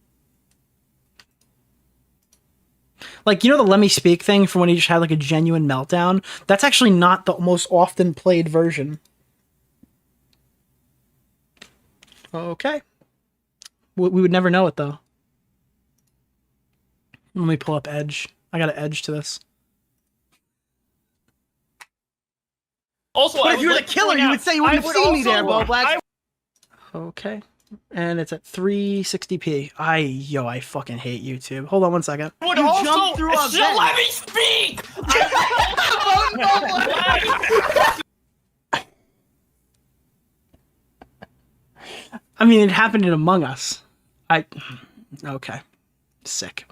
Like, you know the Let Me Speak thing from when he just had like a genuine meltdown? That's actually not the most often played version. Okay. We would never know it, though. Let me pull up Edge. I got an Edge to this. Also, but if you were the killer, you would say you wouldn't have seen me there, Bowblax. Okay. And it's at 360p. I fucking hate YouTube. Hold on one second. You jumped through a vent. Let me speak! I mean, it happened in Among Us. Okay. Sick.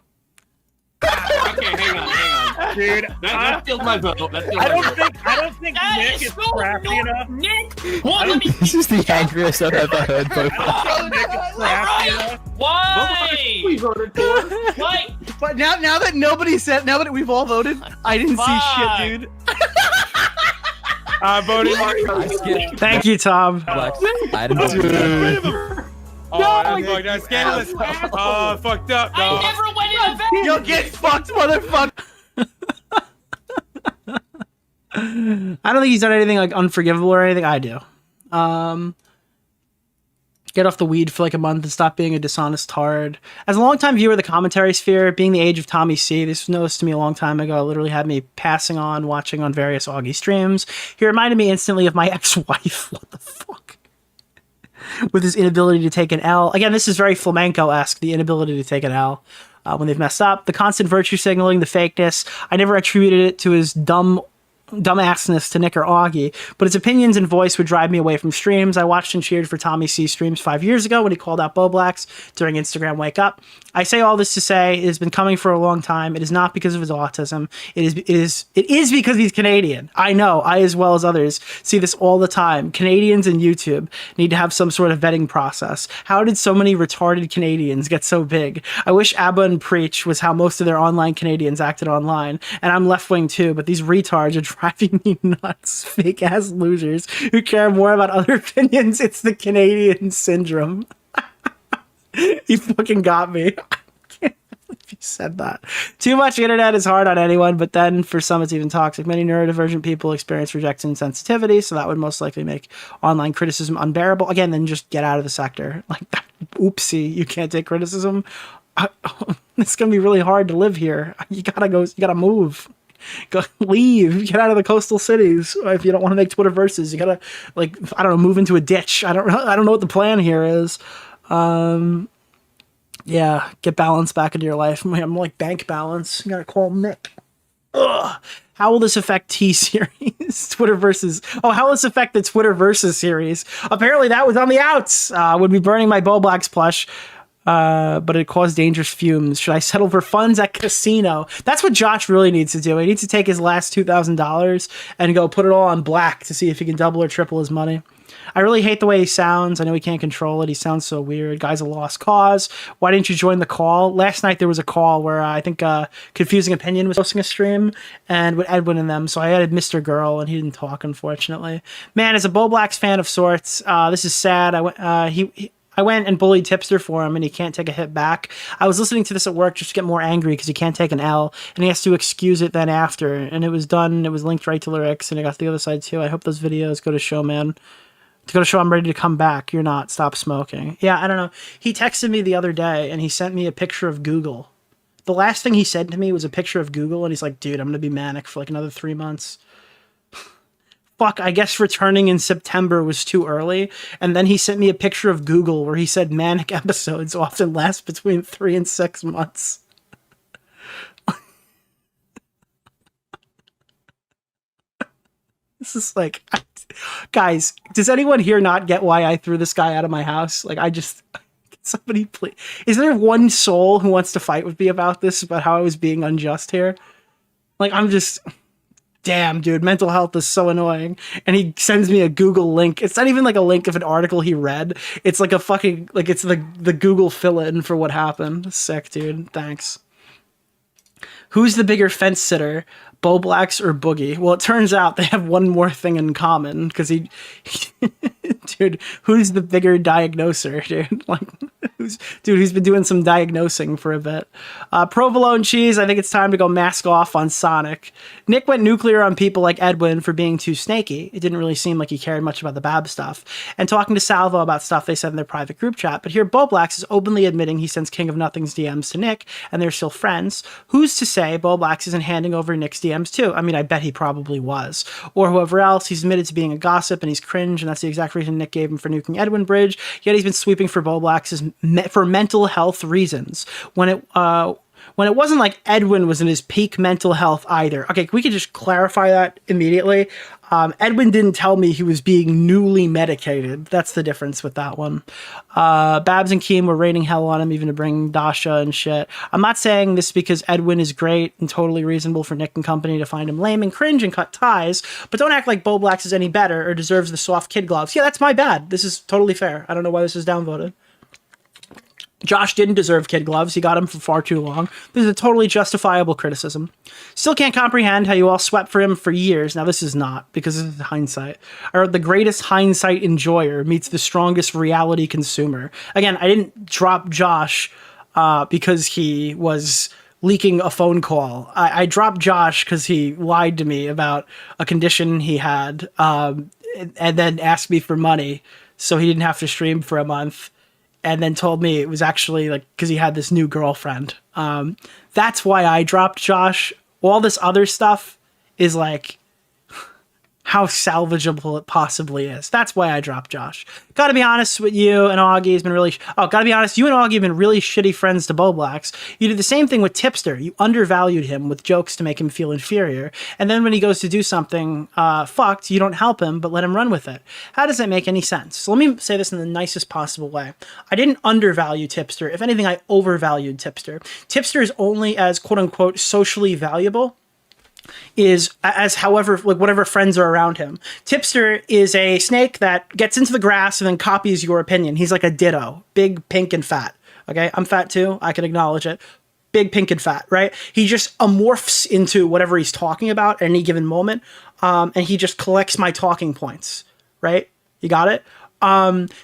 Okay, hang on. Dude, that steals my vote. I don't think Nick is crafty enough. Nick, This is the angriest I've ever heard. Nick is crafty enough. Why? We voted for. Why? But now that nobody said, now that we've all voted, I didn't see shit, dude. I voted. Thank you, Tom. I didn't do Oh, that's scandalous. Oh, fucked up. I never went in a bed. You'll get fucked, motherfucker. I don't think he's done anything like unforgivable or anything. I do. Get off the weed for like a month and stop being a dishonest tard. As a longtime viewer of the commentary sphere, being the age of Tommy C, this was noticed to me a long time ago. It literally had me passing on, watching on various Augie streams. He reminded me instantly of my ex-wife. What the fuck? With his inability to take an L. Again, this is very flamenco-esque, the inability to take an L when they've messed up. The constant virtue signaling, the fakeness. I never attributed it to his dumbassness to Nick or Augie, but his opinions and voice would drive me away from streams. I watched and cheered for Tommy C streams 5 years ago when he called out Bowblax during Instagram Wake Up. I say all this to say it has been coming for a long time. It is not because of his autism. It is because he's Canadian. I know, I as well as others see this all the time. Canadians and YouTube need to have some sort of vetting process. How did so many retarded Canadians get so big? I wish ABBA and Preach was how most of their online Canadians acted online, and I'm left-wing too, but these retards are driving me nuts. Fake ass losers who care more about other opinions. It's the Canadian syndrome. He fucking got me. I can't believe you said that. Too much internet is hard on anyone, but then for some it's even toxic. Many neurodivergent people experience rejection sensitivity, so that would most likely make online criticism unbearable. Again, then just get out of the sector. Like, oopsie, you can't take criticism. It's gonna be really hard to live here. You gotta move. Go leave, get out of the coastal cities. If you don't want to make Twitter verses, you gotta, like, I don't know, move into a ditch. I don't know what the plan here is. Yeah, get balance back into your life. I'm like bank balance. You gotta call Nick. Ugh. How will this affect T-Series? Twitter versus... Oh, how will this affect the Twitter versus series? Apparently that was on the outs. Would be burning my Bowblax plush. But it caused dangerous fumes. Should I settle for funds at casino? That's what Josh really needs to do. He needs to take his last $2,000 and go put it all on black to see if he can double or triple his money. I really hate the way he sounds. I know he can't control it. He sounds so weird. Guy's a lost cause. Why didn't you join the call? Last night there was a call where I think Confusing Opinion was hosting a stream and with Edwin and them. So I added Mr. Girl and he didn't talk, unfortunately. Man, as a Bowblax fan of sorts, this is sad. I went and bullied Tipster for him, and he can't take a hit back. I was listening to this at work just to get more angry because he can't take an L, and he has to excuse it then after. And it was done. It was linked right to lyrics, and I got the other side too. I hope those videos go to show, man. To go to show I'm ready to come back. You're not. Stop smoking. Yeah, I don't know. He texted me the other day, and he sent me a picture of Google. The last thing he said to me was a picture of Google, and he's like, dude, I'm going to be manic for like another 3 months. Fuck, I guess returning in September was too early. And then he sent me a picture of Google where he said manic episodes often last between 3 and 6 months. This is like, guys, does anyone here not get why I threw this guy out of my house? Like, somebody please. Is there one soul who wants to fight with me about this, about how I was being unjust here? Like, I'm just... Damn, dude, mental health is so annoying. And he sends me a Google link. It's not even like a link of an article he read. It's like a fucking, like, it's the Google fill-in for what happened. Sick, dude. Thanks. Who's the bigger fence sitter, Bowblax or Boogie? Well, it turns out they have one more thing in common, because dude, who's the bigger diagnoser, dude? Like, who's been doing some diagnosing for a bit. Provolone cheese, I think it's time to go mask off on Sonic. Nick went nuclear on people like Edwin for being too snaky. It didn't really seem like he cared much about the Bab stuff. And talking to Salvo about stuff they said in their private group chat. But here Bowblax is openly admitting he sends King of Nothing's DMs to Nick, and they're still friends. Who's to say Bowblax isn't handing over Nick's DMs too? I mean, I bet he probably was. Or whoever else. He's admitted to being a gossip, and he's cringe, and that's the exact reason Nick gave him for nuking Edwin Bridge. Yet he's been sweeping for Bowblax for mental health reasons. when it wasn't like Edwin was in his peak mental health either. Okay, we could just clarify that immediately. Edwin didn't tell me he was being newly medicated. That's the difference with that one. Babs and Keem were raining hell on him, even to bring Dasha and shit. I'm not saying this because Edwin is great and totally reasonable for Nick and company to find him lame and cringe and cut ties, but don't act like Bowblax is any better or deserves the soft kid gloves. Yeah, that's my bad. This is totally fair. I don't know why this is downvoted. Josh didn't deserve kid gloves. He got him for far too long. This is a totally justifiable criticism. Still can't comprehend how you all swept for him for years. Now, this is not, because this is hindsight. Or the greatest hindsight enjoyer meets the strongest reality consumer. Again, I didn't drop Josh because he was leaking a phone call. I dropped Josh because he lied to me about a condition he had and then asked me for money so he didn't have to stream for a month. And then told me it was actually like because he had this new girlfriend. That's why I dropped Josh. All this other stuff is like how salvageable it possibly is. That's why I dropped Josh. Gotta be honest with you and Augie has been really... gotta be honest, you and Augie have been really shitty friends to Bowblax. You did the same thing with Tipster. You undervalued him with jokes to make him feel inferior. And then when he goes to do something fucked, you don't help him, but let him run with it. How does that make any sense? So let me say this in the nicest possible way. I didn't undervalue Tipster. If anything, I overvalued Tipster. Tipster is only as quote-unquote socially valuable is as however, like whatever friends are around him. Tipster is a snake that gets into the grass and then copies your opinion. He's like a ditto, big, pink, and fat. Okay, I'm fat too. I can acknowledge it. Big, pink, and fat, right? He just morphs into whatever he's talking about at any given moment, and he just collects my talking points, right? You got it?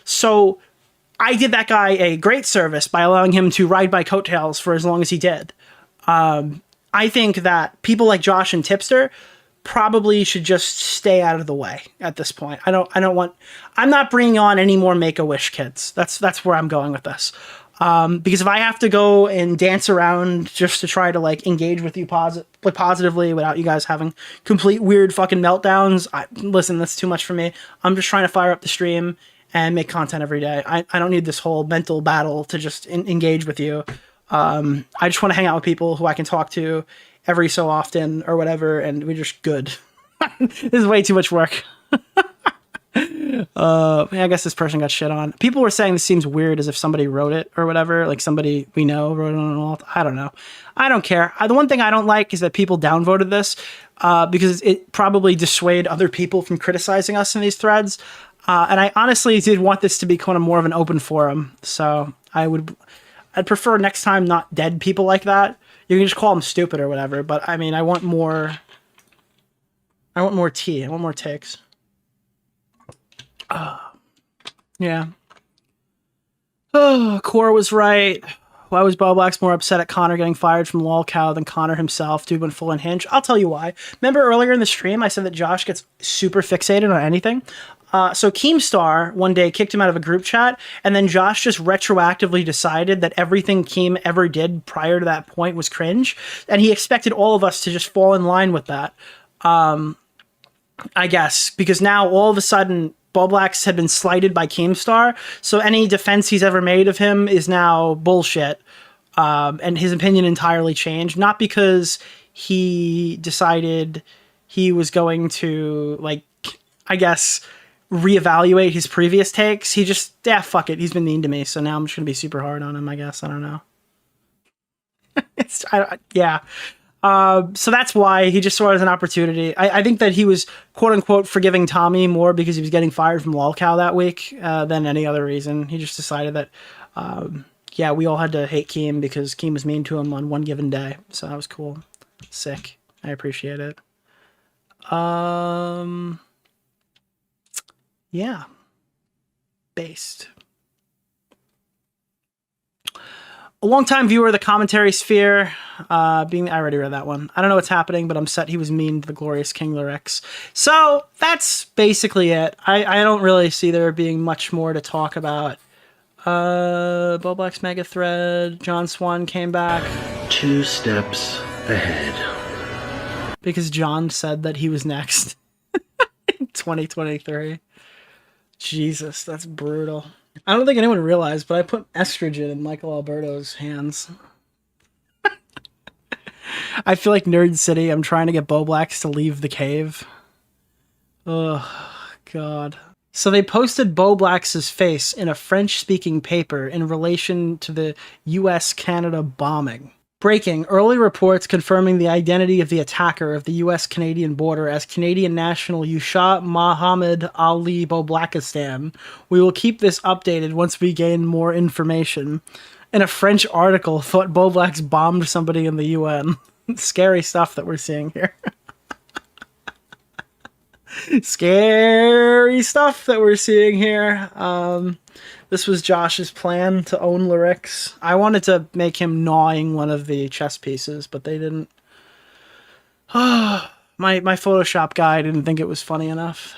So I did that guy a great service by allowing him to ride my coattails for as long as he did. I think that people like Josh and Tipster probably should just stay out of the way at this point. I'm not bringing on any more Make-A-Wish kids. That's where I'm going with this. Because if I have to go and dance around just to try to like engage with you positively without you guys having complete weird fucking meltdowns, listen, that's too much for me. I'm just trying to fire up the stream and make content every day. I don't need this whole mental battle to just engage with you. I just want to hang out with people who I can talk to every so often or whatever, and we're just good. This is way too much work. I guess this person got shit on. People were saying this seems weird as if somebody wrote it or whatever, like somebody we know wrote it on an alt. I don't know. I don't care. The one thing I don't like is that people downvoted this because it probably dissuade other people from criticizing us in these threads. And I honestly did want this to be kind of more of an open forum, so I'd prefer next time not dead people like that. You can just call them stupid or whatever, but I mean, I want more tea. I want more takes. Yeah. Oh, Core was right. Why was Bowblax more upset at Connor getting fired from Lolcow than Connor himself? Dude went full unhinged. I'll tell you why. Remember earlier in the stream, I said that Josh gets super fixated on anything? So Keemstar one day kicked him out of a group chat, and then Josh just retroactively decided that everything Keem ever did prior to that point was cringe, and he expected all of us to just fall in line with that. I guess, because now all of a sudden Bowblax had been slighted by Keemstar, so any defense he's ever made of him is now bullshit, and his opinion entirely changed, not because he decided he was going to, like, I guess, reevaluate his previous takes. He just, fuck it. He's been mean to me, so now I'm just gonna be super hard on him, I guess. I don't know. So that's why he just saw it as an opportunity. I think that he was, quote unquote, forgiving Tommy more because he was getting fired from Lolcow that week than any other reason. He just decided that, we all had to hate Keem because Keem was mean to him on one given day. So that was cool. Sick. I appreciate it. Yeah. Based. A longtime viewer of the commentary sphere, I already read that one. I don't know what's happening, but I'm set he was mean to the glorious King Lyrix. So that's basically it. I don't really see there being much more to talk about. Bowblax Mega Thread, John Swan came back. 2 steps ahead. Because John said that he was next. In 2023. Jesus, that's brutal. I don't think anyone realized, but I put estrogen in Michael Alberto's hands. I feel like Nerd City. I'm trying to get Bowblax to leave the cave. Oh, God. So they posted Bowblax's face in a French-speaking paper in relation to the U.S.-Canada bombing. Breaking, early reports confirming the identity of the attacker of the U.S.-Canadian border as Canadian national Yusha Mohammed Ali Bowblaxistan. We will keep this updated once we gain more information. And a French article thought Bowblax bombed somebody in the UN. Scary stuff that we're seeing here. Scary stuff that we're seeing here. This was Josh's plan to own lyrics. I wanted to make him gnawing one of the chess pieces, but they didn't. My Photoshop guy didn't think it was funny enough.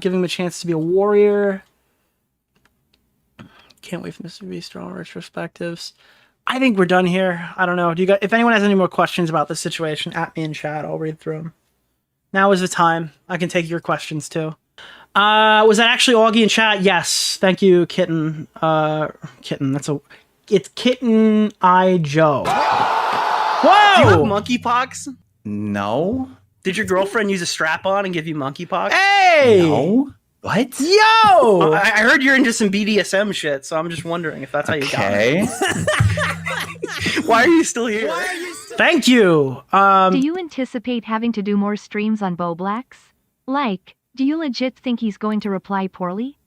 Giving him a chance to be a warrior. Can't wait for Mr. Beast draw retrospectives. I think we're done here. I don't know. Do you guys, if anyone has any more questions about this situation, at me in chat. I'll read through them. Now is the time. I can take your questions too. Was that actually Augie in chat? Yes. Thank you, Kitten. Kitten. It's Kitten I Joe. Whoa! Do you have monkeypox? No. Did your girlfriend use a strap-on and give you monkeypox? Hey! No. What? Yo! I heard you're into some BDSM shit, so I'm just wondering if that's how you got it. Why are you still here? Thank you. Do you anticipate having to do more streams on Bowblax? Like, do you legit think he's going to reply poorly?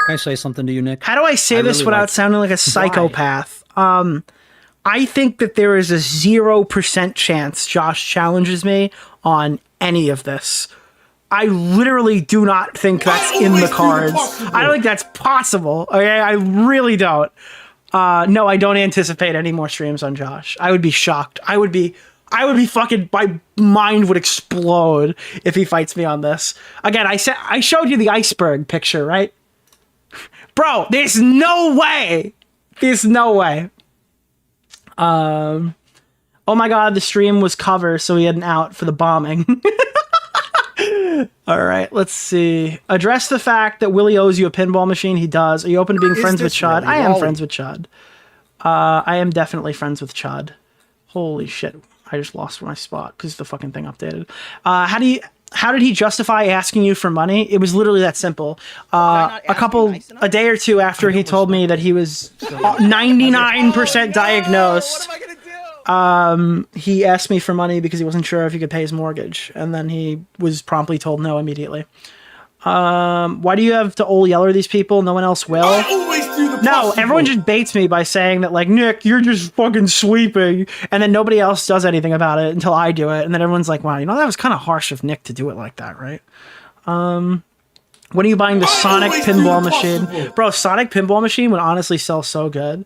Can I say something to you, Nick? How do I say this without sounding like a psychopath? I think that there is a 0% chance Josh challenges me on any of this. I literally do not think that's in the cards. I don't think that's possible. Okay, I really don't. No, I don't anticipate any more streams on Josh. I would be shocked. I would be fucking, my mind would explode if he fights me on this. Again, I showed you the iceberg picture, right? Bro, there's no way. There's no way. Oh my God, the stream was cover, so he had an out for the bombing. All right, let's see. Address the fact that Willie owes you a pinball machine. He does. Are you open to being friends with Chud? Really I am Wally? friends with Chud. I am definitely friends with Chud. Holy shit. I just lost my spot because the fucking thing updated. How did he justify asking you for money? It was literally that simple. A day or two after he told me that he was 99% diagnosed. He asked me for money because he wasn't sure if he could pay his mortgage, and then he was promptly told no immediately. Why do you have to old yeller these people? No one else will. I always do the No, possible. everyone just baits me by saying that, like, Nick, you're just fucking sweeping, and then nobody else does anything about it until I do it, and then everyone's like, wow, that was kind of harsh of Nick to do it like that, right? When are you buying the Sonic pinball machine? Bro, Sonic pinball machine would honestly sell so good.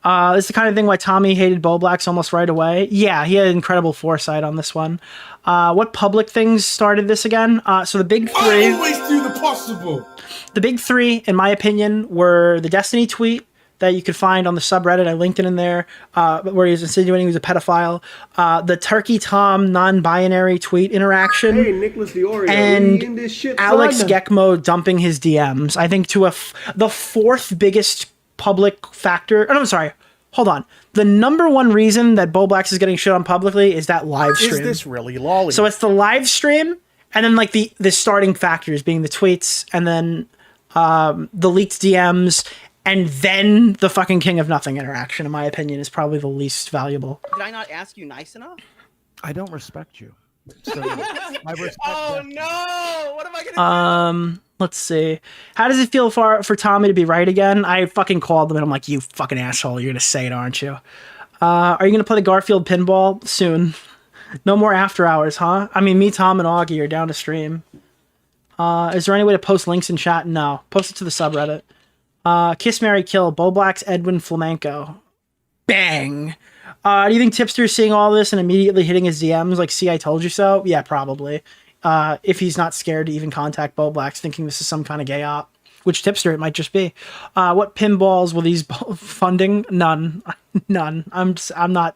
It's the kind of thing why Tommy hated Bowblax almost right away. Yeah, he had incredible foresight on this one. What public things started this again? So the big three. I always do the possible. The big three, in my opinion, were the Destiny tweet that you could find on the subreddit. I linked it in there, where he was insinuating he was a pedophile. The Turkey Tom non-binary tweet interaction. Hey, Nicholas DeOrio, and in this shit, Alex son. Geckmo dumping his DMs. I think to the fourth biggest public factor. Oh, no, I'm sorry. Hold on. The number one reason that Bowblax is getting shit on publicly is that live stream. Is this really lolly? So it's the live stream, and then like the starting factors being the tweets, and then the leaked DMs, and then the fucking King of Nothing interaction, in my opinion, is probably the least valuable. Did I not ask you nice enough? I don't respect you. So my respect no! What am I gonna Let's see. How does it feel for Tommy to be right again? I fucking called him and I'm like, you fucking asshole, you're gonna say it, aren't you? Are you gonna play the Garfield pinball soon? No more after hours, huh? I mean, me, Tom, and Augie are down to stream. Is there any way to post links in chat? No. Post it to the subreddit. Kiss, Marry, Kill, Bowblax, Edwin, Flamenco. Bang! Do you think Tipster's seeing all this and immediately hitting his DMs like, see, I told you so? Yeah, probably. If he's not scared to even contact Bowblax, thinking this is some kind of gay op. Which Tipster it might just be. What pinballs will these funding? None. None. I'm not...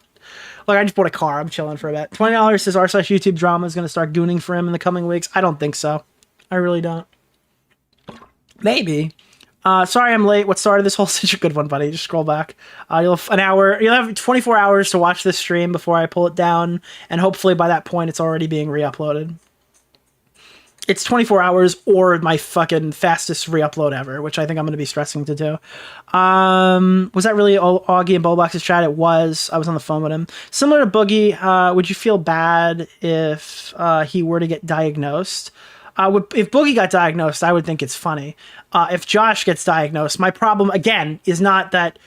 Like, I just bought a car. I'm chilling for a bit. $20 says r/YouTube drama is going to start gooning for him in the coming weeks. I don't think so. I really don't. Maybe. Sorry I'm late. What started this whole such a good one, buddy? Just scroll back. You'll have 24 hours to watch this stream before I pull it down, and hopefully by that point it's already being re-uploaded. It's 24 hours or my fucking fastest re-upload ever, which I think I'm going to be stressing to do. Was that really Augie and Bowblax's chat? It was. I was on the phone with him. Similar to Boogie, would you feel bad if he were to get diagnosed? If Boogie got diagnosed, I would think it's funny. If Josh gets diagnosed, my problem, again, is not that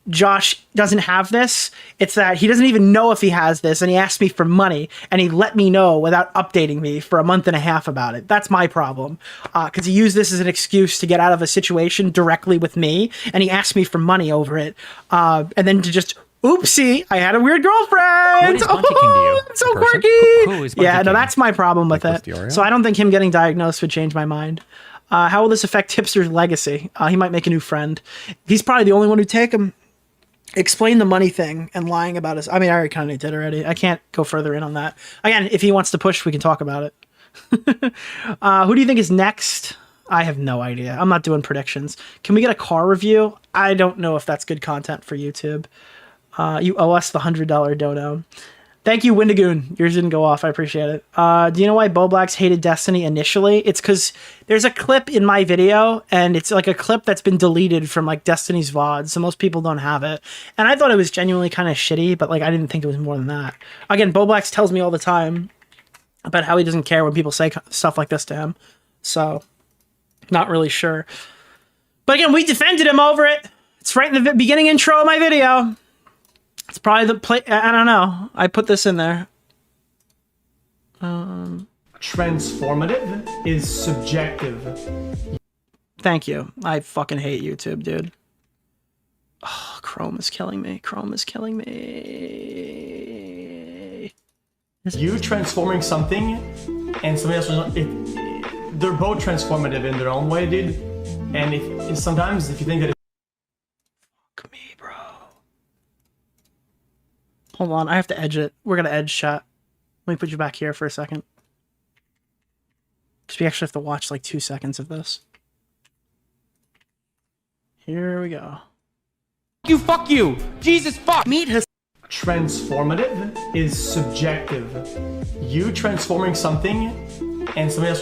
Josh doesn't have this. It's that he doesn't even know if he has this, and he asked me for money, and he let me know without updating me for a month and a half about it. That's my problem. Because he used this as an excuse to get out of a situation directly with me, and he asked me for money over it. And then to just... Oopsie, I had a weird girlfriend. What is Bunty King to you? It's so Person? quirky. Who is Bunty Yeah, no, King? that's my problem with Nicholas it. DeOrio? So I don't think him getting diagnosed would change my mind. How will this affect Tipster's legacy? He might make a new friend. He's probably the only one who'd take him. Explain the money thing and lying about his... I mean, I already kind of did already. I can't go further in on that. Again, if he wants to push, we can talk about it. Who do you think is next? I have no idea. I'm not doing predictions. Can we get a car review? I don't know if that's good content for YouTube. You owe us the $100 dono. Thank you, Windigoon. Yours didn't go off. I appreciate it. Do you know why Bowblax hated Destiny initially? It's because there's a clip in my video, and it's like a clip that's been deleted from like Destiny's VOD, so most people don't have it. And I thought it was genuinely kind of shitty, but like I didn't think it was more than that. Again, Bowblax tells me all the time about how he doesn't care when people say stuff like this to him. So, not really sure. But again, we defended him over it. It's right in the beginning intro of my video. It's probably the play. I don't know. I put this in there. Transformative is subjective. Thank you. I fucking hate YouTube, dude. Oh, Chrome is killing me. Chrome is killing me. You transforming something and somebody else, they're both transformative in their own way, dude. And if sometimes if you think that Fuck me, bro. Hold on, I have to edge it. We're gonna edge chat. Let me put you back here for a second. Because we actually have to watch like 2 seconds of this. Here we go. Fuck you! Jesus fuck! Meet his... transformative is subjective. You transforming something and somebody else,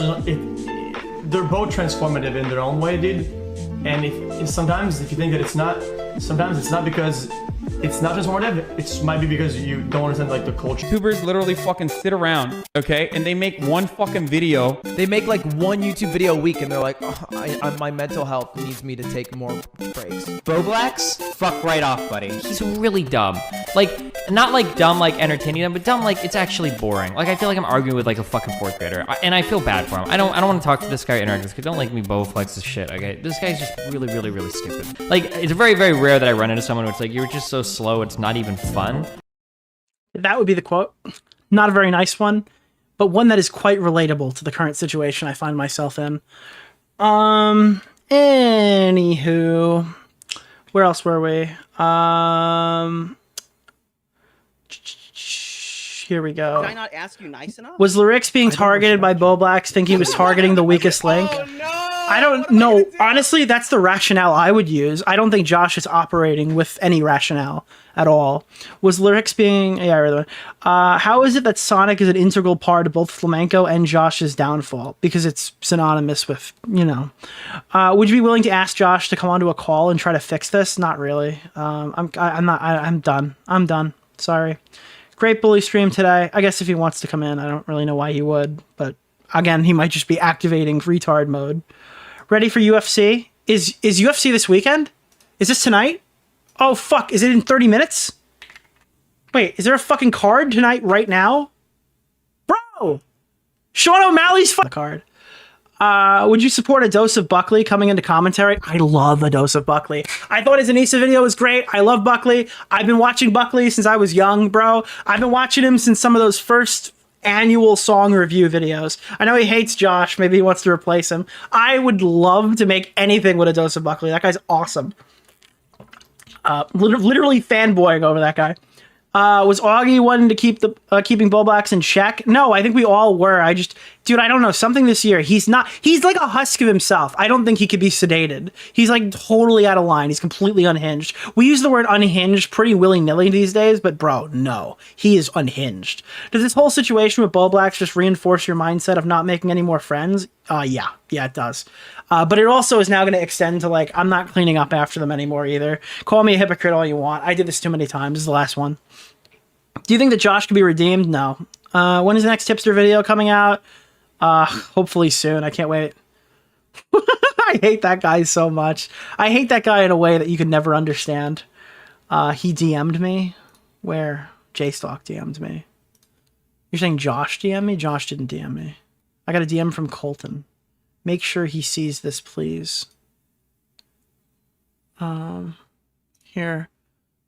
they're both transformative in their own way, dude. And if sometimes if you think that it's not, sometimes it's not because it's not transformative. It might be because you don't understand like the culture. YouTubers literally fucking sit around, okay, and they make one fucking video. They make like one YouTube video a week, and they're like, oh, my mental health needs me to take more breaks. Bowblax? Fuck right off, buddy. He's really dumb. Like, not like dumb like entertaining them, but dumb like it's actually boring. Like I feel like I'm arguing with like a fucking 4th grader, and I feel bad for him. I don't want to talk to this guy or interact with this guy. Don't like me Bowblax's shit, okay? This guy's just really stupid. Like it's very rare that I run into someone who's like, you're just so slow, it's not even fun. That would be the quote. Not a very nice one, but one that is quite relatable to the current situation I find myself in. Anywho, where else were we? Here we go. Did I not ask you nice enough? Was Lyrics being targeted by Bowblax, thinking he was targeting the weakest link? I don't know. Honestly, that's the rationale I would use. I don't think Josh is operating with any rationale at all. Was Lyrics being... Yeah, I read that one. How is it that Sonic is an integral part of both Flamenco and Josh's downfall? Because it's synonymous with, you know. Would you be willing to ask Josh to come onto a call and try to fix this? Not really. I'm done. I'm done. Sorry. Great bully stream today. I guess if he wants to come in, I don't really know why he would. But again, he might just be activating retard mode. Ready for UFC? Is UFC this weekend? Is this tonight? Oh, fuck. Is it in 30 minutes? Wait, is there a fucking card tonight right now? Bro! Sean O'Malley's the card. Would you support a dose of Buckley coming into commentary? I love a dose of Buckley. I thought his Anissa video was great. I love Buckley. I've been watching Buckley since I was young, bro. I've been watching him since some of those first annual song review videos. I know he hates Josh. Maybe he wants to replace him. I would love to make anything with a dose of Buckley. That guy's awesome. Literally fanboying over that guy. Was Augie wanting to keep keeping Bowblax in check? No, I think we all were. I just Dude, I don't know. Something this year. He's like a husk of himself. I don't think he could be sedated. He's like totally out of line. He's completely unhinged. We use the word unhinged pretty willy-nilly these days, but bro, no. He is unhinged. Does this whole situation with Bowblax just reinforce your mindset of not making any more friends? Yeah, it does. But it also is now going to extend to like, I'm not cleaning up after them anymore either. Call me a hypocrite all you want. I did this too many times. This is the last one. Do you think that Josh could be redeemed? No. When is the next tipster video coming out? Hopefully soon. I can't wait. I hate that guy so much. I hate that guy in a way that you could never understand. He DM'd me. Where? JStalk DM'd me. You're saying Josh DM'd me? Josh didn't DM me. I got a DM from Colton. Make sure he sees this, please. Here.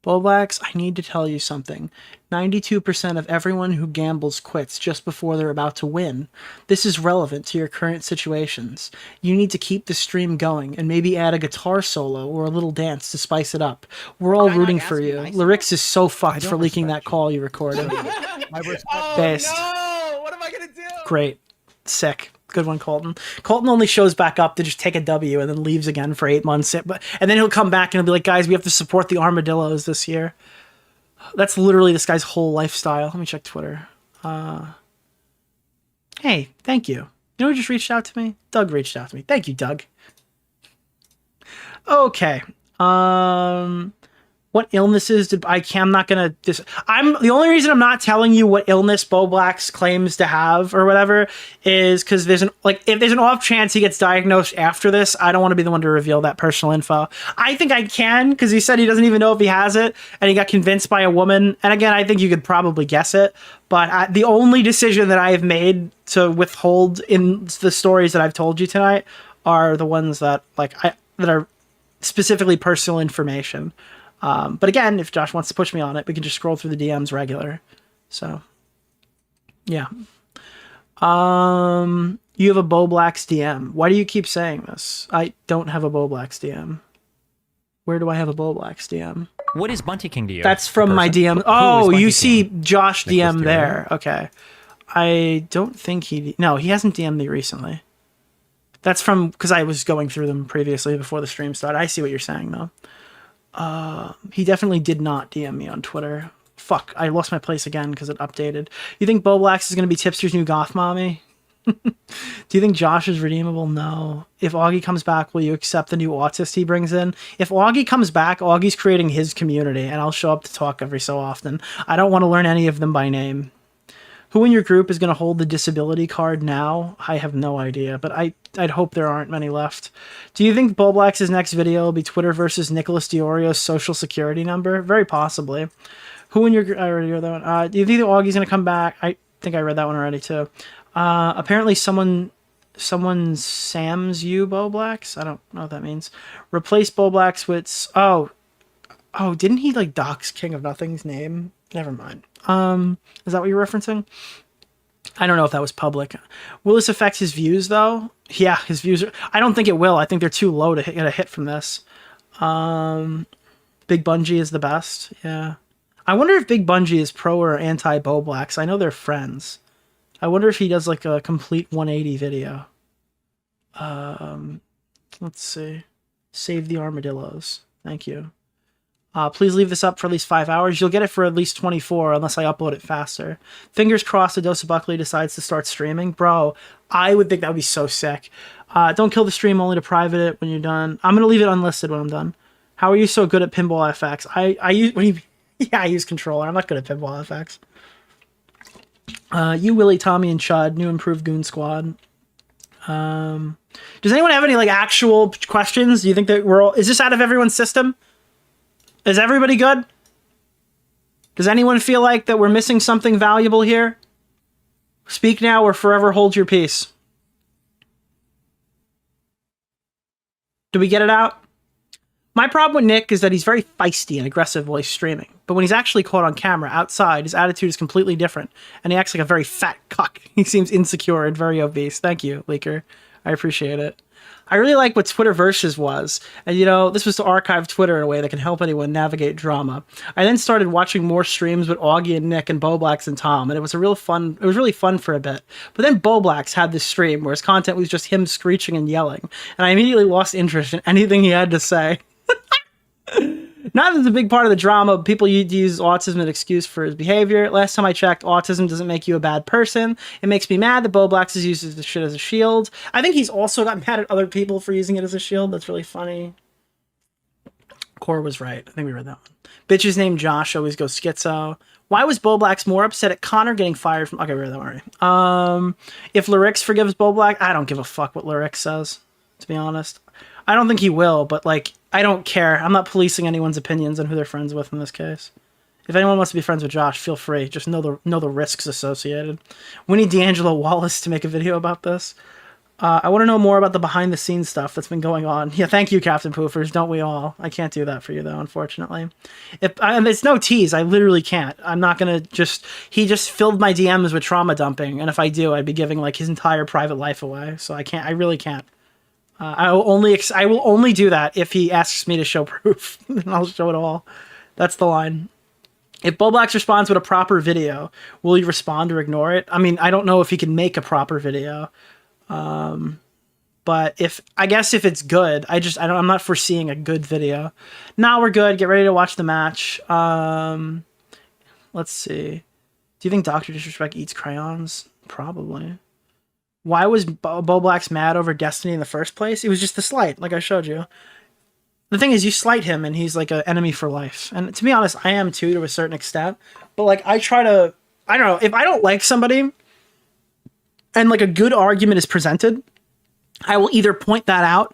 Bowblax, I need to tell you something. 92% of everyone who gambles quits just before they're about to win. This is relevant to your current situations. You need to keep the stream going and maybe add a guitar solo or a little dance to spice it up. We're all rooting for you. Larix is so fucked for leaking that call you recorded. Based. No! What am I gonna do? Great. Sick. Good one, Colton. Colton only shows back up to just take a W and then leaves again for 8 months. And then he'll come back and he'll be like, guys, we have to support the armadillos this year. That's literally this guy's whole lifestyle. Let me check Twitter. Hey, thank you. You know who just reached out to me? Doug reached out to me. Thank you, Doug. Okay. What illnesses did I'm not gonna I'm the only reason I'm not telling you what illness Bowblax claims to have or whatever is because there's if there's an off chance he gets diagnosed after this, I don't want to be the one to reveal that personal info. I think I can because he said he doesn't even know if he has it and he got convinced by a woman. And again, I think you could probably guess it, but the only decision that I have made to withhold in the stories that I've told you tonight are the ones that that are specifically personal information. But again, if Josh wants to push me on it, we can just scroll through the DMs regular. So, yeah. You have a Bowblax DM. Why do you keep saying this? I don't have a Bowblax DM. Where do I have a Bowblax DM? What is Bunty King to you? That's from my DM. Oh, you see Josh DM there. Okay. I don't think no, he hasn't DM'd me recently. That's from, because I was going through them previously before the stream started. I see what you're saying, though. He definitely did not DM me on Twitter. Fuck, I lost my place again because it updated. You think Bowblax is going to be Tipster's new goth mommy? Do you think Josh is redeemable? No. If Augie comes back, will you accept the new autist he brings in? If Augie comes back, Augie's creating his community, and I'll show up to talk every so often. I don't want to learn any of them by name. Who in your group is going to hold the disability card now? I have no idea, but I'd hope there aren't many left. Do you think Bowblax's next video will be Twitter versus Nicholas DeOrio's social security number? Very possibly. Who in your group? I already read that one. Do you think that Augie's going to come back? I think I read that one already too. Apparently someone Sam's you Bowblax? I don't know what that means. Replace Bowblax with... Oh, didn't he like dox King of Nothing's name? Never mind. Is that what you're referencing? I don't know if that was public. Will this affect his views, though? Yeah, his views are... I don't think it will. I think they're too low to get a hit from this. Big Bungie is the best. Yeah. I wonder if Big Bungie is pro or anti-Bowblax. I know they're friends. I wonder if he does like a complete 180 video. Let's see. Save the armadillos. Thank you. Please leave this up for at least 5 hours. You'll get it for at least 24 unless I upload it faster. Fingers crossed Adosa Buckley decides to start streaming. Bro, I would think that would be so sick. Don't kill the stream, only to private it when you're done. I'm going to leave it unlisted when I'm done. How are you so good at Pinball FX? I use controller. I'm not good at Pinball FX. You, Willie, Tommy, and Chud, new improved Goon Squad. Does anyone have any like actual questions? Do you think that is this out of everyone's system? Is everybody good? Does anyone feel like that we're missing something valuable here? Speak now or forever hold your peace. Do we get it out? My problem with Nick is that he's very feisty and aggressive while he's streaming. But when he's actually caught on camera outside, his attitude is completely different. And he acts like a very fat cuck. He seems insecure and very obese. Thank you, Leaker. I appreciate it. I really like what Twitter Versus was. And, you know, this was to archive Twitter in a way that can help anyone navigate drama. I then started watching more streams with Augie and Nick and Bowblax and Tom, and it was really fun for a bit. But then Bowblax had this stream where his content was just him screeching and yelling, and I immediately lost interest in anything he had to say. Not that it's a big part of the drama, but people use autism as an excuse for his behavior. Last time I checked, autism doesn't make you a bad person. It makes me mad that Bowblax uses this shit as a shield. I think he's also got mad at other people for using it as a shield. That's really funny. Core was right. I think we read that one. Bitches named Josh always go schizo. Why was Bowblax more upset at Connor getting fired from... Okay, we read that one already. If Lyrix forgives Bowblax, I don't give a fuck what Lyrix says, to be honest. I don't think he will, but, like, I don't care. I'm not policing anyone's opinions on who they're friends with in this case. If anyone wants to be friends with Josh, feel free. Just know the risks associated. We need D'Angelo Wallace to make a video about this. I want to know more about the behind-the-scenes stuff that's been going on. Yeah, thank you, Captain Poofers. Don't we all? I can't do that for you, though, unfortunately. And it's no tease. I literally can't. I'm not going to just... He just filled my DMs with trauma dumping, and if I do, I'd be giving, like, his entire private life away. So I can't. I really can't. I will only do that if he asks me to show proof, and I'll show it all. That's the line. If Bowblax responds with a proper video, will he respond or ignore it? I mean, I don't know if he can make a proper video, but I guess if it's good, I'm not foreseeing a good video. Now we're good. Get ready to watch the match. Let's see. Do you think Dr. Disrespect eats crayons? Probably. Why was Bowblax mad over Destiny in the first place? It was just the slight, like I showed you. The thing is, you slight him, and he's like an enemy for life. And to be honest, I am too, to a certain extent. But like, I don't know, if I don't like somebody, and like a good argument is presented, I will either point that out,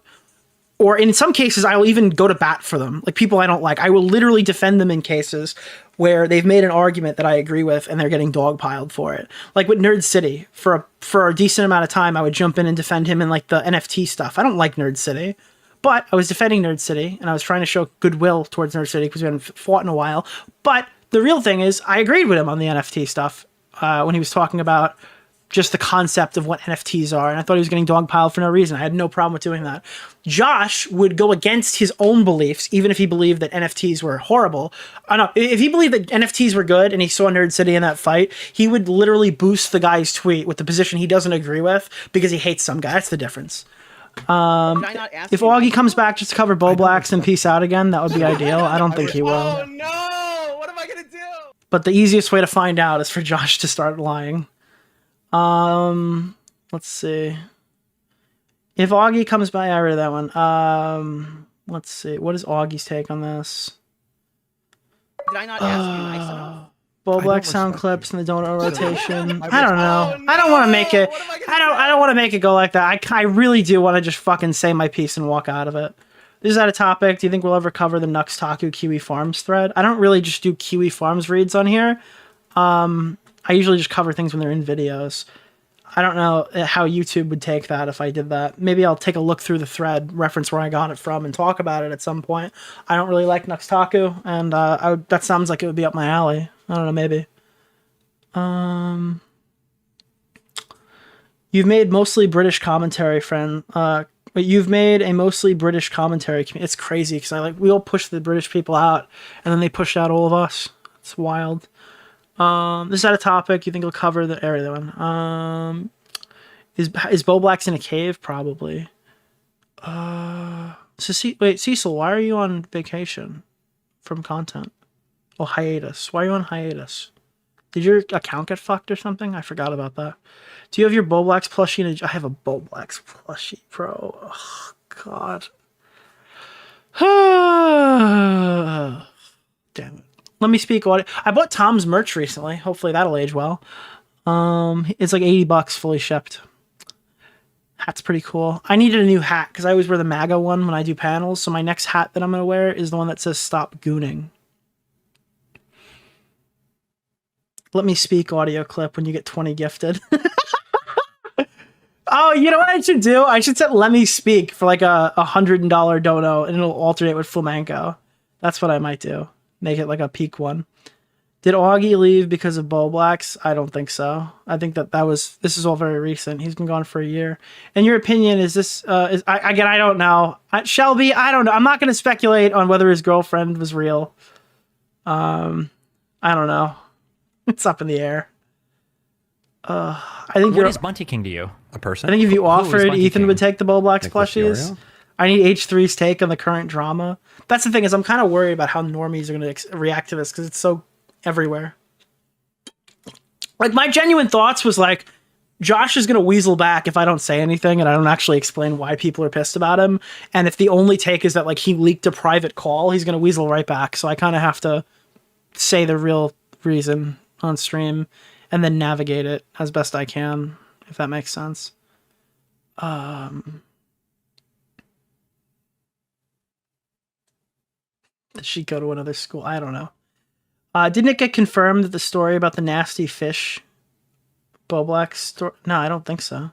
or in some cases, I will even go to bat for them. Like people I don't like, I will literally defend them in cases where they've made an argument that I agree with and they're getting dogpiled for it. Like with Nerd City, for a decent amount of time, I would jump in and defend him in like the NFT stuff. I don't like Nerd City, but I was defending Nerd City and I was trying to show goodwill towards Nerd City because we hadn't fought in a while. But the real thing is, I agreed with him on the NFT stuff when he was talking about just the concept of what NFTs are, and I thought he was getting dogpiled for no reason. I had no problem with doing that. Josh would go against his own beliefs, even if he believed that NFTs were horrible. If he believed that NFTs were good and he saw Nerd City in that fight, he would literally boost the guy's tweet with the position he doesn't agree with because he hates some guy. That's the difference. If Augie comes back just to cover Bowblax and peace out again, that would be ideal. I don't think he will. Oh no! What am I gonna do? But the easiest way to find out is for Josh to start lying. Let's see. If Augie comes by, I read that one. Let's see. What is Augie's take on this? Did I not ask you nice enough? Bowblax sound clips and the donut rotation. I don't know. I don't want to make it. I don't want to make it go like that. I really do want to just fucking say my piece and walk out of it. This is out of topic. Do you think we'll ever cover the Nux Taku Kiwi Farms thread? I don't really just do Kiwi Farms reads on here. I usually just cover things when they're in videos. I don't know how YouTube would take that if I did that. Maybe I'll take a look through the thread, reference where I got it from, and talk about it at some point. I don't really like Nux Taku, and that sounds like it would be up my alley. I don't know, maybe. You've made mostly British commentary, friend. You've made a mostly British commentary community. It's crazy, because we all push the British people out, and then they pushed out all of us. It's wild. This is out of topic. You think we'll cover the area that one? Is Bowblax in a cave? Probably. Wait, Cecil, why are you on vacation from content? Oh, hiatus. Why are you on hiatus? Did your account get fucked or something? I forgot about that. Do you have your Bowblax plushie? I have a Bowblax plushie, bro. Oh, God. Damn it. Let me speak audio. I bought Tom's merch recently. Hopefully that'll age well. It's like $80 fully shipped. Hat's pretty cool. I needed a new hat because I always wear the MAGA one when I do panels. So my next hat that I'm going to wear is the one that says "Stop Gooning." Let me speak audio clip when you get 20 gifted. Oh, you know what I should do? I should set "Let me speak" for like a $100 dono, and it'll alternate with flamenco. That's what I might do. Make it like a peak one. Did Augie leave because of Bowblax? I don't think so. I think this is all very recent. He's been gone for a year. In your opinion, is this, I don't know. Shelby, I don't know. I'm not going to speculate on whether his girlfriend was real. I don't know. It's up in the air. I think What is Bunty King to you? A person? I think if you Who is offered, Bunty Ethan King? would take the Bowblax Nicholas plushies. DeOrio? I need H3's take on the current drama. That's the thing, is I'm kind of worried about how normies are going to react to this because it's so everywhere. Like, my genuine thoughts was like, Josh is going to weasel back if I don't say anything and I don't actually explain why people are pissed about him. And if the only take is that, like, he leaked a private call, he's going to weasel right back. So I kind of have to say the real reason on stream and then navigate it as best I can, if that makes sense. Did she go to another school? I don't know. Didn't it get confirmed that the story about the nasty fish Bowblax story? No, I don't think so.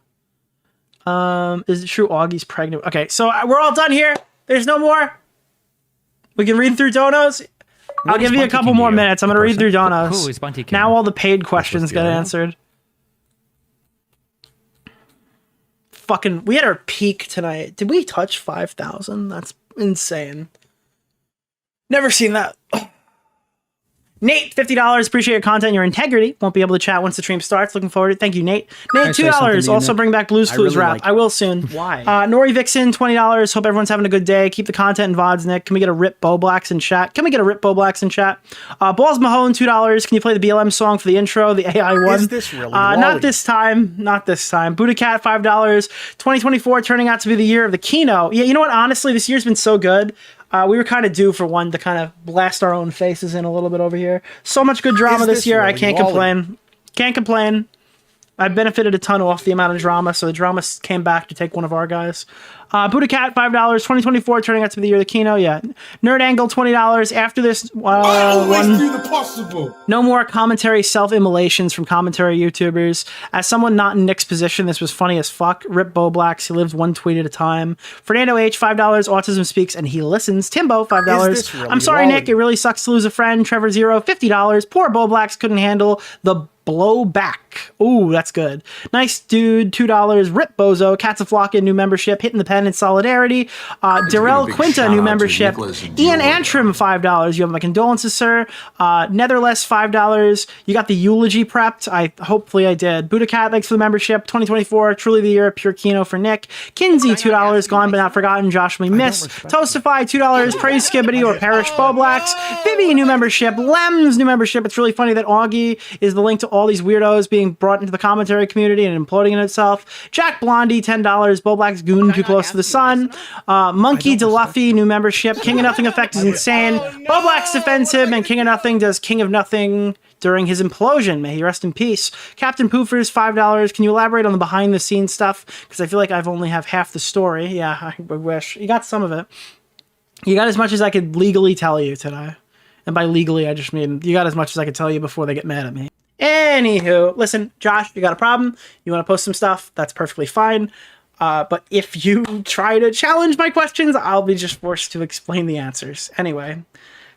Is it true Augie's pregnant? Okay, so we're all done here. There's no more. We can read through donos. I'll give you a couple more minutes. I'm going to read through donos. Who is Bunty King? Now all the paid questions get DeOrio? answered. Fucking, we had our peak tonight. Did we touch 5,000? That's insane. Never seen that. Nate, $50. Appreciate your content and your integrity. Won't be able to chat once the stream starts. Looking forward to it. Thank you, Nate. Nate, $2. Also bring back Blues Clues rap. I will soon. Why? Nori Vixen, $20. Hope everyone's having a good day. Keep the content in VODs, Nick. Can we get a Rip Bowblax in chat? Balls Mahone, $2. Can you play the BLM song for the intro? The AI one. Is this really not this time. Not this time. Buddha Cat, $5. 2024 turning out to be the year of the Kino. Yeah, you know what? Honestly, this year's been so good. We were kind of due for one to kind of blast our own faces in a little bit over here. So much good drama this year. I can't complain. Can't complain. I benefited a ton off the amount of drama, so the drama came back to take one of our guys. Buddha Cat, $5. 2024 turning out to be the year of the Kino. Yeah. Nerd Angle, $20. After this one, do the possible. no more commentary self-immolations from commentary YouTubers. As someone not in Nick's position, this was funny as fuck. Rip Bowblax, he lives one tweet at a time. Fernando H, $5. Autism speaks and he listens. Timbo, $5. Really I'm sorry, Nick. It really sucks to lose a friend. Trevor Zero, $50. Poor Bowblax couldn't handle the blowback. Ooh, that's good. Nice dude, $2. Rip Bozo, Cats a Flockin', new membership. Hitting the pen in solidarity. Darrell Quinta, new membership. Ian Antrim, $5. You have my condolences, sir. Netherless, $5. You got the eulogy prepped. Hopefully I did. Buddha Cat, thanks for the membership. 2024, truly the year of pure Kino for Nick. Kinsey, $2. Gone but not forgotten. Josh we miss. Toastify, $2. Praise Skibbity or Perish Bowblax. Vivi, new membership. Lems, new membership. It's really funny that Augie is the link to all these weirdos being brought into the commentary community and imploding in itself. Jack Blondie, $10. Bowblax Goon, too close to the sun. Monkey DeLuffy, new membership. King of Nothing effect is insane. Bowblax defends him, and King of Nothing does King of Nothing during his implosion. May he rest in peace. Captain Poofers, $5. Can you elaborate on the behind the scenes stuff? Because I feel like I've only have half the story. Yeah, I wish. You got some of it. You got as much as I could legally tell you today. And by legally, I just mean you got as much as I could tell you before they get mad at me. Anywho, listen, Josh, you got a problem? You want to post some stuff? That's perfectly fine. But if you try to challenge my questions, I'll be just forced to explain the answers. Anyway,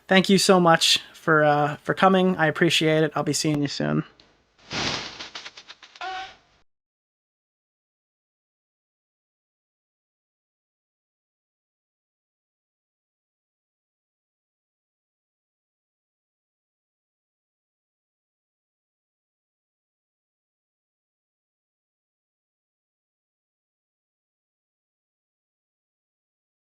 thank you so much for coming. I appreciate it. I'll be seeing you soon.